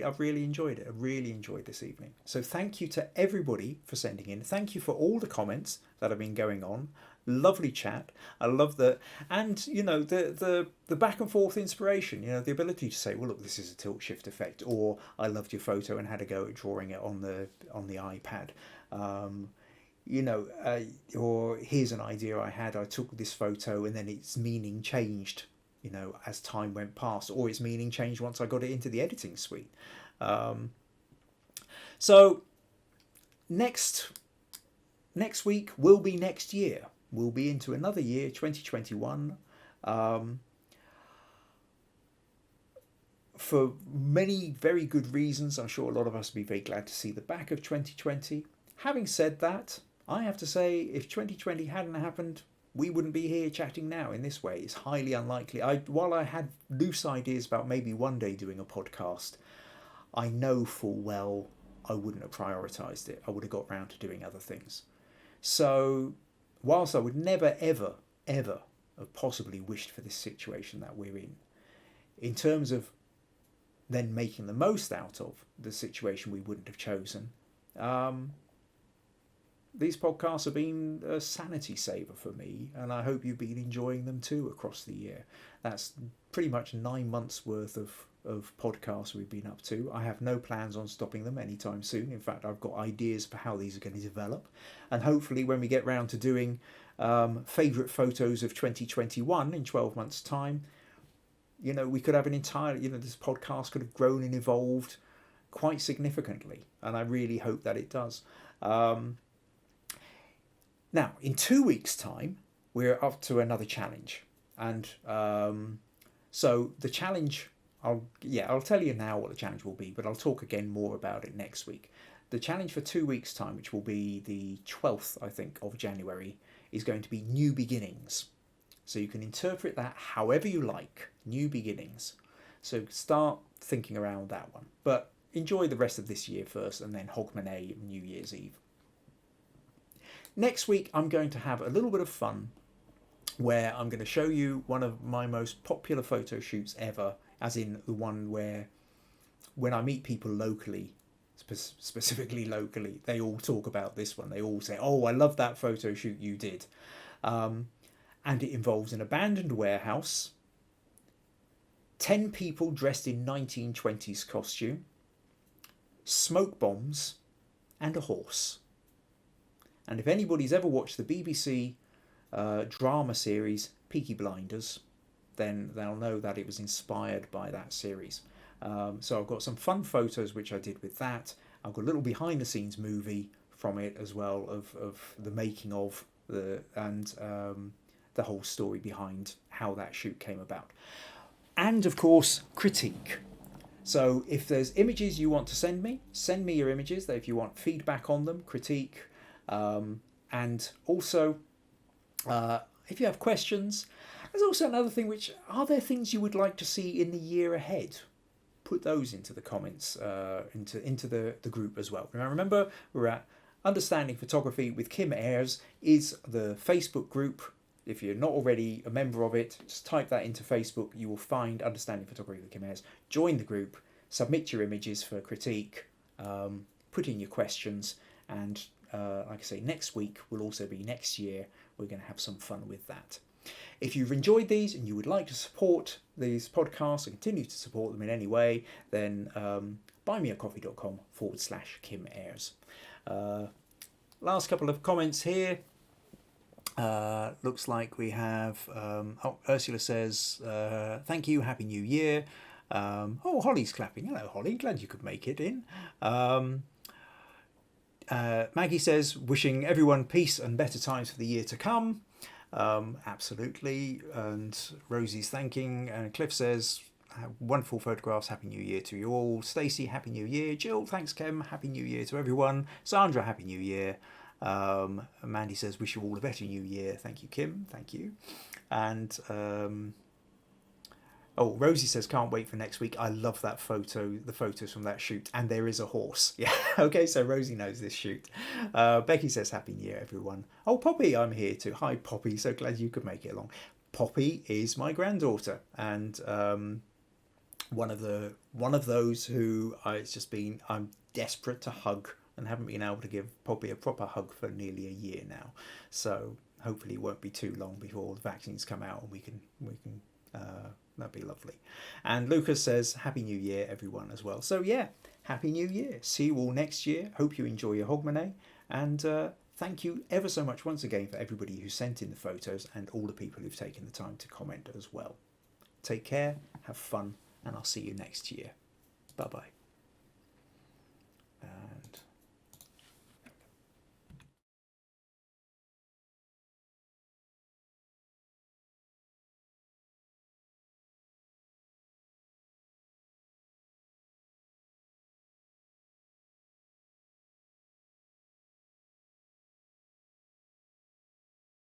I've really enjoyed it. I've really enjoyed this evening. So thank you to everybody for sending in. Thank you for all the comments that have been going on. Lovely chat. I love that. And, the back and forth inspiration, the ability to say, well, look, this is a tilt shift effect, or I loved your photo and had a go at drawing it on the iPad. Or here's an idea I had. I took this photo and then its meaning changed, as time went past, or its meaning changed once I got it into the editing suite. So next week will be next year. We'll be into another year, 2021. For many very good reasons. I'm sure a lot of us will be very glad to see the back of 2020. Having said that, I have to say, if 2020 hadn't happened, we wouldn't be here chatting now in this way. It's highly unlikely. While I had loose ideas about maybe one day doing a podcast, I know full well I wouldn't have prioritised it. I would have got round to doing other things. So, whilst I would never, ever, ever have possibly wished for this situation that we're in terms of then making the most out of the situation we wouldn't have chosen, these podcasts have been a sanity saver for me, and I hope you've been enjoying them too across the year. That's pretty much 9 months worth of podcasts we've been up to. I have no plans on stopping them anytime soon. In fact, I've got ideas for how these are going to develop, and hopefully when we get round to doing favourite photos of 2021 in 12 months' time, we could have an entire, this podcast could have grown and evolved quite significantly, and I really hope that it does. Now, in 2 weeks' time, we're up to another challenge. And so the challenge, I'll tell you now what the challenge will be, but I'll talk again more about it next week. The challenge for 2 weeks' time, which will be the 12th, I think, of January, is going to be new beginnings. So you can interpret that however you like, new beginnings. So start thinking around that one. But enjoy the rest of this year first, and then Hogmanay New Year's Eve. Next week, I'm going to have a little bit of fun where I'm going to show you one of my most popular photo shoots ever, as in the one where when I meet people locally, specifically locally, they all talk about this one. They all say, oh, I love that photo shoot you did. And it involves an abandoned warehouse, 10 people dressed in 1920s costume, smoke bombs, and a horse. And if anybody's ever watched the BBC drama series Peaky Blinders, then they'll know that it was inspired by that series. So I've got some fun photos which I did with that. I've got a little behind the scenes movie from it as well of the making of the whole story behind how that shoot came about. And of course, critique. So if there's images you want to send me your images. If you want feedback on them, critique. And also, if you have questions, there's also another thing, which are there things you would like to see in the year ahead? put those into the comments, into the group as well. Now remember, we're at Understanding Photography with Kim Ayres is the Facebook group. If you're not already a member of it, just type that into Facebook. You will find Understanding Photography with Kim Ayres. Join the group, submit your images for critique, put in your questions, and like I say, next week will also be next year. We're going to have some fun with that. If you've enjoyed these and you would like to support these podcasts and continue to support them in any way, then buymeacoffee.com/Kim Ayres. Last couple of comments here. Looks like we have Ursula says thank you, happy new year. Holly's clapping. Hello Holly, glad you could make it in. Maggie says wishing everyone peace and better times for the year to come. Absolutely. And Rosie's thanking, and Cliff says wonderful photographs, happy new year to you all. Stacey, happy new year. Jill, thanks Kim, happy new year to everyone. Sandra, happy new year. Mandy says wish you all a better new year. Thank you Kim, thank you. And Rosie says can't wait for next week. I love that photo, the photos from that shoot, and there is a horse. Yeah, okay, so Rosie knows this shoot. Becky says happy new year everyone. Oh Poppy, I'm here too. Hi Poppy, so glad you could make it along. Poppy is my granddaughter, and one of those who I'm desperate to hug and haven't been able to give Poppy a proper hug for nearly a year now. So hopefully it won't be too long before the vaccines come out and we can that'd be lovely. And Lucas says happy new year everyone as well. So yeah, happy new year. See you all next year. Hope you enjoy your Hogmanay, and thank you ever so much once again for everybody who sent in the photos and all the people who've taken the time to comment as well. Take care, have fun, and I'll see you next year. Bye bye.